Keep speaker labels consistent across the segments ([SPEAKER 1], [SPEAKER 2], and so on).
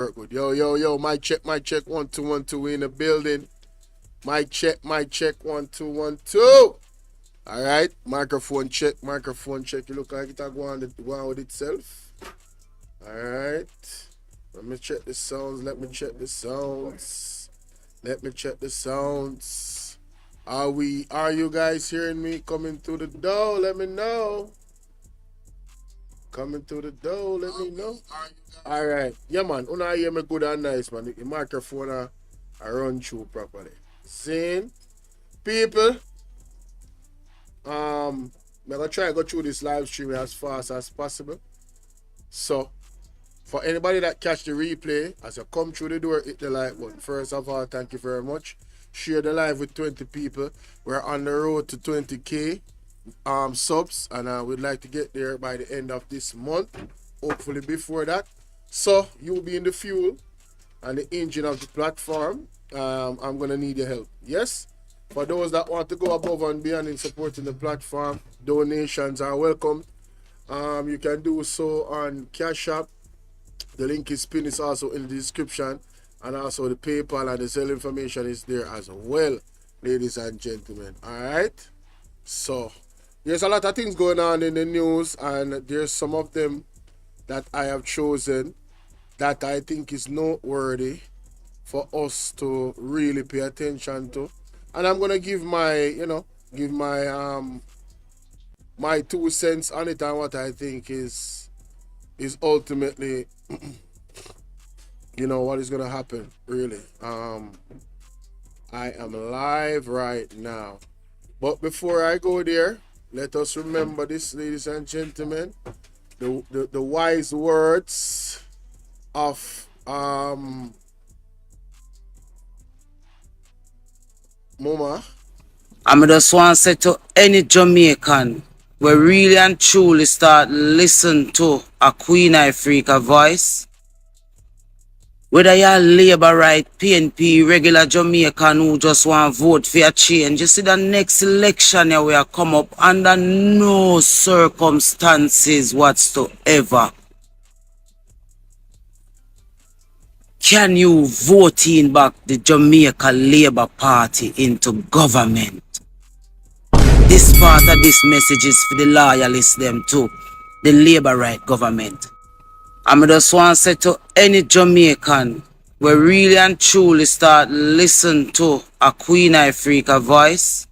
[SPEAKER 1] Good. Yo. Mic check. 1 2 1 2 in the building. Mic check. 1 2 1 2. All right. Microphone check. You look like it go on with itself. All right. Let me check the sounds. Are you guys hearing me coming through the door? Let me know. Coming through the door, let me know. All right. Yeah, man. Una hear me good and nice, man. The microphone I run through properly. Seeing people, I'm going to try and go through this live stream as fast as possible. So, for anybody that catch the replay, as you come through the door, hit the like button. First of all, thank you very much. Share the live with 20 people. We're on the road to 20K. Subs, and we'd like to get there by the end of this month, hopefully before that. So you'll be in the fuel and the engine of the platform. I'm gonna need your help. Yes, for those that want to go above and beyond in supporting the platform, donations are welcome. You can do so on Cash App. The link is pinned, is also in the description, and also the PayPal and the Zelle information is there as well, ladies and gentlemen. All right, so there's a lot of things going on in the news, and there's some of them that I have chosen that I think is noteworthy for us to really pay attention to. And I'm gonna give my, my 2 cents on it and what I think is ultimately, what is gonna happen, really. I am live right now. But before I go there, let us remember this, ladies and gentlemen, the wise words of Mama.
[SPEAKER 2] I'm just want to say to any Jamaican, we really and truly start listen to a Queen Africa voice. Whether you're Labour, right, PNP, regular Jamaican who just want to vote for a change, you see the next election here will come up under no circumstances whatsoever can you vote in back the Jamaica Labour Party into government. This part of this message is for the loyalists them too, the Labour right government. I'm just want to say to any Jamaican, we really and truly start listen to a Queen Africa voice.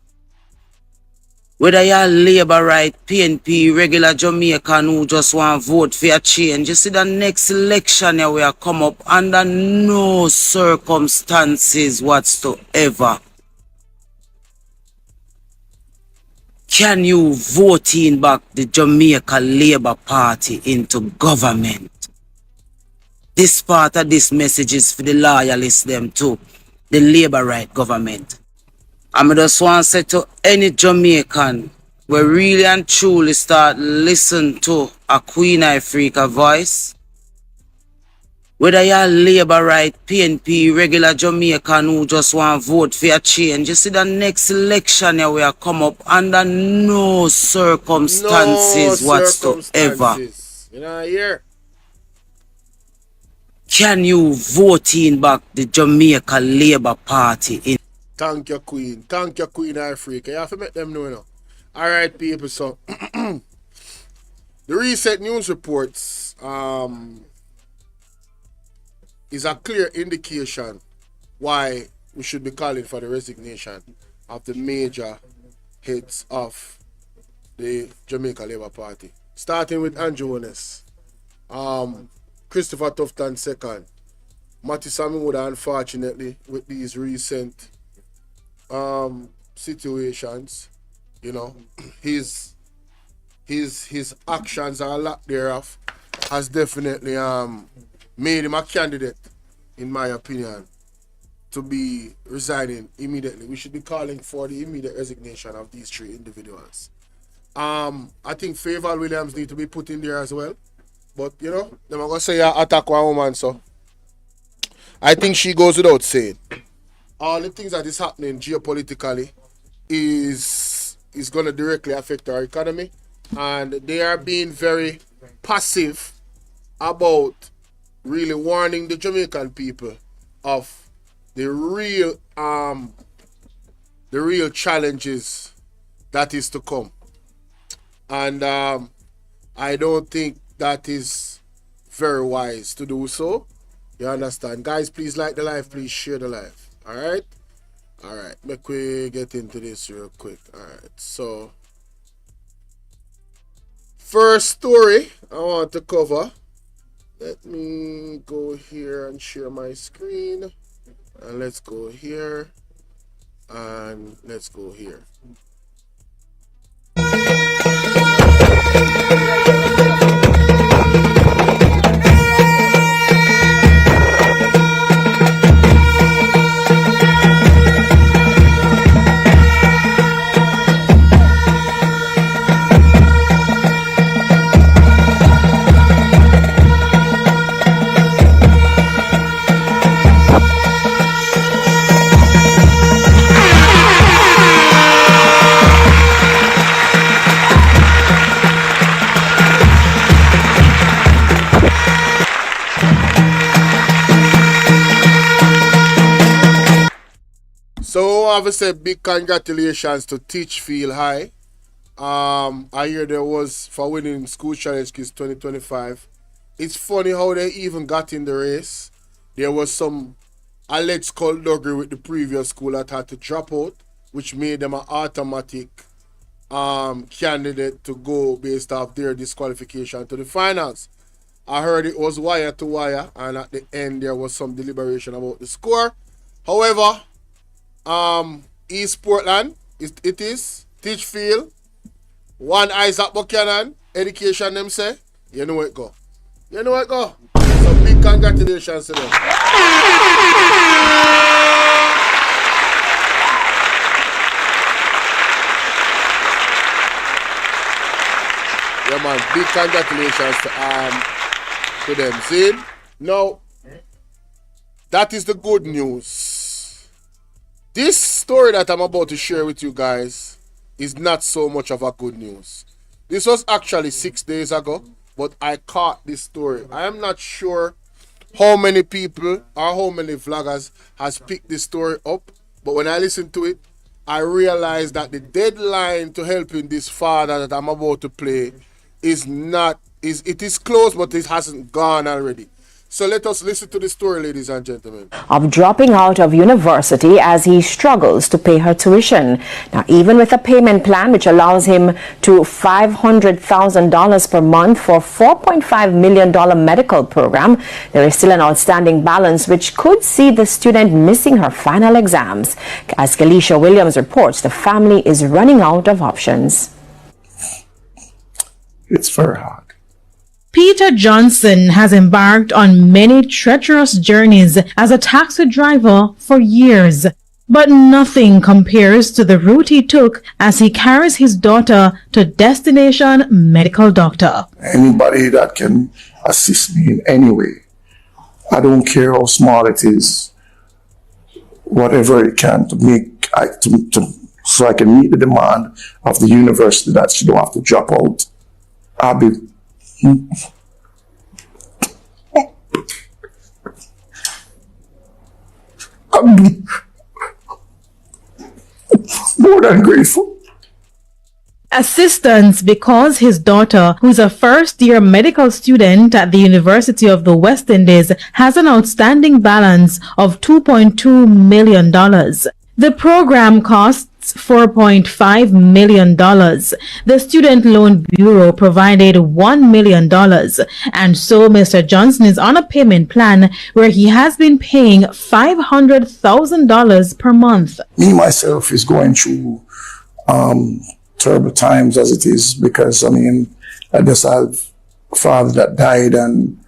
[SPEAKER 2] Whether you're Labour, right, PNP, regular Jamaican who just want to vote for a change, you see the next election here will come up under no circumstances whatsoever can you vote in back the Jamaica Labour Party into government. This part of this message is for the loyalists them too, the Labour right government. I'm just want to say to any Jamaican, we really and truly start listen to a Queen Africa voice. Whether you're Labour, right, PNP, regular Jamaican who just want to vote for a change, you see the next election here will come up under no circumstances whatsoever.
[SPEAKER 1] Here.
[SPEAKER 2] Can you vote in back the Jamaica Labour Party in?
[SPEAKER 1] Thank you, Queen Africa. You have to make them know. All right, people. So the recent news reports is a clear indication why we should be calling for the resignation of the major heads of the Jamaica Labour Party, starting with Andrew Honest, Christopher Tufton II, Matty Samuda, unfortunately, with these recent situations, his actions are a lot thereof has definitely made him a candidate, in my opinion, to be resigning immediately. We should be calling for the immediate resignation of these 3 individuals. I think Favour Williams need to be put in there as well. But they're gonna say attack one woman, so I think she goes without saying. All the things that is happening geopolitically is gonna directly affect our economy, and they are being very passive about really warning the Jamaican people of the real challenges that is to come. And I don't think that is very wise to do so. You understand? Guys, please like the live, please share the live. Alright? Alright, make we get into this real quick. Alright, so first story I want to cover. Let me go here and share my screen. And let's go here. And let's go here. So obviously big congratulations to Titchfield High. I hear there was for winning School Challenge Quiz 2025. It's funny how they even got in the race. There was some alleged skullduggery with the previous school that had to drop out, which made them an automatic candidate to go based off their disqualification to the finals. I heard it was wire to wire, and at the end there was some deliberation about the score. However, East Portland, it is Titchfield, one Isaac Buchanan, education them say, you know it go. You know it go. So big congratulations to them. Yeah man, big congratulations to them. See? Now, that is the good news. This story that I'm about to share with you guys is not so much of a good news. This was actually 6 days ago, but I caught this story. I am not sure how many people or how many vloggers has picked this story up, but when I listened to it, I realized that the deadline to helping this father that I'm about to play it is close, but it hasn't gone already. So let us listen to the story, ladies and gentlemen.
[SPEAKER 3] Of dropping out of university as he struggles to pay her tuition. Now, even with a payment plan which allows him to $500,000 per month for $4.5 million medical program, there is still an outstanding balance which could see the student missing her final exams. As Kalisha Williams reports, the family is running out of options.
[SPEAKER 4] It's very hard.
[SPEAKER 5] Peter Johnson has embarked on many treacherous journeys as a taxi driver for years, but nothing compares to the route he took as he carries his daughter to destination medical doctor.
[SPEAKER 4] Anybody that can assist me in any way, I don't care how small it is, whatever it can so I can meet the demand of the university that she don't have to drop out. I'll be more than grateful.
[SPEAKER 5] Assistance because his daughter, who's a first-year medical student at the University of the West Indies, has an outstanding balance of $2.2 million. The program costs $4.5 million. The Student Loan Bureau provided $1 million. And so Mr. Johnson is on a payment plan where he has been paying $500,000 per month.
[SPEAKER 4] Me, myself, is going through terrible times as it is because, I just have a father that died and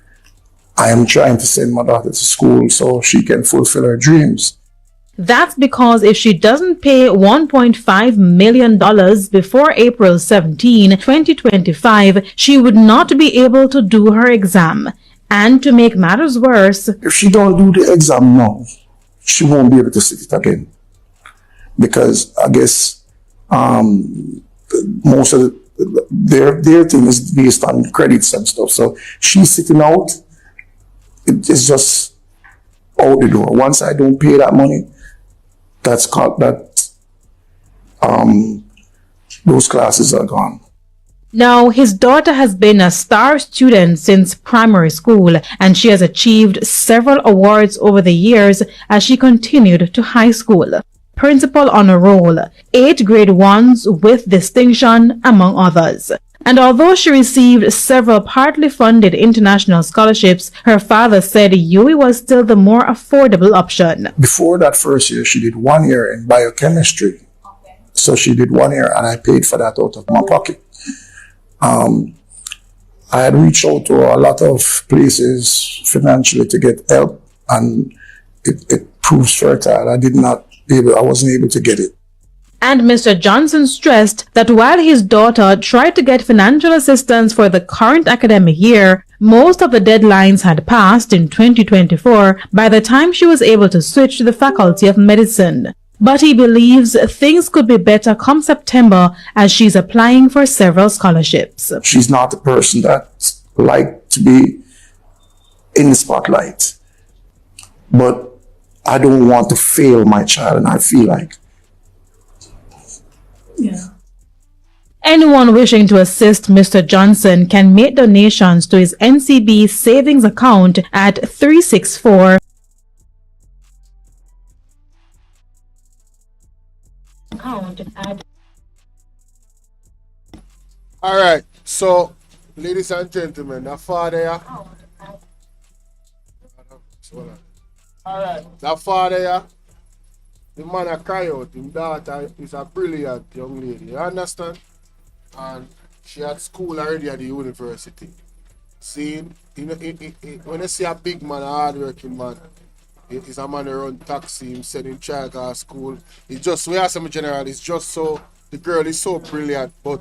[SPEAKER 4] I am trying to send my daughter to school so she can fulfill her dreams.
[SPEAKER 5] That's because if she doesn't pay $1.5 million before April 17, 2025, she would not be able to do her exam. And to make matters worse,
[SPEAKER 4] if she don't do the exam now, she won't be able to sit it again. Because I guess most of their thing is based on credits and stuff. So she's sitting out. it's just out the door. Once I don't pay that money, that's called those classes are gone.
[SPEAKER 5] Now, his daughter has been a star student since primary school, and she has achieved several awards over the years as she continued to high school. Principal honor roll, 8 grade 1s with distinction, among others. And although she received several partly funded international scholarships, her father said UWI was still the more affordable option.
[SPEAKER 4] Before that first year, she did 1 year in biochemistry. So she did 1 year, and I paid for that out of my pocket. I had reached out to a lot of places financially to get help, and it proves fertile. I wasn't able to get it.
[SPEAKER 5] And Mr. Johnson stressed that while his daughter tried to get financial assistance for the current academic year, most of the deadlines had passed in 2024 by the time she was able to switch to the Faculty of Medicine. But he believes things could be better come September as she's applying for several scholarships.
[SPEAKER 4] She's not a person that likes to be in the spotlight. But I don't want to fail my child, and I feel like.
[SPEAKER 5] Yeah. Anyone wishing to assist Mr. Johnson can make donations to his NCB savings account at 364.
[SPEAKER 1] All right, so ladies and gentlemen, that father here. All right, that father here, the man a cry out, his daughter is a brilliant young lady, you understand? And she at school already at the university. See, when you see a big man, a hard-working man, he's a man who run taxi, him sending child to school. It's just, we have some general, it's just so, the girl is so brilliant, but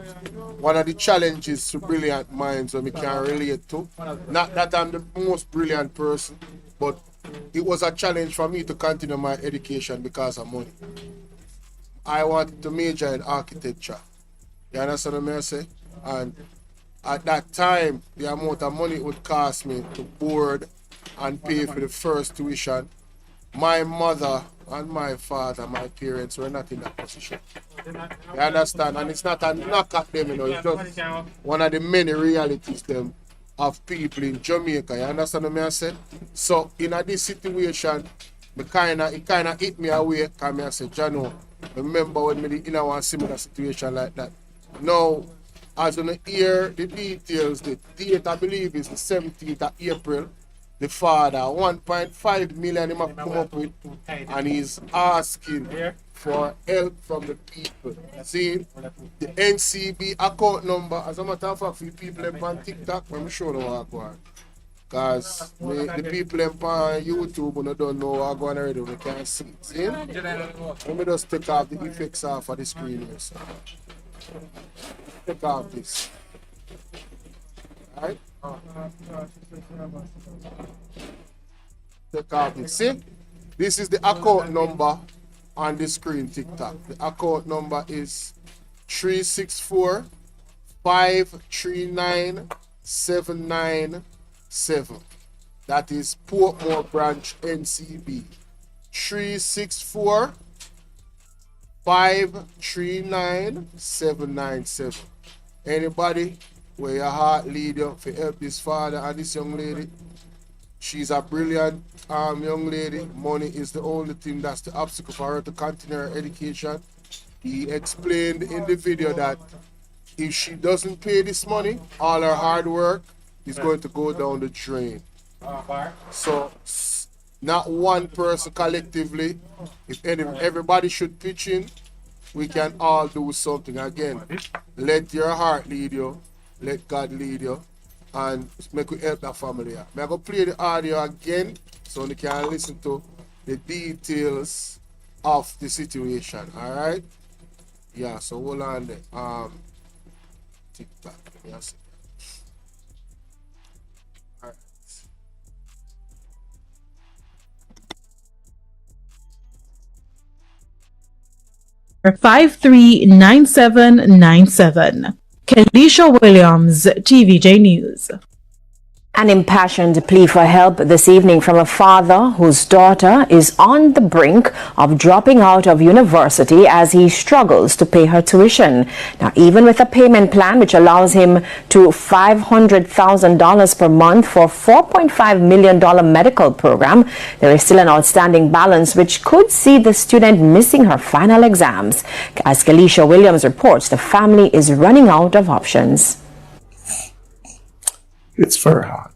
[SPEAKER 1] one of the challenges to brilliant minds when we can relate to, not that I'm the most brilliant person, but it was a challenge for me to continue my education because of money. I wanted to major in architecture. You understand what I say? And at that time, the amount of money it would cost me to board and pay for the first tuition, my mother and my father, my parents were not in that position. You understand? And it's not a knock at them, you know, it's just one of the many realities them of people in Jamaica. You understand what I say? So in this situation, it kinda hit me away, because I said, Jano, remember when me in a similar situation like that. Now, as you hear the details, the date I believe is the 17th of April. The father, 1.5 million him have come up with, and he's asking for help from the people. See, the NCB account number, as a matter of fact, for the people on TikTok, I'm sure know what going on. Because the people on YouTube who don't know what going on already, we can't see it. See? Let me just take off the effects off of the screen here. So. Take off this. Alright? Take off this. See? This is the account number on the screen, TikTok. The account number is 364 539 797. That is Portmore branch NCB. 364 539 797. Anybody where your heart lead you to help this father and this young lady? She's a brilliant young lady. Money is the only thing that's the obstacle for her to continue her education. He explained in the video that if she doesn't pay this money, all her hard work is going to go down the drain. So not one person collectively, if everybody should pitch in, we can all do something. Again, let your heart lead you, let God lead you, and make we help that family. I'm going to play the audio again so you can listen to the details of the situation. Alright? Yeah, so hold on there. TikTok. Yes.
[SPEAKER 5] 539797. Kelisha Williams, TVJ News.
[SPEAKER 3] An impassioned plea for help this evening from a father whose daughter is on the brink of dropping out of university as he struggles to pay her tuition. Now, even with a payment plan which allows him to $500,000 per month for $4.5 million medical program, there is still an outstanding balance which could see the student missing her final exams. As Kalisha Williams reports, the family is running out of options.
[SPEAKER 4] It's very hard.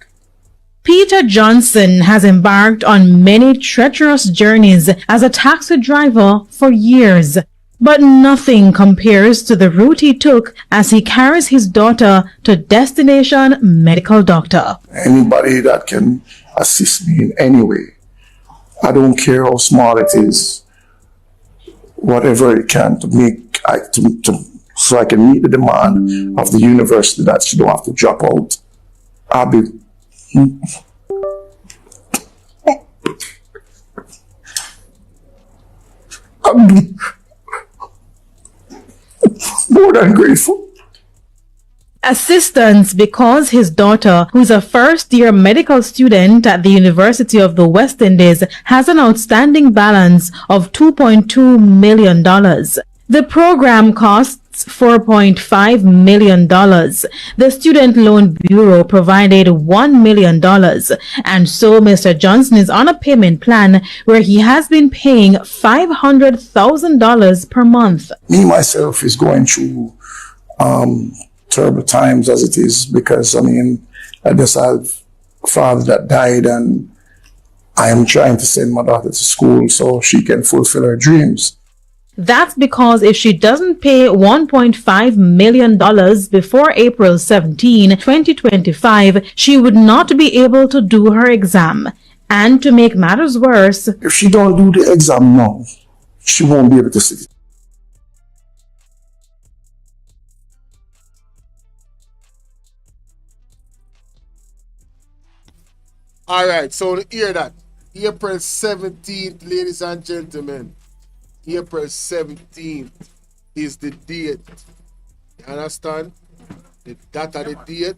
[SPEAKER 5] Peter Johnson has embarked on many treacherous journeys as a taxi driver for years, but nothing compares to the route he took as he carries his daughter to destination medical doctor.
[SPEAKER 4] Anybody that can assist me in any way, I don't care how small it is, whatever it can to make, so I can meet the demand of the university that she don't have to drop out. I'll be more than grateful.
[SPEAKER 5] Assistance because his daughter, who's a first-year medical student at the University of the West Indies, has an outstanding balance of $2.2 million. The program costs $4.5 million. The Student Loan Bureau provided $1 million. And so Mr. Johnson is on a payment plan where he has been paying $500,000 per month.
[SPEAKER 4] Me, myself, is going through terrible times as it is because, I just have a father that died and I am trying to send my daughter to school so she can fulfill her dreams.
[SPEAKER 5] That's because if she doesn't pay $1.5 million before April 17, 2025, she would not be able to do her exam. And to make matters worse,
[SPEAKER 4] if she don't do the exam now, she won't be able to sit.
[SPEAKER 1] All right, so to hear that, April 17th, ladies and gentlemen, April 17th is the date. You understand? The date of the date,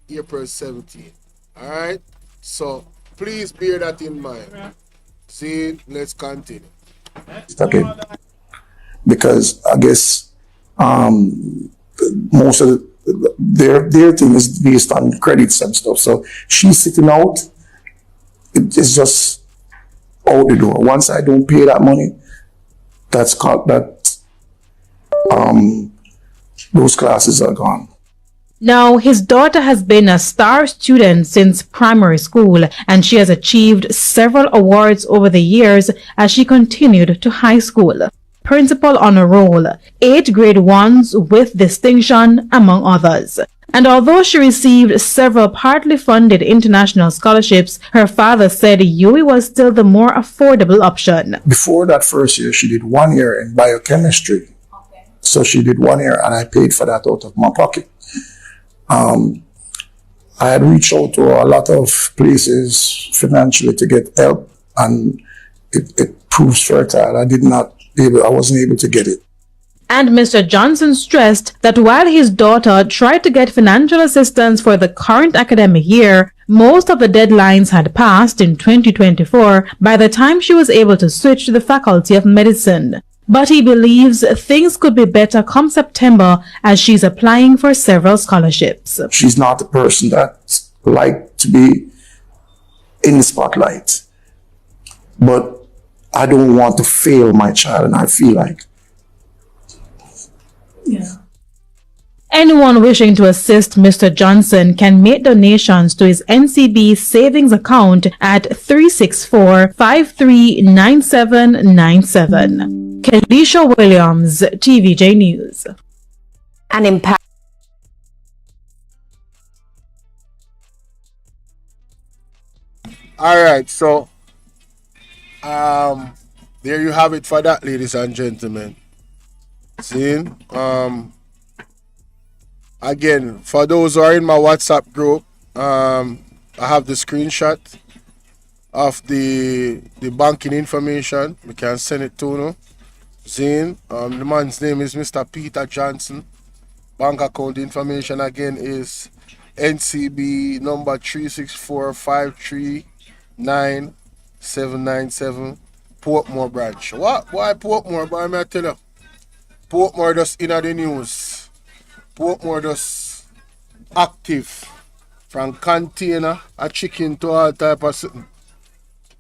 [SPEAKER 1] April 17th. All right? So please bear that in mind. See, let's continue.
[SPEAKER 4] Okay. Because I guess most of their thing is based on credits and stuff. So she's sitting out. It's just out the door. Once I don't pay that money, those classes are gone.
[SPEAKER 5] Now, his daughter has been a star student since primary school, and she has achieved several awards over the years as she continued to high school. Principal honor roll, 8 grade 1s with distinction, among others. And although she received several partly funded international scholarships, her father said UWI was still the more affordable option.
[SPEAKER 4] Before that first year, she did 1 year in biochemistry. Okay. So she did 1 year and I paid for that out of my pocket. I had reached out to a lot of places financially to get help and it proves fertile. I wasn't able to get it.
[SPEAKER 5] And Mr. Johnson stressed that while his daughter tried to get financial assistance for the current academic year, most of the deadlines had passed in 2024 by the time she was able to switch to the Faculty of Medicine. But he believes things could be better come September as she's applying for several scholarships.
[SPEAKER 4] She's not the person that likes to be in the spotlight. But I don't want to fail my child, and I feel like.
[SPEAKER 5] Yeah. Anyone wishing to assist Mr. Johnson can make donations to his NCB savings account at 364-539797. Kalisha Williams, TVJ News.
[SPEAKER 3] An impact.
[SPEAKER 1] All right, so there you have it for that, ladies and gentlemen. See, again, for those who are in my WhatsApp group, I have the screenshot of the banking information. We can send it to you. See, the man's name is Mr. Peter Johnson. Bank account information again is NCB number 364539797 Portmore branch. What? Why Portmore? But I tell you, Portmore just in the news. Portmore just active. From container, a chicken to all type of something.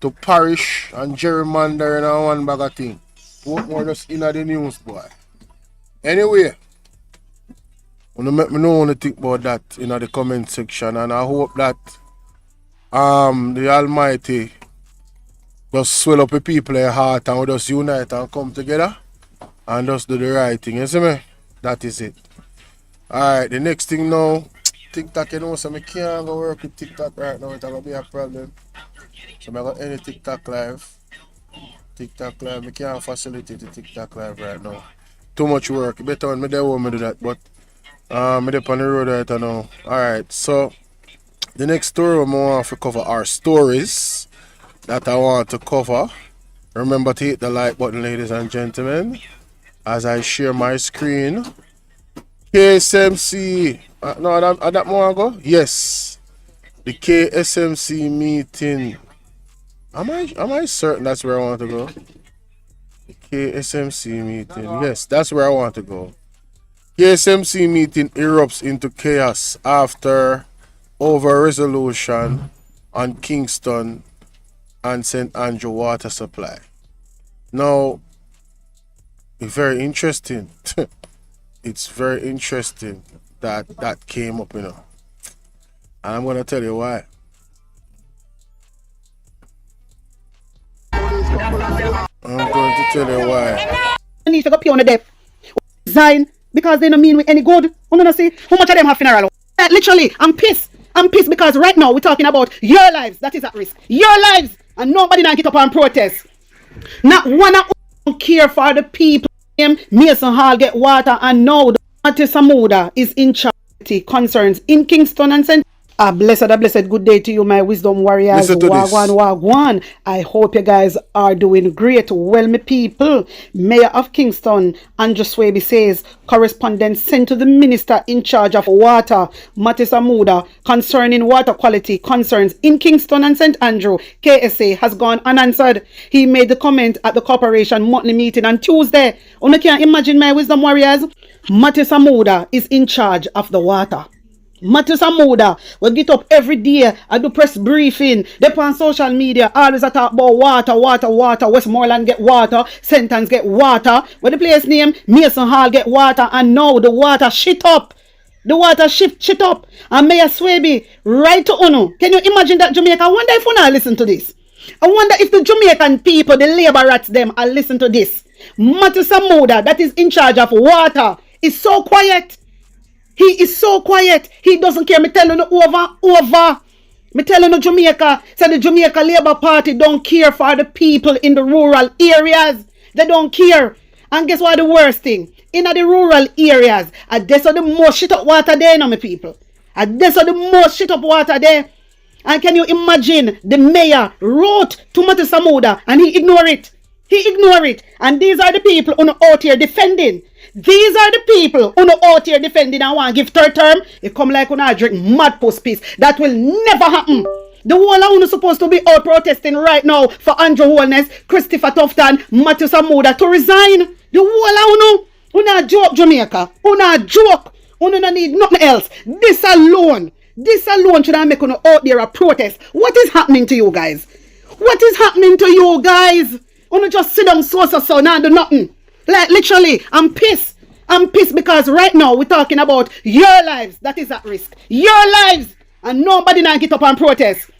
[SPEAKER 1] To parish and gerrymander and one bag of thing. Portmore just in the news, boy. Anyway, wanna make me know what you think about that in the comment section, and I hope that the Almighty just swell up the people in heart and we just unite and come together and just do the right thing. You see me? That is it. Alright, the next thing now, TikTok, you know, so I can't go work with TikTok right now. It's gonna be a problem. So I got any TikTok live. TikTok live, I can't facilitate the TikTok live right now. Too much work. Better when I do that, but I'm on the road right now. Alright, so the next story we want to cover are stories that I want to cover. Remember to hit the like button, ladies and gentlemen, as I share my screen. KSAMC, no, that more ago? Yes, the KSAMC meeting. Am I certain that's where I want to go? The KSAMC meeting. Yes, that's where I want to go. KSAMC meeting erupts into chaos after over resolution on Kingston and St. Andrew water supply. Now, it's very interesting. It's very interesting that that came up, you know. And I'm going to tell you why. I'm going to tell you why.
[SPEAKER 6] I need to go pay on the debt. Resign because they don't mean with any good. You know, see how much of them have funeral. Literally, I'm pissed. I'm pissed because right now we're talking about your lives that is at risk. Your lives, and nobody now get up and protest. Not one of them care for the people. Mason Hall get water, and now the Mate Samuda is in charge of concerns in Kingston and St. A blessed good day to you, my wisdom warriors. Wagwan. I hope you guys are doing great. Well, my people, Mayor of Kingston, Andrew Swaby says, correspondence sent to the minister in charge of water, Mate Samuda, concerning water quality concerns in Kingston and St. Andrew, KSA, has gone unanswered. He made the comment at the corporation monthly meeting on Tuesday. You can't imagine, my wisdom warriors. Mate Samuda is in charge of the water. Matthew Samuda will get up every day and do press briefing. They on social media always talk about water. Westmoreland get water, Sentence get water. What the place name? Mason Hall get water, and now the water shit up. The water shit up. And Mayor Swaby, right to Uno. Can you imagine that Jamaica? I wonder if Uno listen to this. I wonder if the Jamaican people, the labor rats them, are listen to this. Matthew Samuda, that is in charge of water, is so quiet. He is so quiet. He doesn't care. Me telling you over. Me telling you Jamaica. So the Jamaica Labour Party don't care for the people in the rural areas. They don't care. And guess what the worst thing? In the rural areas, there's the most shit up water there now, my people. There's the most shit up water there. And can you imagine the mayor wrote to Mate Samuda and he ignored it. And these are the people who are out here defending. These are the people who are out here defending and want to give third term. It come like when I drink mad post piece. That will never happen. The whole of supposed to be out protesting right now for Andrew Holness, Christopher Tufton, Matthew Samuda to resign. The whole of you not joke, Jamaica. You not joke. You don't need nothing else. This alone should I make you out there a protest. What is happening to you guys? You just sit down so now do nothing. Like literally, I'm pissed. Because right now we're talking about your lives that is at risk. Your lives. And nobody now get up and protest.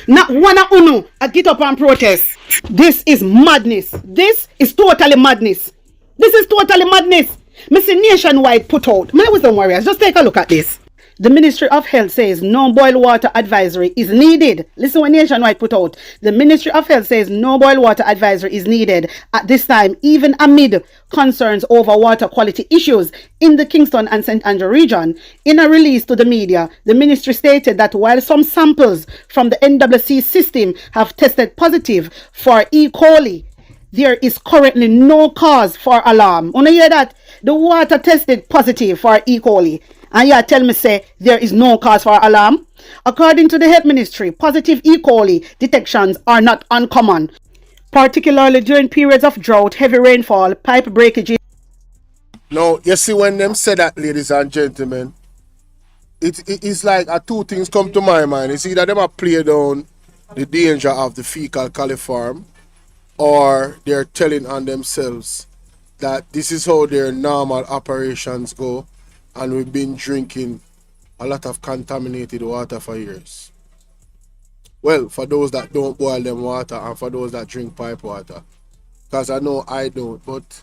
[SPEAKER 6] Not one of uno get up and protest. This is madness. This is totally madness. Mr. Nationwide put out. My wisdom warriors, just take a look at this. The Ministry of Health says no boil water advisory is needed. Listen what Nationwide put out. The Ministry of Health says no boil water advisory is needed at this time, even amid concerns over water quality issues in the Kingston and St. Andrew region. In a release to the media, the ministry stated that while some samples from the NWC system have tested positive for E. coli, there is currently no cause for alarm. You hear that? The water tested positive for E. coli. And you tell me say there is no cause for alarm. According to the health ministry, positive E. coli detections are not uncommon, particularly during periods of drought, heavy rainfall, pipe breakage.
[SPEAKER 1] Now, you see when them say that, ladies and gentlemen, it's like two things come to my mind. It's either them a play down the danger of the fecal coliform, or they're telling on themselves that this is how their normal operations go, and we've been drinking a lot of contaminated water for years. Well, for those that don't boil them water and for those that drink pipe water. Because I know I don't, but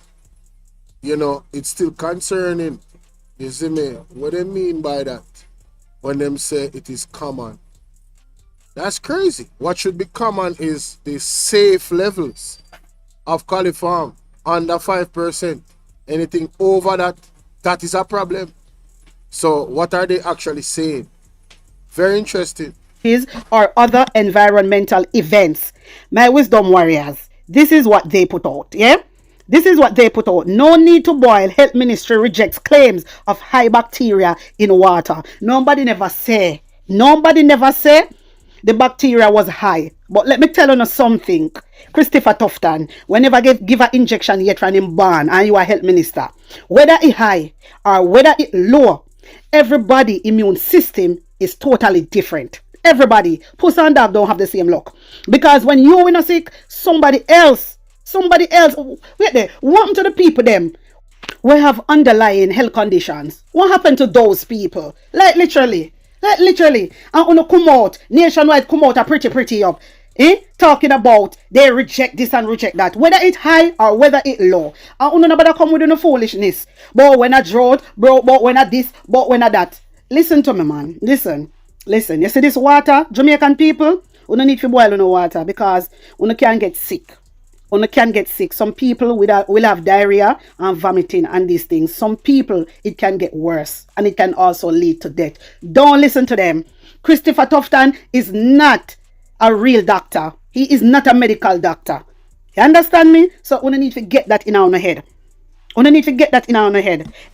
[SPEAKER 1] you know, it's still concerning. You see me? What they mean by that? When them say it is common. That's crazy. What should be common is the safe levels of coliform under 5%. Anything over that, that is a problem. So what are they actually saying? Very interesting.
[SPEAKER 6] Or other environmental events. My wisdom warriors, this is what they put out, yeah? This is what they put out. No need to boil. Health ministry rejects claims of high bacteria in water. Nobody never say the bacteria was high. But let me tell you something. Christopher Tufton, whenever give an injection yet from him ban and you are health minister, whether it high or whether it low, everybody immune system is totally different. Everybody, puss and dog don't have the same luck. Because when you in a sick, somebody else, wait there, what happened to the people them we have underlying health conditions? What happened to those people? Like literally. And on come out, nationwide come out a pretty up. Talking about they reject this and reject that, whether it high or whether it low. And nobody come with no foolishness. But when I drought, bro, but when I this, but when I that. Listen to me, man. Listen. You see this water, Jamaican people, you don't need to boil no water because you can get sick. You can get sick. Some people will have diarrhea and vomiting and these things. Some people, it can get worse and it can also lead to death. Don't listen to them. Christopher Tufton is not a real doctor. He is not a medical doctor. You understand me? So you need to get that in our head.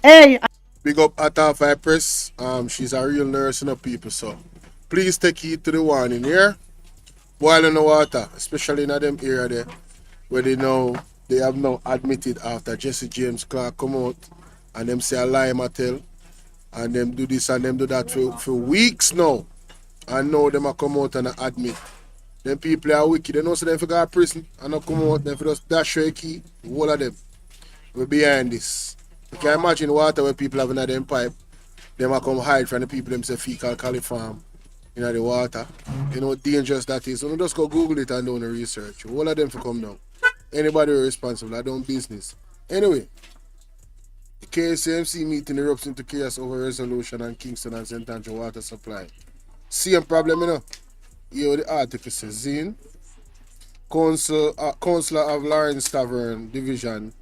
[SPEAKER 6] Hey.
[SPEAKER 1] Big up at our Press. She's a real nurse, people. So please take heed to the warning here. Boiling the water, especially in them area there, where they have now admitted after Jesse James Clark come out and them say a lie tell, and them do this and them do that for weeks now. And now them a come out and admit. Them people are wicked. They know so them for go to prison and not come out, them for just dash your key. All of them. We're behind this. You can imagine water where people have in them pipe. Them a come hide from the people them say fecal coliform in the water. You know how dangerous that is. So you just go Google it and do the research. All of them for come down. Anybody responsible, I don't business. Anyway, the KSAMC meeting erupts into chaos over resolution on Kingston and St. Andrew water supply. Same problem, you know. Here the article says, Zine, Councillor of Lawrence Tavern Division,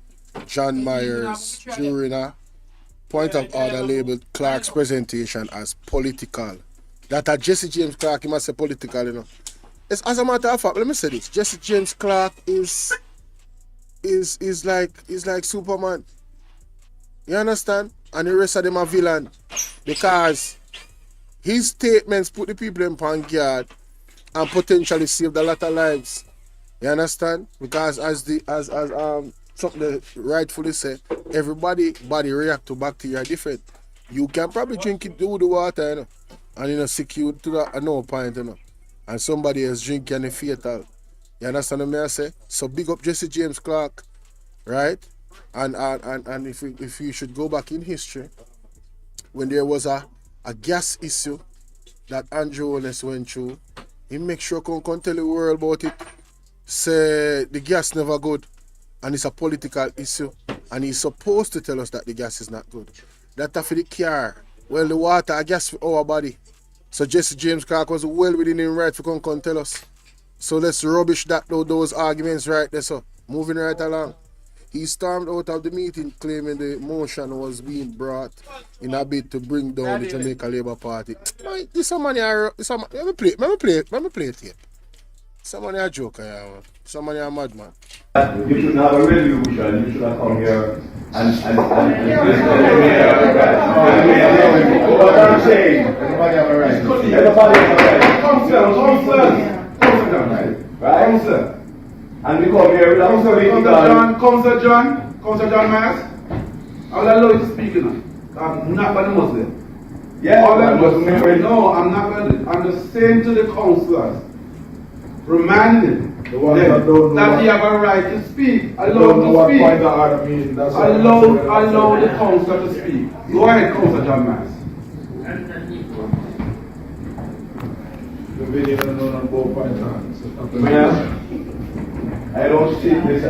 [SPEAKER 1] John Myers, during a point of order labeled Clark's presentation as political. That Jesse James Clark, he must say political, you know. It's, as a matter of fact, let me say this. Jesse James Clark is like Superman. You understand? And the rest of them are villain. Because his statements put the people in pan guard and potentially saved a lot of lives. You understand? Because as something they rightfully said, everybody body react to bacteria different. You can probably drink it through the water, you know, and you know sick you to that no point, you know. And somebody else drink and it's fatal. You understand what I say? So big up Jesse James Clark, right? And if you should go back in history, when there was a gas issue that Andrew Holness went through, he make sure come tell the world about it. Say the gas never good and it's a political issue and he's supposed to tell us that the gas is not good. That's for the car. Well, the water, I guess for our body. So Jesse James Clark was well within him right to come tell us. So let's rubbish those arguments right there. So moving right along. He stormed out of the meeting claiming the motion was being brought in a bid to bring down the Jamaica Labour Party. This somebody let me play it here. Somebody a joker, yeah. Somebody a madman.
[SPEAKER 7] You should have a resolution, you should have come here What I'm saying, everybody have a right. Everybody have a right. Right? And we come here with
[SPEAKER 8] Councillor John Myers, I will allow you to speak now. I'm not going to Muslim.
[SPEAKER 7] Yeah,
[SPEAKER 8] no, I'm not going to. I'm just saying to the councillors, reminding them that he have a right to speak. Allow him to speak. Allow the councillor to speak. Go ahead, Councillor John Myers.
[SPEAKER 7] I don't see this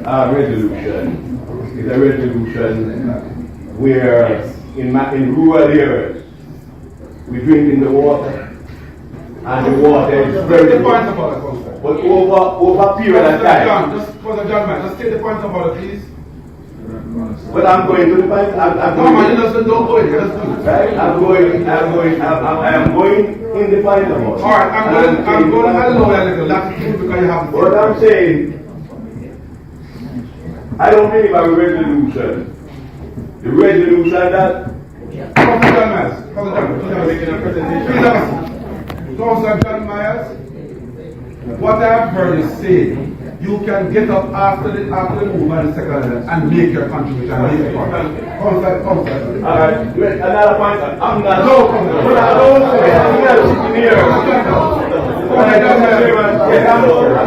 [SPEAKER 7] resolution. It's a resolution where in rural areas we drink in the water and the water is very good. But over a period of time.
[SPEAKER 8] Just take the point about it, please.
[SPEAKER 7] But I'm going to the point.
[SPEAKER 8] No, man, you just don't go in. Just do it.
[SPEAKER 7] Right? I am going in the point about it.
[SPEAKER 8] Alright, I'm going to allow a little latitude because you have.
[SPEAKER 7] What I'm saying, I don't believe a resolution. The resolution that.
[SPEAKER 8] Councillor John Myers, what I have heard is say, you can get up after the movement second and make your contribution. Alright,
[SPEAKER 7] another point. I'm not. I'm not sitting here. I'm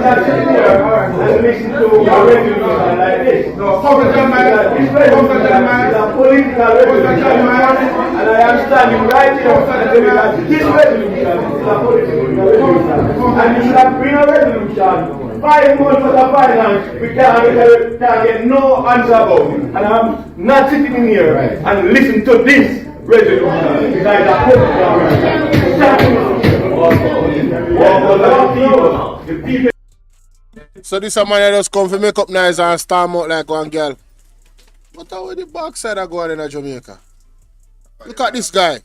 [SPEAKER 7] not sitting here and listen to a resolution like this.
[SPEAKER 8] No, Councillor John Myers,
[SPEAKER 7] This resolution is a political resolution, and I am standing right here and telling you that this resolution is a political resolution, and you should have bring a resolution 5 months for the finance. We can't get no answer about it, and I'm not sitting in here and listen to this resolution because it's a political resolution.
[SPEAKER 1] So this a man that just come for make up nice and storm out like one girl. But how the backside are going in Jamaica? Look at this guy.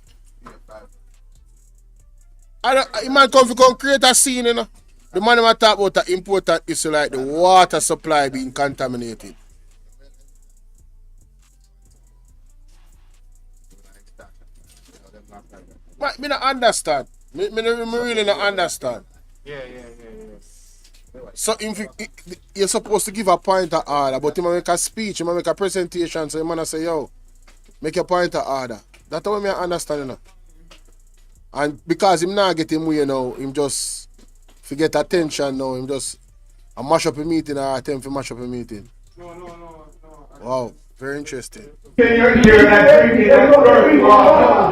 [SPEAKER 1] He man come for create a scene, you know. The man who talk about the important issue like the water supply being contaminated. But me not understand. Me really not understand.
[SPEAKER 9] Yeah.
[SPEAKER 1] So if you're supposed to give a point of order, but you might make a speech, you might make a presentation, so you might say, yo, make a point of order. That's what I understand, you know. And because him not get him way now, him just forget attention now, him just mash up a meeting or attempt to mash up a meeting.
[SPEAKER 8] No.
[SPEAKER 1] Wow, very interesting.
[SPEAKER 7] Can you hear that drinking that dirty water?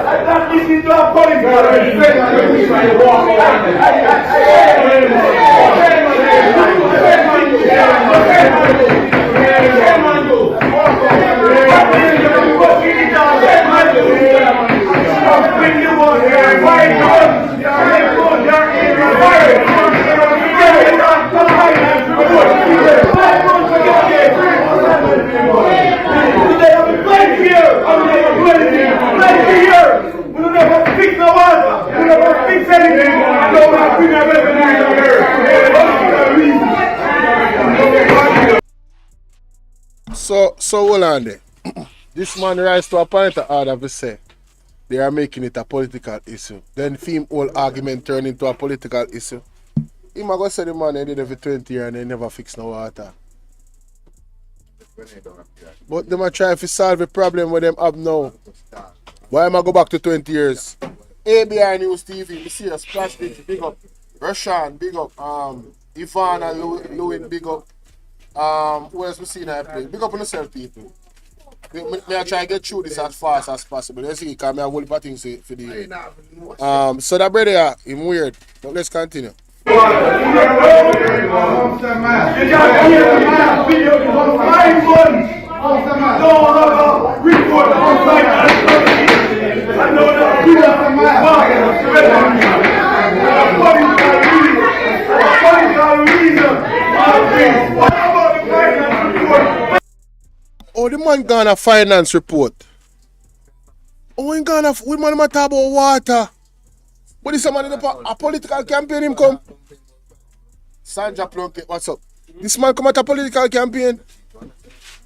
[SPEAKER 7] I'm not listening to a political
[SPEAKER 1] So hold on there. This man rise to a point of order to say they are making it a political issue. Then film whole argument turn into a political issue. He might go say the man they did it for 20 years and they never fix no water. But they might try to solve the problem with them have now. Why am I go back to 20 years? ABI News TV, we see a splash big up. Russian, big up. Ivan and Lewin, big up. Who else we see now play? Big up on yourself, people. Me I try to get through this as fast as possible. You see, because I have a whole lot of things for the so that brother, him weird. But let's continue. Oh, the man gonna finance report. Oh, he gonna we man talk about water. But this man in a political campaign him come. Sandra Plunkett, what's up? This man come at a political campaign.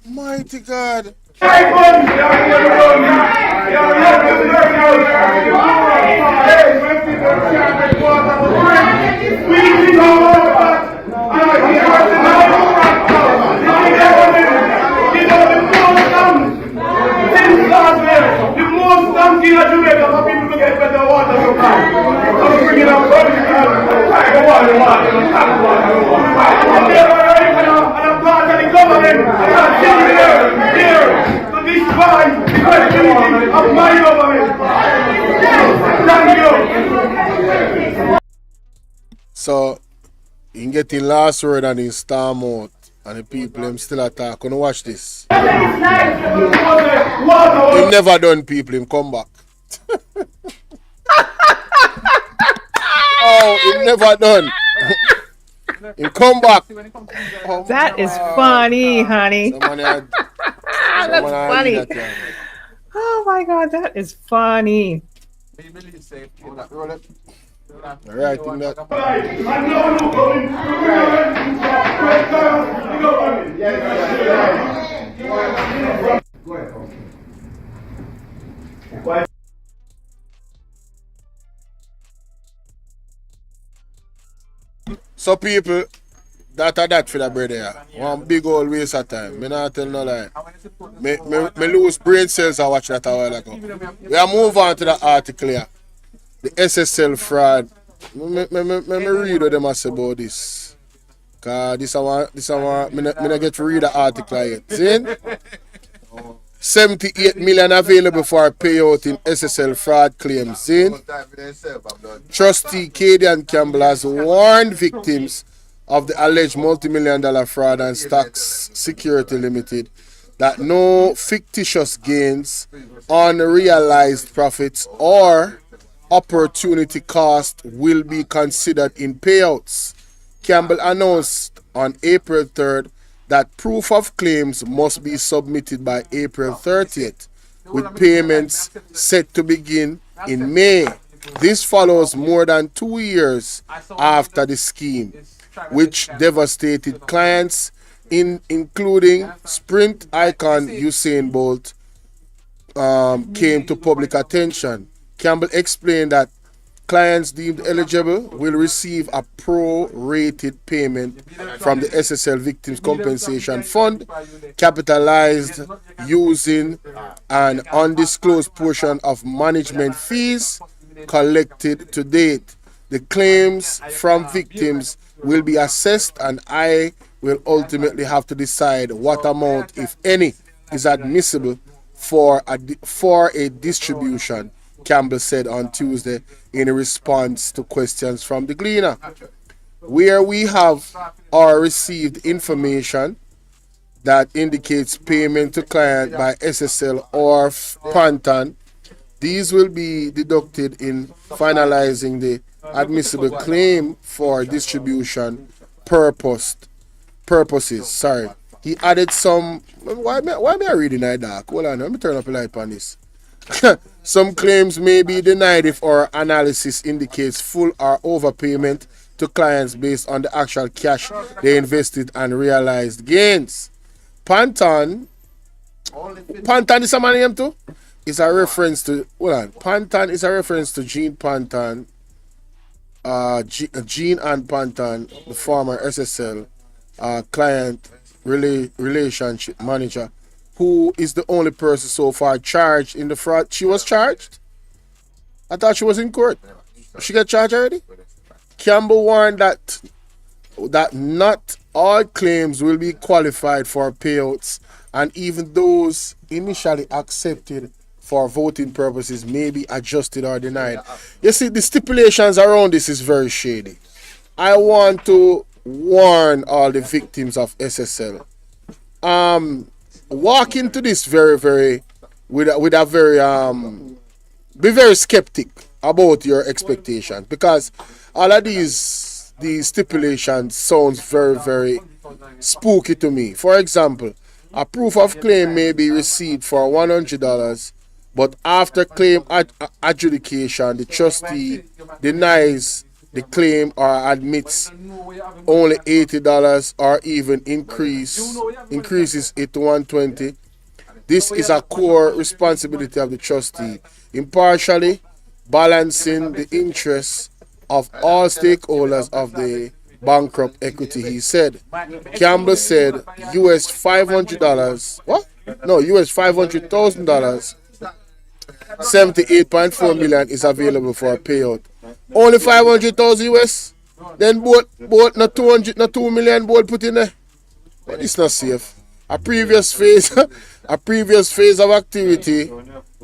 [SPEAKER 1] Mighty God.
[SPEAKER 7] The most donkey in Jamaica for people to get better water supply. I'm bringing up water. And I'm part of the government. And I'm here to destroy the credibility of my government. Thank you.
[SPEAKER 1] So, you can get the last word and in storm out. And the people them still attack. Gonna watch this. He never done people, him come back. Oh, he never done. He come back. Oh,
[SPEAKER 9] That is funny, honey.
[SPEAKER 1] That's
[SPEAKER 9] funny. Oh my God, that is funny.
[SPEAKER 1] Right, in that. So people, that for the brother. One big old waste of time. Me not tell no lie. Me lose brain cells I watch that a while ago. We are move on to the article here. The SSL fraud. Me read what them say about this. Cause this one, me not get to read the article yet. See? 78 million available for payout in SSL fraud claims. See? Trustee Cadian Campbell has warned victims of the alleged multi-million-dollar fraud and Stocks Security Limited that no fictitious gains, unrealized profits, or opportunity cost will be considered in payouts. Campbell announced on April 3rd that proof of claims must be submitted by April 30th, with payments set to begin in May. This follows more than 2 years after the scheme, which devastated clients, including Sprint icon Usain Bolt, came to public attention. Campbell explained that clients deemed eligible will receive a pro-rated payment from the SSL Victims Compensation Fund, capitalized using an undisclosed portion of management fees collected to date. The claims from victims will be assessed, and I will ultimately have to decide what amount, if any, is admissible for a distribution, Campbell said on Tuesday in response to questions from the Gleaner. Where we have or received information that indicates payment to client by SSL or Pantan, these will be deducted in finalizing the admissible claim for distribution purposes. Sorry. He added some. Why am I reading that dark? Hold on, let me turn up the light on this. Some claims may be denied if our analysis indicates full or overpayment to clients based on the actual cash they invested and realized gains. Pantan is a man name too? Is a reference to, hold on. Pantan is a reference to Gene Pantan, Gene and Pantan, the former SSL client relationship manager, who is the only person so far charged in the fraud. She was charged? I thought she was in court. She got charged already? Campbell warned that not all claims will be qualified for payouts, and even those initially accepted for voting purposes may be adjusted or denied. You see, the stipulations around this is very shady. I want to warn all the victims of SSL. Walk into this very be very skeptic about your expectations, because all of these stipulations sounds very spooky to me. For example, a proof of claim may be received for $100, but after claim adjudication, the trustee denies the claim or admits only $80 or even increases it to $120, this is a core responsibility of the trustee, impartially balancing the interests of all stakeholders of the bankrupt equity, he said. Campbell said US $500, what? No, US $500,000, 78.4 million is available for a payout. Only 500,000 US? Then both not 200, not 2 million both put in there. But it's not safe. A previous phase of activity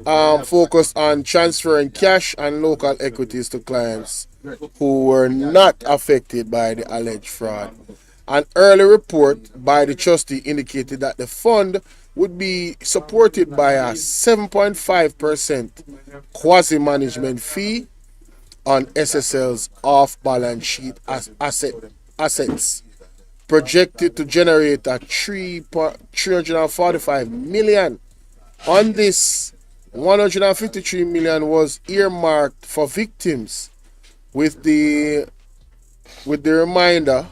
[SPEAKER 1] focused on transferring cash and local equities to clients who were not affected by the alleged fraud. An early report by the trustee indicated that the fund would be supported by a 7.5% quasi-management fee on SSL's off-balance sheet assets, projected to generate a 345 million. On this, 153 million was earmarked for victims, with the remainder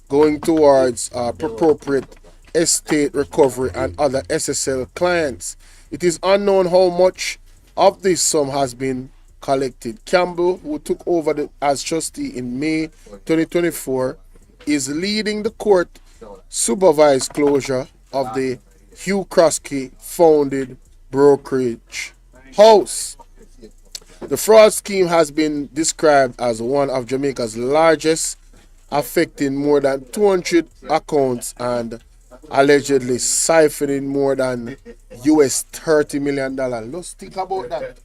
[SPEAKER 1] going towards appropriate estate recovery and other SSL clients. It is unknown how much of this sum has been collected. Campbell, who took over as trustee in May 2024, is leading the court supervised closure of the Hugh Krosky founded brokerage house. The fraud scheme has been described as one of Jamaica's largest, affecting more than 200 accounts and allegedly siphoning more than US $30 million. Let's think about that.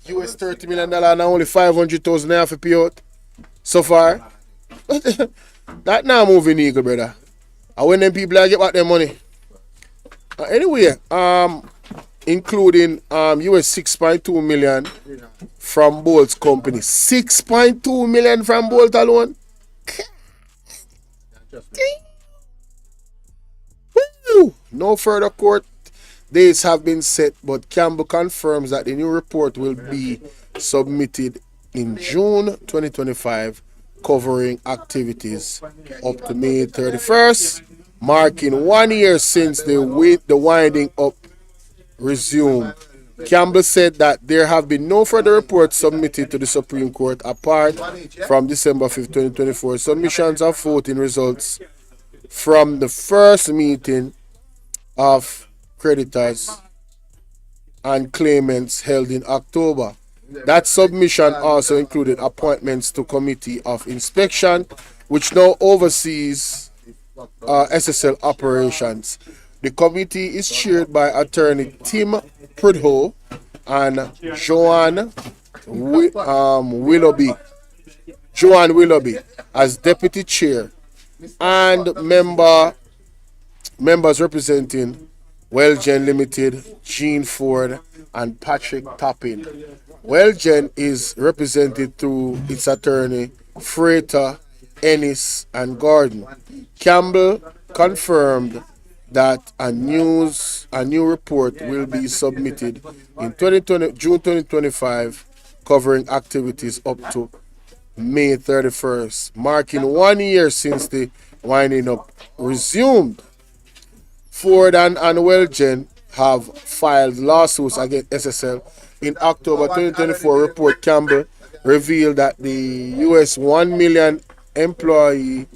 [SPEAKER 1] US $30 million and only 500,000 naira for payout so far. That now moving eagle, brother. And when them people get back their money. Anyway, including US 6.2 million from Bolt's company. 6.2 million from Bolt alone. Woo! No further court dates have been set, but Campbell confirms that the new report will be submitted in June 2025, covering activities up to May 31st, marking 1 year since the winding up resumed. Campbell said that there have been no further reports submitted to the Supreme Court apart from December 5, 2024 submissions of voting results from the first meeting of creditors and claimants held in October. That submission also included appointments to Committee of Inspection, which now oversees SSL operations. The committee is chaired by attorney Tim Prudhoe and Joanne Willoughby as deputy chair, and members representing Wellgen Limited, Gene Ford, and Patrick Toppin. Wellgen is represented through its attorney Freighter, Ennis, and Gordon. Campbell confirmed that a new report will be submitted in June 2025, covering activities up to May 31st, marking 1 year since the winding up resumed. Ford and Wellgen have filed lawsuits against SSL. In October 2024 report, Campbell revealed that the US 1 million employee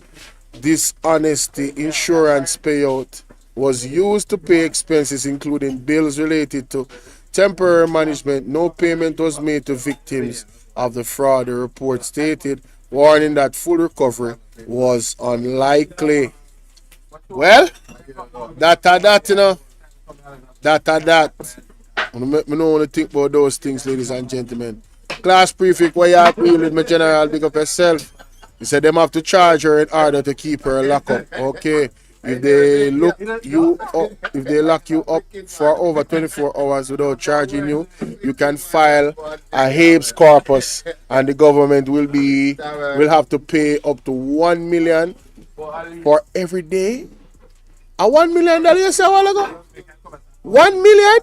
[SPEAKER 1] dishonesty insurance payout was used to pay expenses including bills related to temporary management. No payment was made to victims of the fraud, the report stated, warning that full recovery was unlikely. Well, that, you know. That. I don't want to think about those things, ladies and gentlemen. Class prefect, why you appeal with my general, big up yourself. He said them have to charge her in order to keep her locked up. Okay. If they lock you up for over 24 hours without charging you, you can file a habeas corpus, and the government will have to pay up to 1 million for every day. A $1 million you say a while ago? 1 million?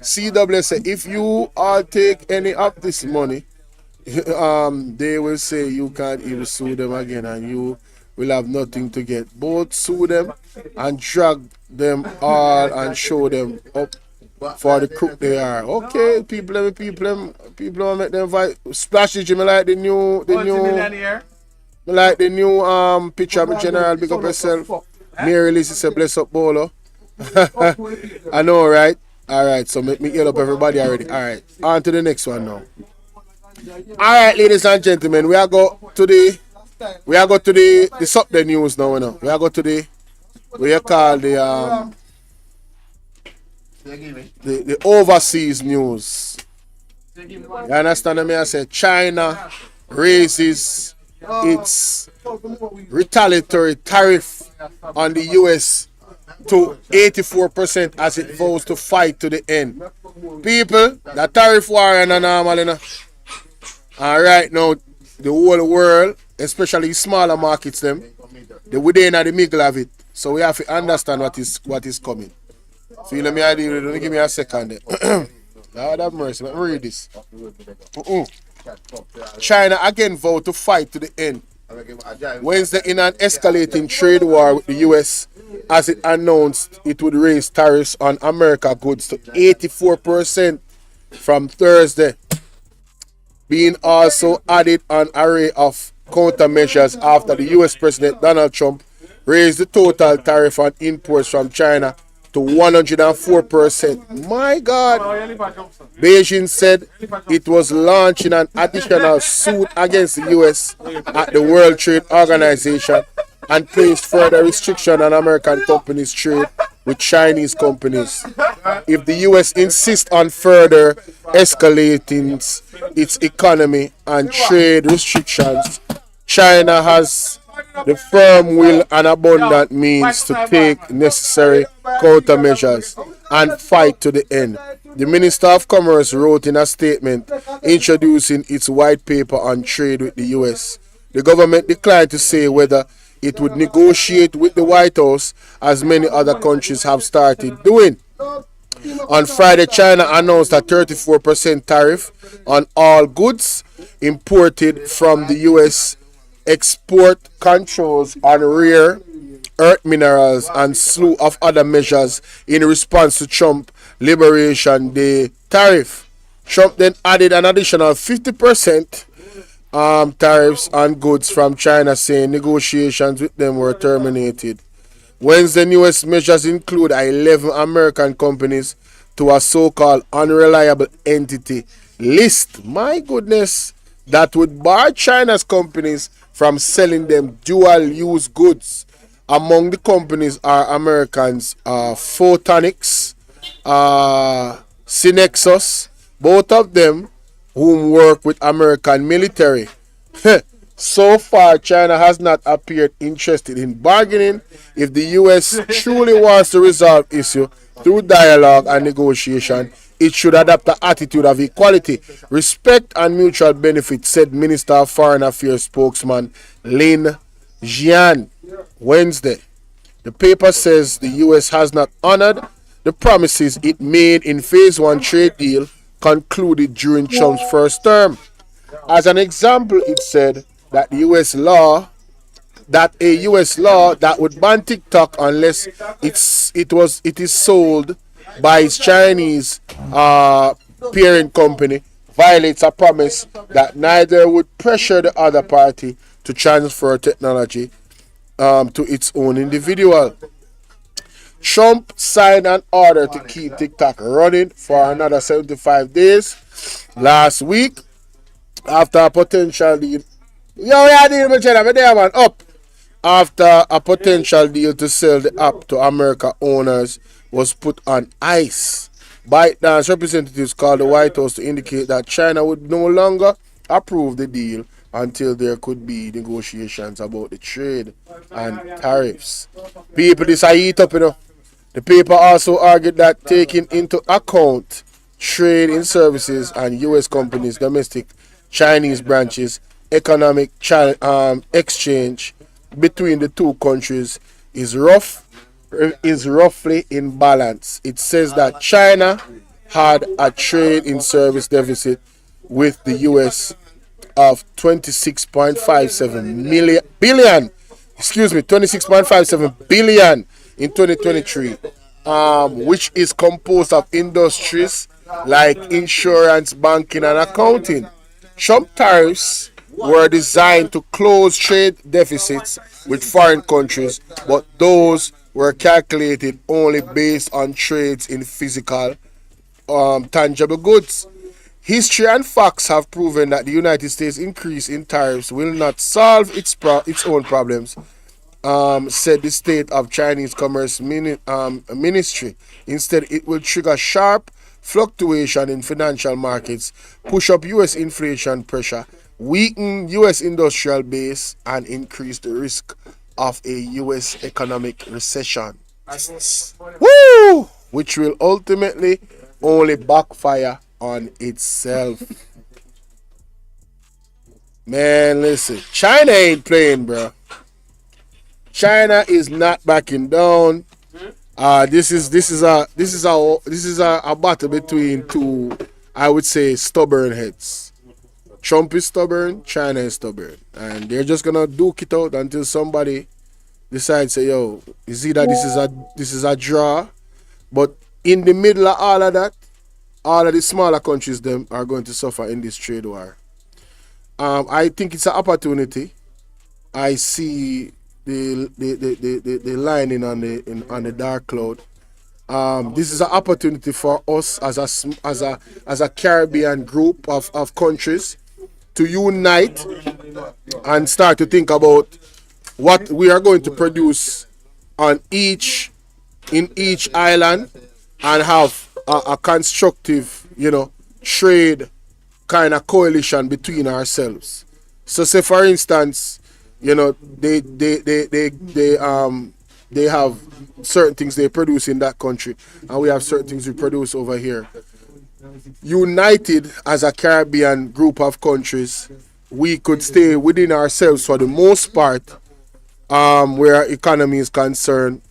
[SPEAKER 1] CW say if you take any of this money, they will say you can't even sue them again and you will have nothing to get. Both sue them and drag them all and show them up for the crook they are. Okay, people want make them fight. Splash it, me like the new me like the new picture of General Big Up Yourself. Mary Lizzie say bless up Bolo. I know, right? Alright, so make me heal up everybody already. Alright, on to the next one now. Alright, ladies and gentlemen, we are go to the sup the news now, you know. We are go to the call the overseas news. You understand me? I say China raises its retaliatory tariff on the US to 84% as it vows to fight to the end. People, the tariff war is normal, you know. And right now, the whole world, especially smaller markets, them, they within the middle of it. So we have to understand what is coming. Feel me idea? Don't give me a second there. Lord have mercy, let me read this. China again vowed to fight to the end. Wednesday in an escalating trade war with the US as it announced it would raise tariffs on American goods to 84% from Thursday, being also added an array of countermeasures after the US President Donald Trump raised the total tariff on imports from China to 104%. My God! Beijing said it was launching an additional suit against the US at the World Trade Organization and placed further restriction on American companies' trade with Chinese companies. If the US insists on further escalating its economy and trade restrictions, China has the firm will and abundant means to take necessary countermeasures and fight to the end. The Minister of Commerce wrote in a statement introducing its white paper on trade with the US. The government declined to say whether it would negotiate with the White House, as many other countries have started doing. On Friday, China announced a 34% tariff on all goods imported from the US, export controls on rare earth minerals, and slew of other measures in response to Trump Liberation Day tariff. Trump then added an additional 50% tariffs on goods from China, saying negotiations with them were terminated. Wednesday, newest measures include 11 American companies to a so-called unreliable entity list. My goodness, that would bar China's companies from selling them dual-use goods. Among the companies are Americans Photonics, Synexus, both of them whom work with American military. So far, China has not appeared interested in bargaining. If the US truly wants to resolve issue through dialogue and negotiation, it should adopt an attitude of equality, respect, and mutual benefit, said Minister of Foreign Affairs spokesman Lin Jian Wednesday. The paper says the US has not honored the promises it made in Phase 1 trade deal concluded during Trump's first term. As an example, it said that a US law that would ban TikTok unless it is sold by its Chinese parent company violates a promise that neither would pressure the other party to transfer technology to its own individual. Trump signed an order to keep TikTok running for another 75 days last week after a potential deal. After a potential deal to sell the app to America owners was put on ice. ByteDance representatives called the White House to indicate that China would no longer approve the deal until there could be negotiations about the trade and tariffs. People, this I eat up, you know. The paper also argued that taking into account trade in services and U.S. companies' domestic Chinese branches, economic exchange between the two countries is roughly in balance. It says that China had a trade in service deficit with the U.S. of 26.57 billion in 2023, which is composed of industries like insurance, banking, and accounting. Some tariffs were designed to close trade deficits with foreign countries, but those were calculated only based on trades in physical, tangible goods. History and facts have proven that the United States' increase in tariffs will not solve its own problems, said the State of Chinese Commerce Ministry. Instead, it will trigger sharp fluctuation in financial markets, push up U.S. inflation pressure, weaken U.S. industrial base, and increase the risk of a U.S. economic recession. Woo! Which will ultimately only backfire on itself. Man, listen, China ain't playing, bro. China is not backing down. This is a battle between two, I would say, stubborn heads. Trump is stubborn, China is stubborn, and they're just gonna duke it out until somebody decides, say, yo, is either this is a draw. But in the middle of all of that, all of the smaller countries them are going to suffer in this trade war. I think it's an opportunity. I see the lining on the dark cloud. This is an opportunity for us as a Caribbean group of countries to unite and start to think about what we are going to produce in each island and have a constructive, trade kind of coalition between ourselves. So, say for instance, they have certain things they produce in that country, and we have certain things we produce over here. United as a Caribbean group of countries, we could stay within ourselves for the most part, where our economy is concerned,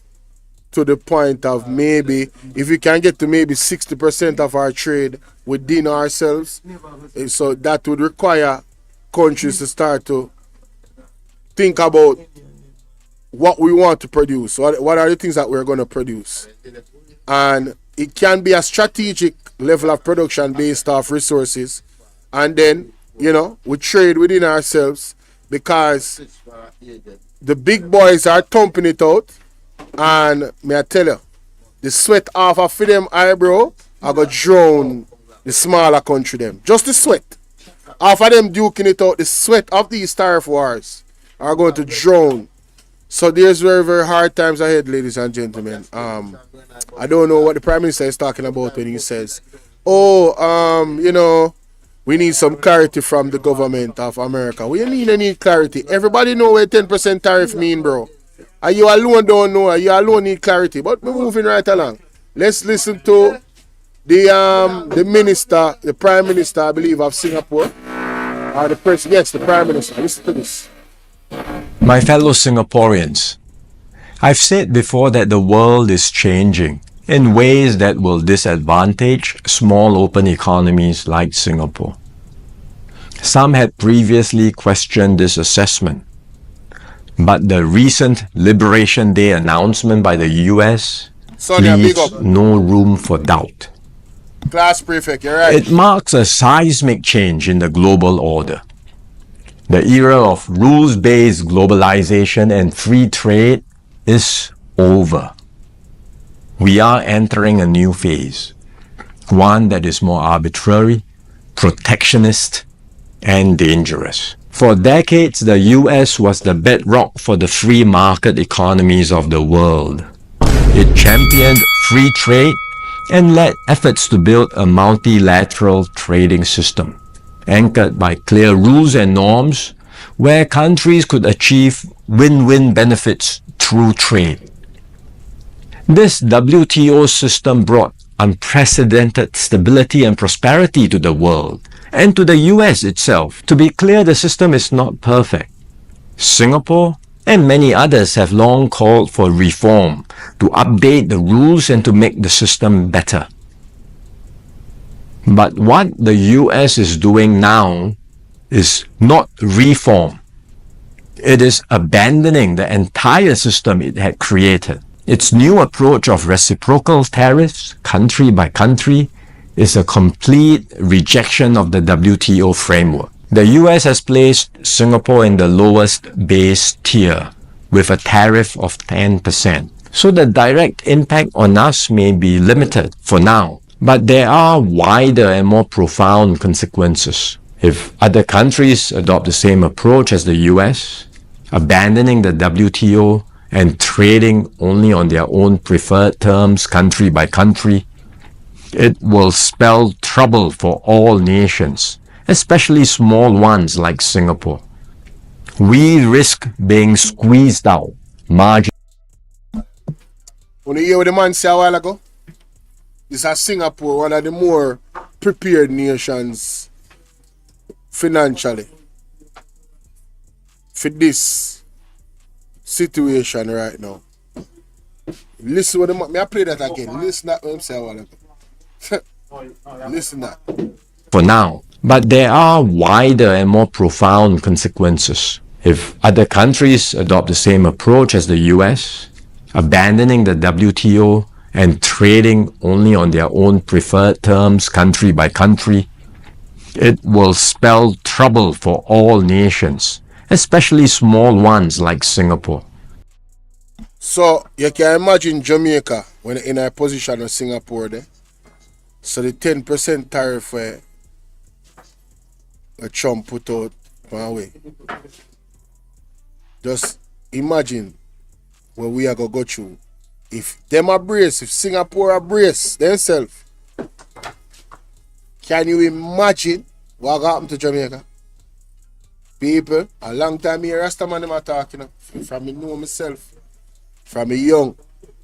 [SPEAKER 1] to the point of maybe if we can get to maybe 60% of our trade within ourselves, so that would require countries to start to think about what we want to produce. What are the things that we're going to produce? And it can be a strategic level of production based off resources. And then, we trade within ourselves, because the big boys are thumping it out. And may I tell you, the sweat off of them eyebrow are going to drown the smaller country them. Just the sweat. Off of them duking it out, the sweat of these tariff wars are going to drown. So there's very, very hard times ahead, ladies and gentlemen. I don't know what the Prime Minister is talking about when he says, we need some clarity from the government of America. We need clarity. Everybody know what 10% tariff mean, bro. And you alone don't know. You alone need clarity. But we're moving right along. Let's listen to the minister, the Prime Minister, I believe, of Singapore. The Prime Minister. Listen to this.
[SPEAKER 10] My fellow Singaporeans, I've said before that the world is changing in ways that will disadvantage small open economies like Singapore. Some had previously questioned this assessment, but the recent Liberation Day announcement by the US leaves no room for doubt.
[SPEAKER 1] Class prefect, you're right.
[SPEAKER 10] It marks a seismic change in the global order. The era of rules-based globalization and free trade is over. We are entering a new phase, one that is more arbitrary, protectionist, and dangerous. For decades, the US was the bedrock for the free market economies of the world. It championed free trade and led efforts to build a multilateral trading system, anchored by clear rules and norms, where countries could achieve win-win benefits through trade. This WTO system brought unprecedented stability and prosperity to the world, and to the US itself. To be clear, the system is not perfect. Singapore and many others have long called for reform, to update the rules and to make the system better. But what the US is doing now is not reform. It is abandoning the entire system it had created. Its new approach of reciprocal tariffs, country by country, is a complete rejection of the WTO framework. The US has placed Singapore in the lowest base tier with a tariff of 10%. So the direct impact on us may be limited for now, but there are wider and more profound consequences. If other countries adopt the same approach as the US, abandoning the WTO and trading only on their own preferred terms country by country, it will spell trouble for all nations, especially small ones like Singapore. We risk being squeezed out, margin.
[SPEAKER 1] When you hear what the man said a while ago, this is Singapore, one of the more prepared nations financially for this situation right now. Listen what the man, may I play that again? Listen that what him say a while ago. Listen that.
[SPEAKER 10] For now, but there are wider and more profound consequences. If other countries adopt the same approach as the US, abandoning the WTO and trading only on their own preferred terms country by country, it will spell trouble for all nations, especially small ones like Singapore.
[SPEAKER 1] So you can imagine Jamaica when in a position of Singapore there. So the 10% tariff where Trump put out one way. Just imagine what we are going to go through. If them are brace, if Singapore are brace themselves, can you imagine what happened to Jamaica? People, a long time here, Rastaman them are talking. From me know myself, from me young,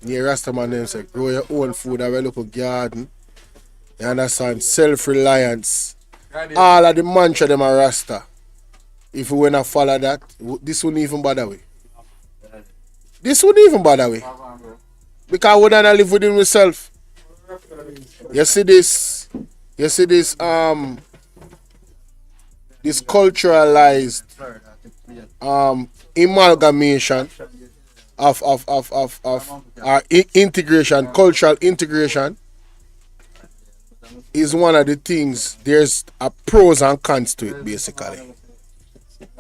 [SPEAKER 1] here Rastaman them say, grow your own food, have a local garden. You understand? Self-reliance. All of the mantra them are Rasta. If we wanna follow that, this wouldn't even bother we. This wouldn't even bother we. Because we don't live within myself. You see this this culturalized amalgamation of our integration, cultural integration is one of the things. There's a pros and cons to it basically.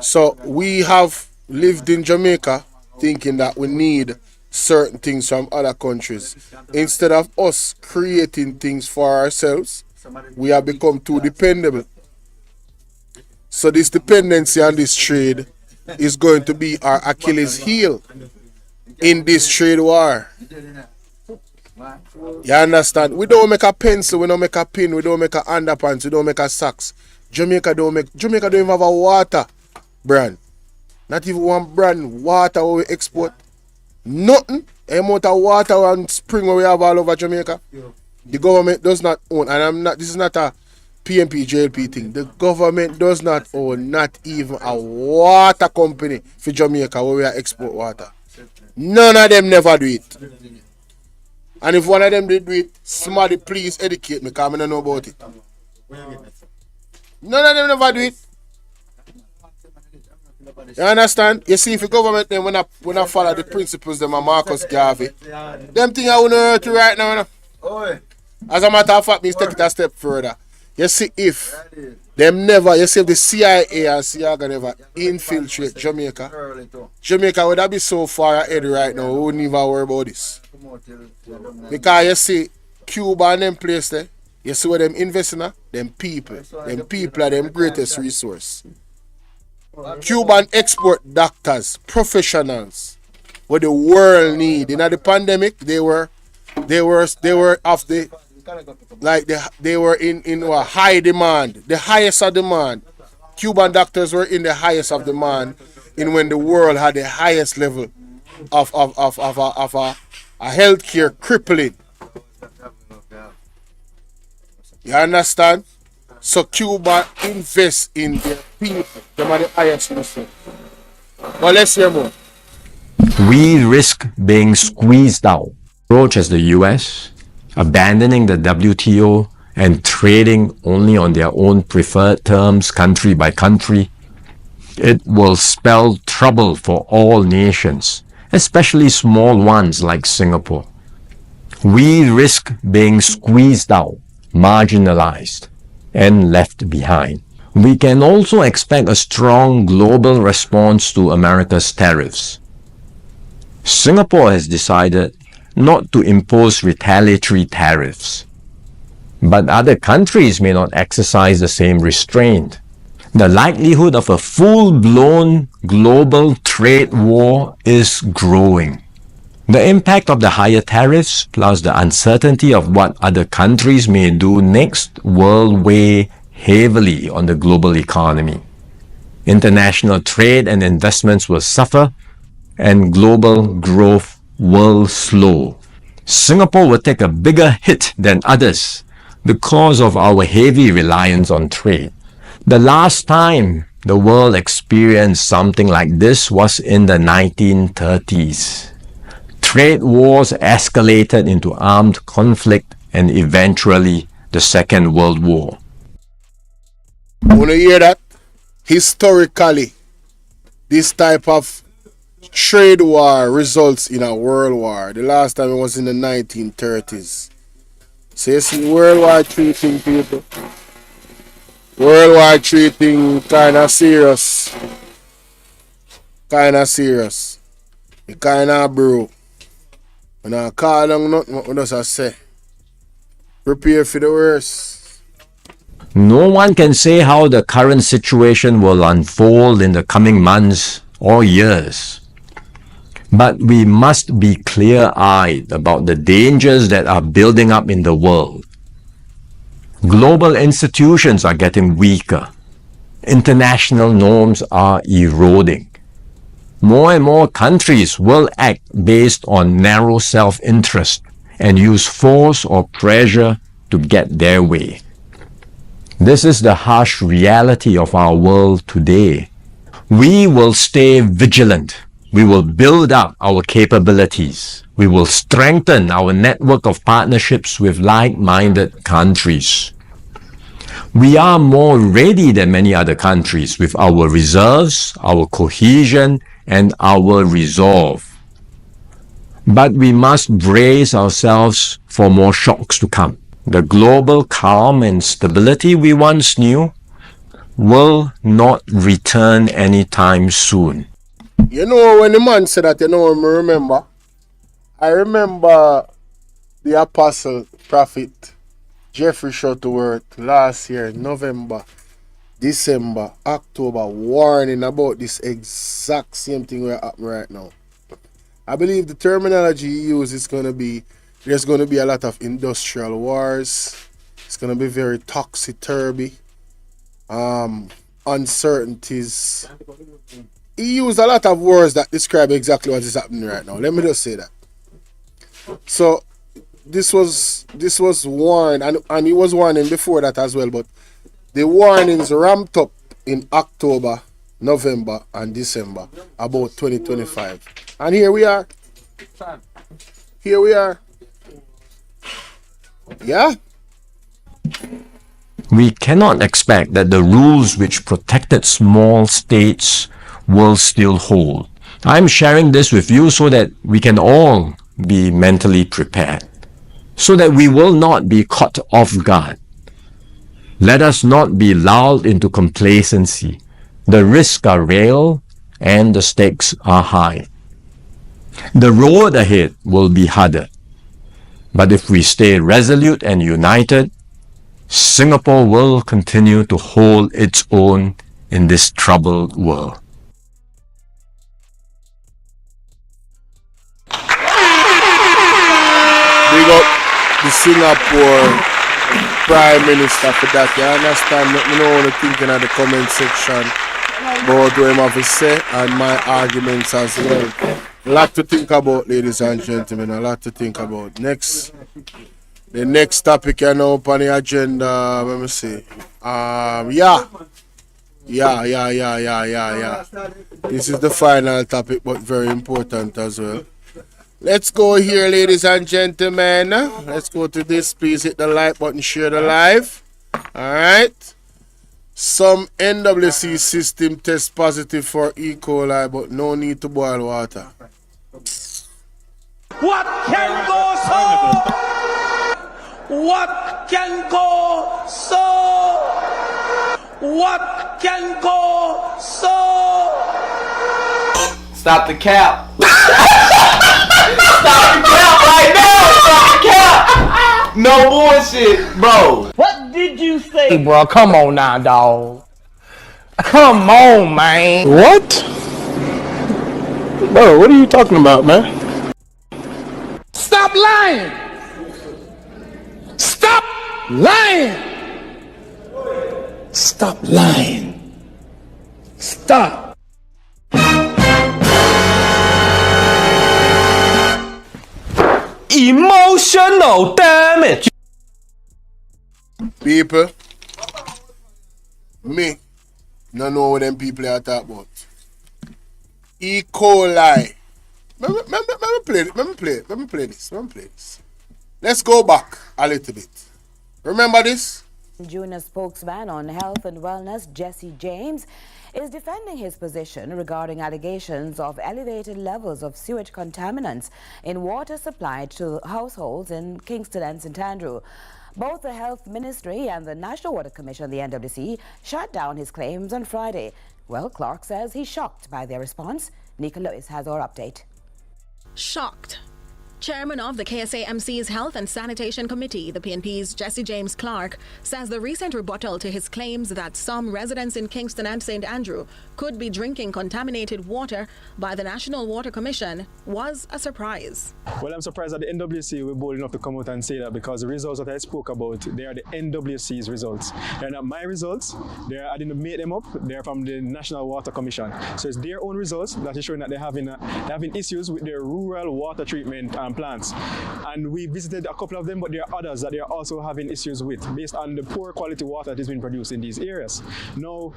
[SPEAKER 1] So we have lived in Jamaica thinking that we need certain things from other countries. Instead of us creating things for ourselves, we have become too dependable. So this dependency on this trade is going to be our Achilles heel in this trade war. You understand? We don't make a pencil, we don't make a pin, we don't make a underpants, we don't make a socks. Jamaica don't even have a water brand. Not even one brand water we export. Nothing. The amount of water and spring we have all over Jamaica. The government does not own, and this is not a PMP JLP thing. The government does not own not even a water company for Jamaica where we export water. None of them never do it. And if one of them did do it, somebody please educate me because I don't know about it. None of them never do it. You understand? You see, if the government then when I follow the principles them of Marcus Garvey, them things I want to hurt you right now. As a matter of fact, me take it a step further. You see, if them never, you see, if the CIA and CIA never infiltrate Jamaica, Jamaica would that be so far ahead right now, we wouldn't even worry about this. Because you see, Cuba and them place there, you see where them investing in, them people are them greatest resource. Cuban export doctors, professionals, what the world need. In the pandemic, they were of the they were in a high demand, the highest of demand. Cuban doctors were in the highest of demand in when the world had the highest level of a healthcare crippling. You understand? So Cuba invests in their people. Them are the highest person. But let's hear more.
[SPEAKER 10] We risk being squeezed out. Approach as the US, abandoning the WTO and trading only on their own preferred terms, country by country, it will spell trouble for all nations, especially small ones like Singapore. We risk being squeezed out, marginalized, and left behind. We can also expect a strong global response to America's tariffs. Singapore has decided not to impose retaliatory tariffs, but other countries may not exercise the same restraint. The likelihood of a full-blown global trade war is growing. The impact of the higher tariffs plus the uncertainty of what other countries may do next will weigh heavily on the global economy. International trade and investments will suffer, and global growth will slow. Singapore will take a bigger hit than others because of our heavy reliance on trade. The last time the world experienced something like this was in the 1930s. Trade wars escalated into armed conflict and eventually the Second World War.
[SPEAKER 1] Want to hear that? Historically, this type of trade war results in a world war. The last time it was in the 1930s. So you see World War III thing, people. World War III thing kind of serious. It kind of bro. When I call on nothing, what does I say? Prepare for the worst.
[SPEAKER 10] No one can say how the current situation will unfold in the coming months or years. But we must be clear-eyed about the dangers that are building up in the world. Global institutions are getting weaker. International norms are eroding. More and more countries will act based on narrow self-interest and use force or pressure to get their way. This is the harsh reality of our world today. We will stay vigilant. We will build up our capabilities. We will strengthen our network of partnerships with like-minded countries. We are more ready than many other countries with our reserves, our cohesion, and our resolve. But we must brace ourselves for more shocks to come. The global calm and stability we once knew will not return anytime soon.
[SPEAKER 1] You know, when the man said that, I remember the apostle, prophet, Jeffrey Shuttleworth last year, November, December, October, warning about this exact same thing we're happening right now. I believe the terminology he used is going to be, there's going to be a lot of industrial wars. It's going to be very topsy-turvy. Uncertainties. He used a lot of words that describe exactly what is happening right now. Let me just say that. So this was warned, and he was warning before that as well, but the warnings ramped up in October, November, and December about 2025. And here we are. Yeah.
[SPEAKER 10] We cannot expect that the rules which protected small states will still hold. I'm sharing this with you so that we can all be mentally prepared, so that we will not be caught off guard. Let us not be lulled into complacency. The risks are real and the stakes are high. The road ahead will be harder. But if we stay resolute and united, Singapore will continue to hold its own in this troubled world.
[SPEAKER 1] Big up the Singapore Prime Minister for that. You understand? You know what I'm thinking in the comment section about what I'm have to say and my arguments as well. A lot to think about, ladies and gentlemen. A lot to think about. The next topic I know up on the agenda. Let me see. Yeah. This is the final topic, but very important as well. Let's go here, ladies and gentlemen. Let's go to this. Please hit the like button, share the live. Alright. Some NWC system test positive for E. coli, but no need to boil water.
[SPEAKER 11] What can go so? What can go so? What can go so? Stop the cap. Stop the cap right now. Stop the cap. No bullshit, bro. What did you say?
[SPEAKER 12] Hey, bro, come on now, dog. Come on, man.
[SPEAKER 13] What? Bro, what are you talking about, man?
[SPEAKER 12] Stop lying. Stop lying. Stop lying. Stop.
[SPEAKER 11] Emotional damage.
[SPEAKER 1] People, me, no know what them people are talking about. E. coli. Let me play this. Let's go back a little bit. Remember this?
[SPEAKER 14] Junior spokesman on health and wellness, Jesse James, is defending his position regarding allegations of elevated levels of sewage contaminants in water supplied to households in Kingston and St. Andrew. Both the Health Ministry and the National Water Commission, the NWC, shut down his claims on Friday. Well, Clark says he's shocked by their response. Nika Lewis has our update.
[SPEAKER 15] Shocked. Chairman of the KSAMC's Health and Sanitation Committee, the PNP's Jesse James Clark, says the recent rebuttal to his claims that some residents in Kingston and St. Andrew could be drinking contaminated water by the National Water Commission was a surprise.
[SPEAKER 16] Well, I'm surprised that the NWC were bold enough to come out and say that, because the results that I spoke about, they are the NWC's results. They're not my results. I didn't make them up. They're from the National Water Commission. So it's their own results that is showing that they're having issues with their rural water treatment plants. And we visited a couple of them, but there are others that they are also having issues with based on the poor quality water that is being produced in these areas. Now,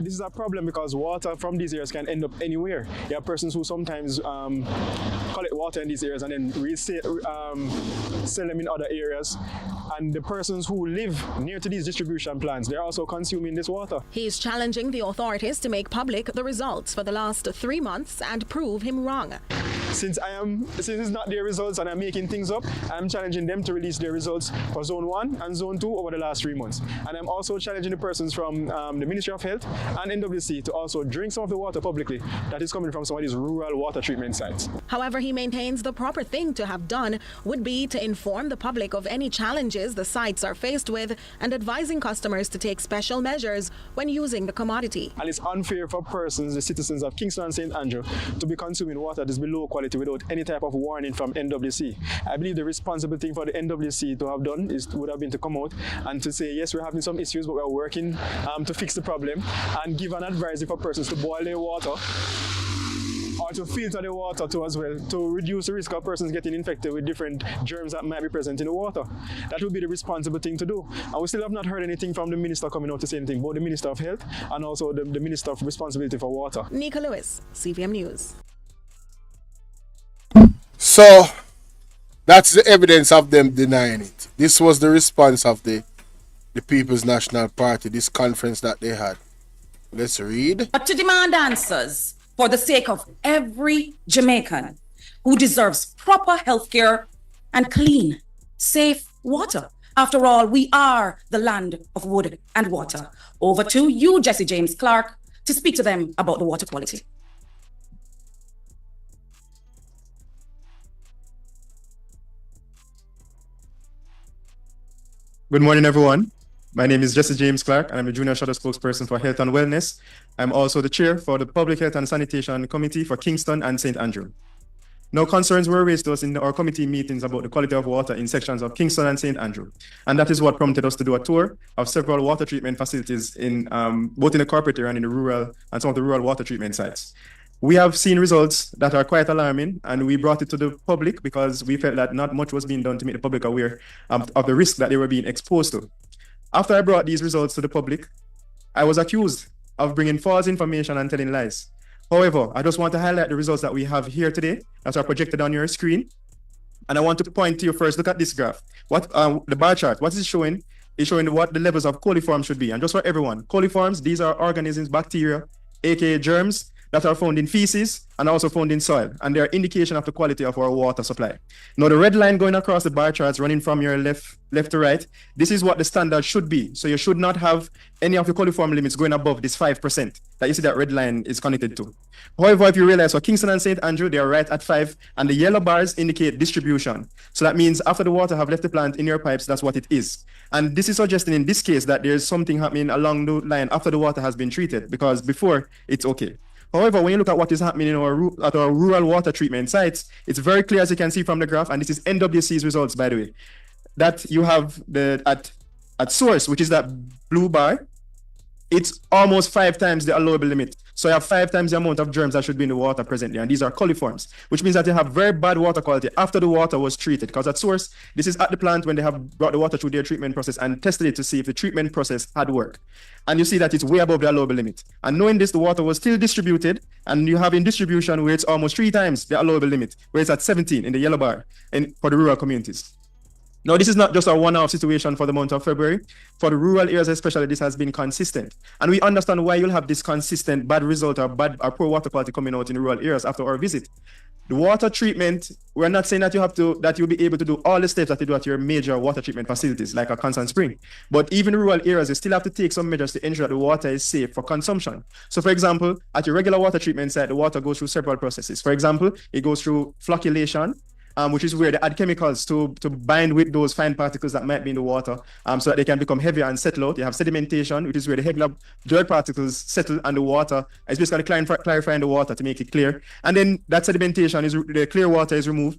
[SPEAKER 16] this is a problem because water from these areas can end up anywhere. There are persons who sometimes collect water in these areas and then sell them in other areas. And the persons who live near to these distribution plants, they're also consuming this water.
[SPEAKER 15] He's challenging the authorities to make public the results for the last 3 months and prove him wrong.
[SPEAKER 16] Since it's not their results and I'm making things up, I'm challenging them to release their results for Zone 1 and Zone 2 over the last 3 months. And I'm also challenging the persons from the Ministry of Health and NWC to also drink some of the water publicly that is coming from some of these rural water treatment sites.
[SPEAKER 15] However, he maintains the proper thing to have done would be to inform the public of any challenges the sites are faced with and advising customers to take special measures when using the commodity.
[SPEAKER 16] And it's unfair for persons, the citizens of Kingston and St. Andrew, to be consuming water that is below quality without any type of warning from NWC. I believe the responsible thing for the NWC to have done would have been to come out and to say, yes, we're having some issues, but we're working to fix the problem, and give an advice for persons to boil their water or to filter the water too as well, to reduce the risk of persons getting infected with different germs that might be present in the water. That would be the responsible thing to do. And we still have not heard anything from the Minister coming out to say anything, both the Minister of Health and also the Minister of Responsibility for Water.
[SPEAKER 15] Nika Lewis, CVM News.
[SPEAKER 1] So, that's the evidence of them denying it. This was the response of the People's National Party, this conference that they had. Let's read.
[SPEAKER 17] But to demand answers for the sake of every Jamaican who deserves proper health care and clean, safe water. After all, we are the land of wood and water. Over to you, Jesse James Clark, to speak to them about the water quality.
[SPEAKER 18] Good morning, everyone. My name is Jesse James Clark, and I'm the Junior Shadow Spokesperson for Health and Wellness. I'm also the Chair for the Public Health and Sanitation Committee for Kingston and St. Andrew. No concerns were raised to us in our committee meetings about the quality of water in sections of Kingston and St. Andrew. And that is what prompted us to do a tour of several water treatment facilities in both in the corporate area and in the rural and some of the rural water treatment sites. We have seen results that are quite alarming, and we brought it to the public because we felt that not much was being done to make the public aware of the risk that they were being exposed to. After I brought these results to the public, I was accused of bringing false information and telling lies. However, I just want to highlight the results that we have here today that are projected on your screen. And I want to point to you first, look at this graph. What the bar chart, what is it showing? It's showing what the levels of coliforms should be. And just for everyone, coliforms, these are organisms, bacteria, aka germs, that are found in feces and also found in soil. And they are indication of the quality of our water supply. Now, the red line going across the bar charts running from your left to right, this is what the standard should be. So you should not have any of the coliform limits going above this 5% that you see that red line is connected to. However, if you realize for Kingston and St. Andrew, they are right at 5, and the yellow bars indicate distribution. So that means after the water have left the plant in your pipes, that's what it is. And this is suggesting in this case that there's something happening along the line after the water has been treated, because before it's okay. However, when you look at what is happening in our rural water treatment sites, it's very clear, as you can see from the graph, and this is NWC's results, by the way, that you have at source, which is that blue bar, it's almost 5 times the allowable limit. So you have 5 times the amount of germs that should be in the water presently, and these are coliforms, which means that you have very bad water quality after the water was treated. Because at source, this is at the plant when they have brought the water through their treatment process and tested it to see if the treatment process had worked. And you see that it's way above the allowable limit. And knowing this, the water was still distributed, and you have in distribution where it's almost 3 times the allowable limit, where it's at 17 in the yellow bar for the rural communities. Now, this is not just a one-off situation for the month of February. For the rural areas especially, this has been consistent. And we understand why you'll have this consistent bad result or poor water quality coming out in the rural areas after our visit. The water treatment, we're not saying that you'll be able to do all the steps that you do at your major water treatment facilities, like a Constant Spring. But even in rural areas, you still have to take some measures to ensure that the water is safe for consumption. So, for example, at your regular water treatment site, the water goes through several processes. For example, it goes through flocculation, which is where they add chemicals to bind with those fine particles that might be in the water, so that they can become heavier and settle out. You have sedimentation, which is where the heavier dirt particles settle on the water. It's basically clarifying the water to make it clear. And then that sedimentation, the clear water is removed.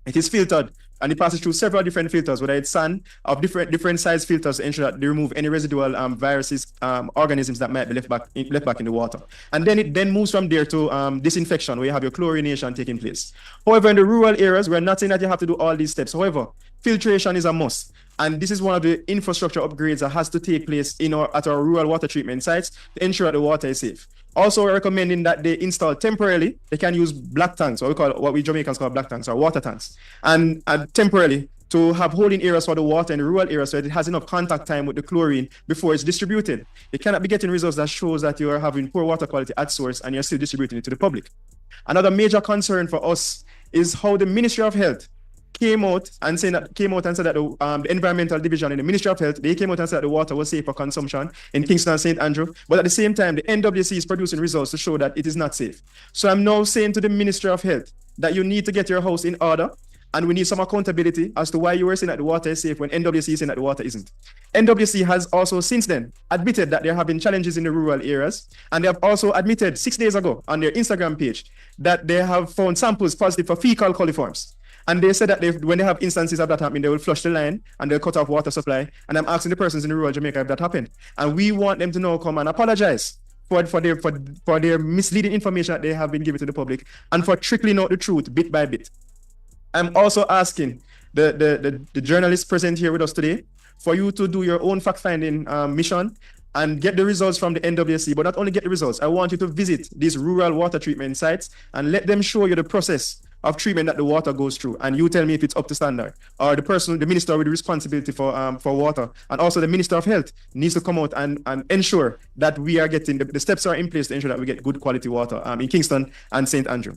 [SPEAKER 18] It is filtered, and it passes through several different filters, whether it's sand of different size filters to ensure that they remove any residual viruses, organisms that might be left back in the water. And then it moves from there to disinfection, where you have your chlorination taking place. However, in the rural areas, we're not saying that you have to do all these steps. However, filtration is a must. And this is one of the infrastructure upgrades that has to take place at our rural water treatment sites to ensure that the water is safe. Also, we're recommending that they install temporarily, they can use black tanks, or what we Jamaicans call black tanks, or water tanks, and temporarily to have holding areas for the water in the rural areas so that it has enough contact time with the chlorine before it's distributed. You cannot be getting results that shows that you are having poor water quality at source and you're still distributing it to the public. Another major concern for us is how the Ministry of Health came out and said that the environmental division in the Ministry of Health, they came out and said that the water was safe for consumption in Kingston and St. Andrew, but at the same time, the NWC is producing results to show that it is not safe. So I'm now saying to the Ministry of Health that you need to get your house in order, and we need some accountability as to why you were saying that the water is safe when NWC is saying that the water isn't. NWC has also since then admitted that there have been challenges in the rural areas, and they have also admitted 6 days ago on their Instagram page that they have found samples positive for fecal coliforms. And they said that when they have instances of that happening, they will flush the line and they'll cut off water supply. And I'm asking the persons in the rural Jamaica if that happened. And we want them to now come and apologize for their misleading information that they have been given to the public and for trickling out the truth bit by bit. I'm also asking the journalists present here with us today for you to do your own fact-finding mission and get the results from the NWC. But not only get the results, I want you to visit these rural water treatment sites and let them show you the process of treatment that the water goes through, and you tell me if it's up to standard. Or the minister with the responsibility for water, and also the Minister of Health needs to come out and ensure that we are getting the steps are in place to ensure that we get good quality water in Kingston and St. Andrew.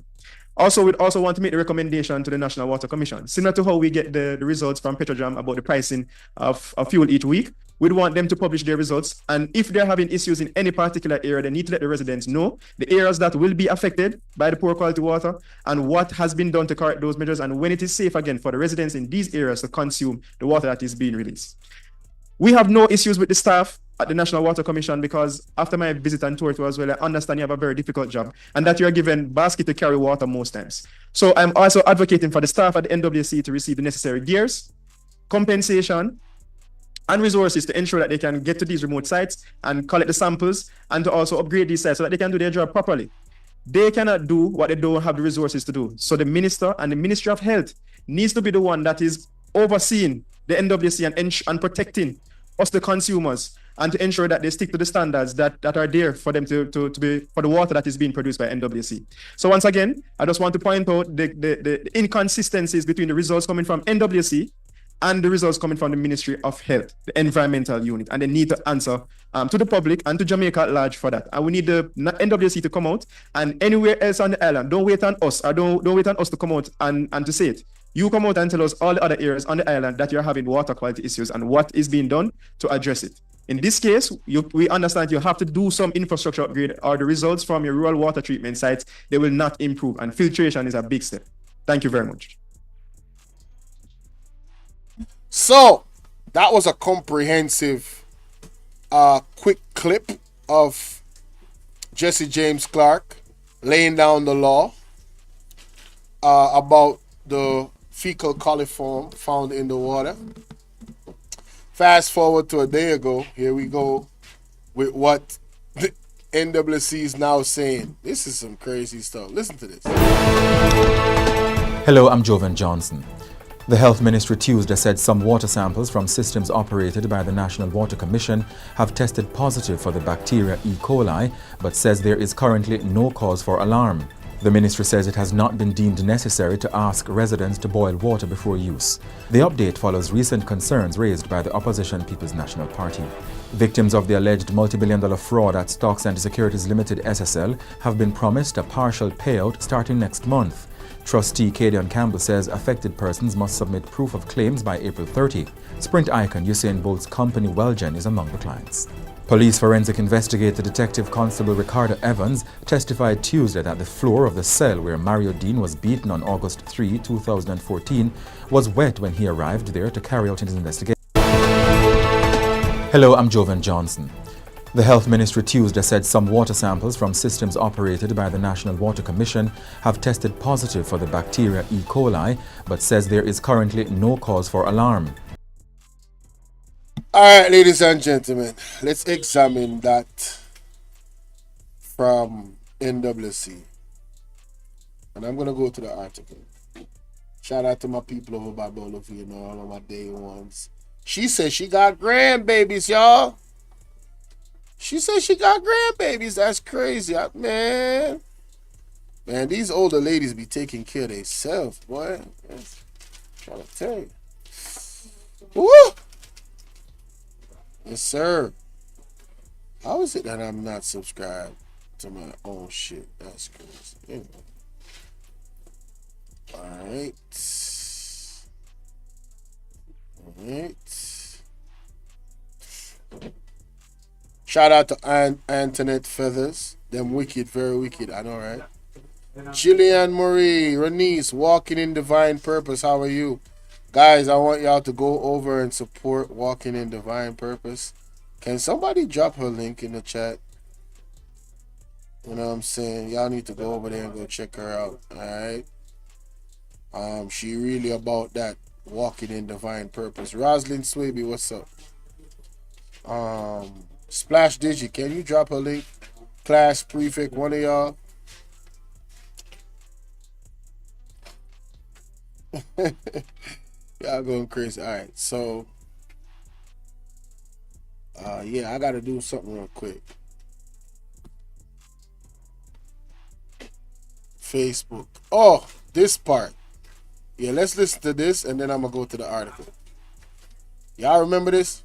[SPEAKER 18] Also, we'd also want to make the recommendation to the National Water Commission, similar to how we get the results from Petrojam about the pricing of fuel each week. We'd want them to publish their results, and if they're having issues in any particular area, they need to let the residents know the areas that will be affected by the poor quality water and what has been done to correct those measures, and when it is safe again for the residents in these areas to consume the water that is being released. We have no issues with the staff at the National Water Commission, because after my visit and tour as well, I understand you have a very difficult job and that you're given basket to carry water most times. So I'm also advocating for the staff at the NWC to receive the necessary gears, compensation, and resources to ensure that they can get to these remote sites and collect the samples, and to also upgrade these sites so that they can do their job properly. They cannot do what they don't have the resources to do. So the minister and the Ministry of Health needs to be the one that is overseeing the NWC and protecting us the consumers, and to ensure that they stick to the standards that are there for them to be for the water that is being produced by NWC. So once again, I just want to point out the inconsistencies between the results coming from NWC and the results coming from the Ministry of Health, the environmental unit, and they need to answer to the public and to Jamaica at large for that. And we need the NWC to come out, and anywhere else on the island, don't wait on us, or don't wait on us to come out and to say it. You come out and tell us all the other areas on the island that you're having water quality issues and what is being done to address it. In this case, we understand you have to do some infrastructure upgrade, or the results from your rural water treatment sites, they will not improve, and filtration is a big step. Thank you very much.
[SPEAKER 1] So, that was a comprehensive, quick clip of Jesse James Clark laying down the law about the fecal coliform found in the water. Fast forward to a day ago, here we go with what the NWC is now saying. This is some crazy stuff. Listen to this.
[SPEAKER 13] Hello, I'm Jovan Johnson. The Health Ministry Tuesday said some water samples from systems operated by the National Water Commission have tested positive for the bacteria E. coli, but says there is currently no cause for alarm. The ministry says it has not been deemed necessary to ask residents to boil water before use. The update follows recent concerns raised by the opposition People's National Party. Victims of the alleged multi-billion-dollar fraud at Stocks and Securities Limited SSL have been promised a partial payout starting next month. Trustee Cadian Campbell says affected persons must submit proof of claims by April 30. Sprint icon Usain Bolt's company Wellgen is among the clients. Police forensic investigator Detective Constable Ricardo Evans testified Tuesday that the floor of the cell where Mario Dean was beaten on August 3, 2014 was wet when he arrived there to carry out his investigation. Hello, I'm Jovan Johnson. The Health Ministry Tuesday said some water samples from systems operated by the National Water Commission have tested positive for the bacteria E. coli, but says there is currently no cause for alarm.
[SPEAKER 1] All right, ladies and gentlemen, let's examine that from NWC. And I'm going to go to the article. Shout out to my people over by Bolo, you know, all of my day ones. She says she got grandbabies, y'all. She says she got grandbabies. That's crazy, man. Man, these older ladies be taking care of themselves, boy. I'm trying to tell you. Woo! Yes, sir. How is it that I'm not subscribed to my own shit? That's crazy. Anyway. Alright. Shout out to Antoinette Feathers. Them wicked, very wicked. I know, right? Jillian Marie, Renice, Walking in Divine Purpose. How are you? Guys, I want y'all to go over and support Walking in Divine Purpose. Can somebody drop her link in the chat? You know what I'm saying? Y'all need to go over there and go check her out. Alright? She really about that. Walking in Divine Purpose. Roslyn Swaby, what's up? Splash Digi, can you drop her link? Class Prefect, one of y'all. Y'all going crazy. Alright, so yeah, I gotta do something real quick. Facebook. Oh, this part. Yeah, let's listen to this and then I'm gonna go to the article. Y'all remember this?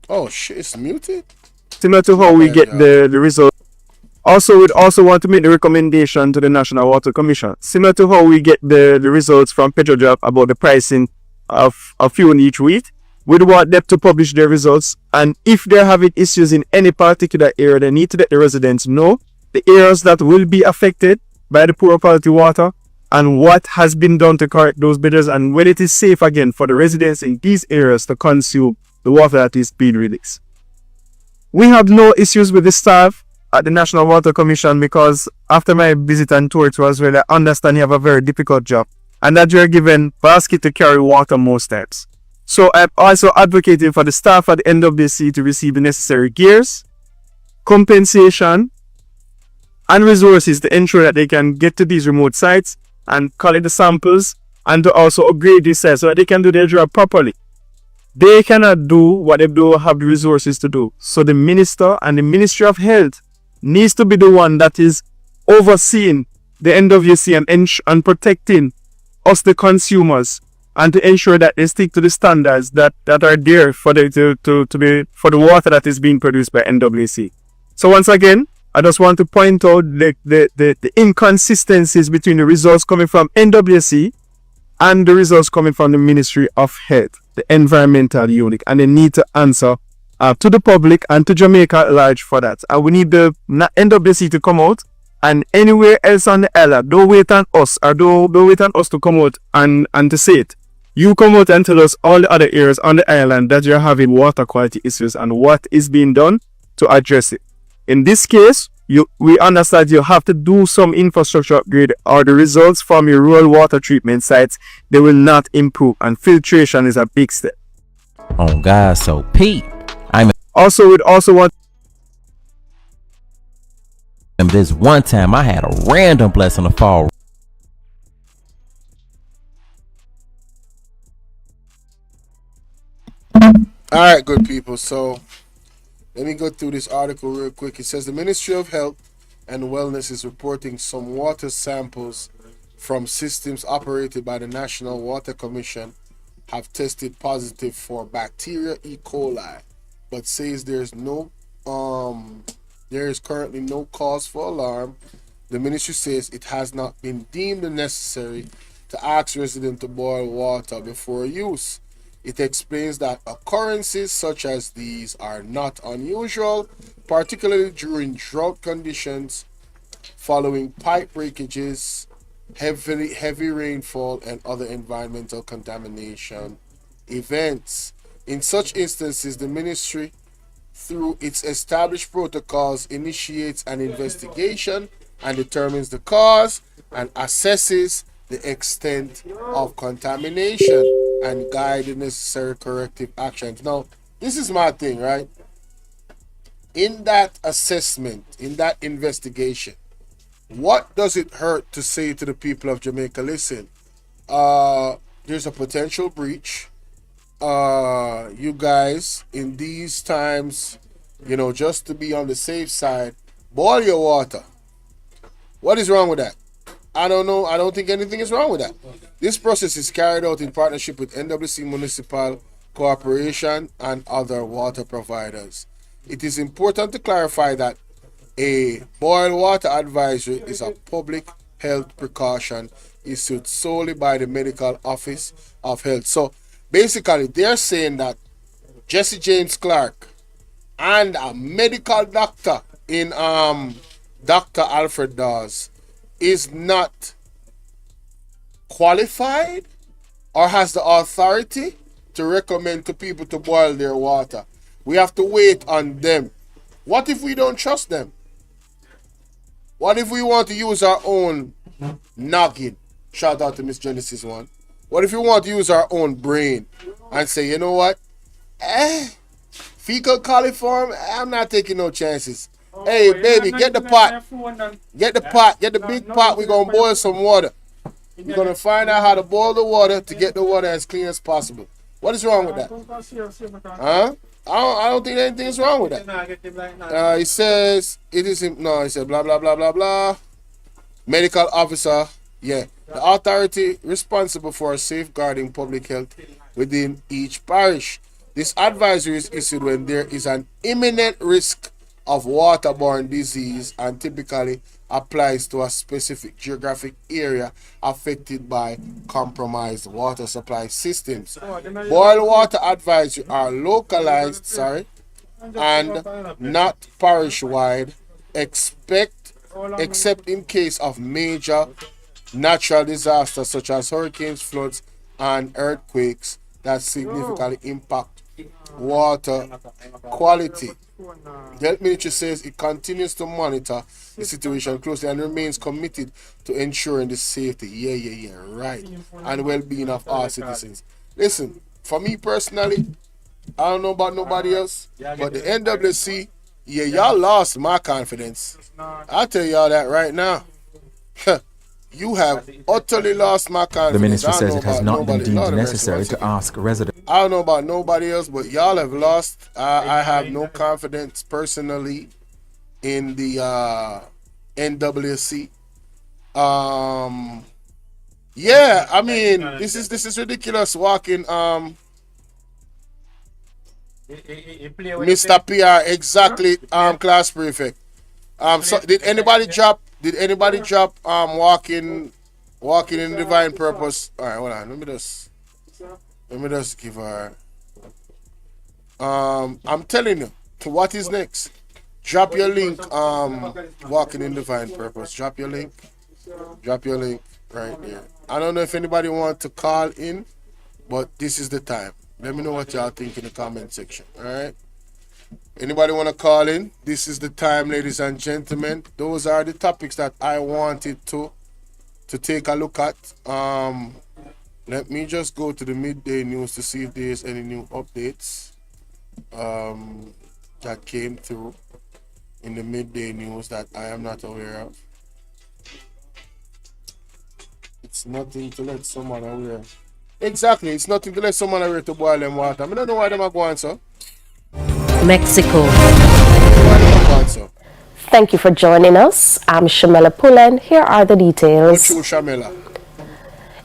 [SPEAKER 1] Oh shit, it's muted?
[SPEAKER 19] Similar to how we get the result. Also, we'd also want to make the recommendation to the National Water Commission. Similar to how we get the results from Petrodrop about the pricing of fuel each week, we'd want them to publish their results. And if they're having issues in any particular area, they need to let the residents know the areas that will be affected by the poor quality water and what has been done to correct those matters, and when it is safe again for the residents in these areas to consume the water that is being released. We have no issues with the staff at the National Water Commission because after my visit and tour to as well, I understand you have a very difficult job and that you're given basket to carry water most times. So I'm also advocating for the staff at the NWC to receive the necessary gears, compensation, and resources to ensure that they can get to these remote sites and collect the samples and to also upgrade these sites so that they can do their job properly. they cannot do what they don't have the resources to do. So the minister and the Ministry of Health needs to be the one that is overseeing the NWC and protecting us, the consumers, and to ensure that they stick to the standards that are there for the water that is being produced by NWC. So once again, I just want to point out the inconsistencies between the results coming from NWC and the results coming from the Ministry of Health, the environmental unit, and they need to answer to the public and to Jamaica at large for that. And we need the NWC to come out, and anywhere else on the island, don't wait on us, or don't wait on us to come out and to say it. You come out and tell us all the other areas on the island that you're having water quality issues and what is being done to address it. In this case, we understand you have to do some infrastructure upgrade, or the results from your rural water treatment sites, they will not improve, and filtration is a big step.
[SPEAKER 11] Oh God, so Pete,
[SPEAKER 19] we'd also want.
[SPEAKER 11] And this one time I had a random blessing to fall.
[SPEAKER 1] Alright, good people. So let me go through this article real quick. It says the Ministry of Health and Wellness is reporting some water samples from systems operated by the National Water Commission have tested positive for bacteria E. coli, but says there is currently no cause for alarm. The ministry says it has not been deemed necessary to ask residents to boil water before use. It explains that occurrences such as these are not unusual, particularly during drought conditions, following pipe breakages, heavy rainfall, and other environmental contamination events. In such instances, the ministry, through its established protocols, initiates an investigation and determines the cause and assesses the extent of contamination and guide the necessary corrective actions. Now, this is my thing, right? In that assessment, in that investigation, what does it hurt to say to the people of Jamaica, listen, there's a potential breach. You guys, in these times, just to be on the safe side, boil your water. What is wrong with that? I don't know. I don't think anything is wrong with that. This process is carried out in partnership with NWC Municipal Corporation and other water providers. It is important to clarify that a boil water advisory is a public health precaution issued solely by the Medical Office of Health. So basically, they're saying that Jesse James Clark and a medical doctor in Dr. Alfred Dawes is not qualified or has the authority to recommend to people to boil their water. We have to wait on them. What if we don't trust them? What if we want to use our own noggin? Shout out to Miss Genesis one. What if we want to use our own brain and say, you know what? Fecal coliform, I'm not taking no chances. Hey, baby, get the pot. Get the pot. Get the big pot. We're going to boil some water. We're going to find out how to boil the water to get the water as clean as possible. What is wrong with that? Huh? I don't think anything is wrong with that. He says, he said blah, blah, blah, blah, blah. Medical officer, yeah. The authority responsible for safeguarding public health within each parish. This advisory is issued when there is an imminent risk of waterborne disease and typically applies to a specific geographic area affected by compromised water supply systems. Boil water advisory are localized, and not parish-wide, except in case of major natural disasters such as hurricanes, floods, and earthquakes that significantly impact water quality. The Health Ministry says it continues to monitor the situation closely and remains committed to ensuring the safety, right, and well-being of our citizens. Listen, for me personally, I don't know about nobody else, but the NWC, y'all lost my confidence. I'll tell y'all that right now. You have utterly lost my confidence.
[SPEAKER 13] The ministry says it has not been deemed necessary to ask residents.
[SPEAKER 1] I don't know about nobody else, but y'all have lost. I have no confidence personally in the NWC. Yeah, I mean, this is ridiculous. Walking, Mr. PR, exactly. Class prefect. So did anybody drop? Walking in divine purpose? All right, hold on. Let me just give her. I'm telling you, to what is next? Drop your link. Walking in divine purpose. Drop your link right there. I don't know if anybody wants to call in, but this is the time. Let me know what y'all think in the comment section. All right. Anybody want to call in? This is the time, ladies and gentlemen. Those are the topics that I wanted to take a look at. Let me just go to the midday news to see if there's any new updates that came through in the midday news that I am not aware of. It's nothing to let someone aware. Exactly, it's nothing to let someone aware to boil them water. I don't know why them are going so.
[SPEAKER 20] Mexico. Thank you for joining us. I'm Shamela Pullen. Here are the details.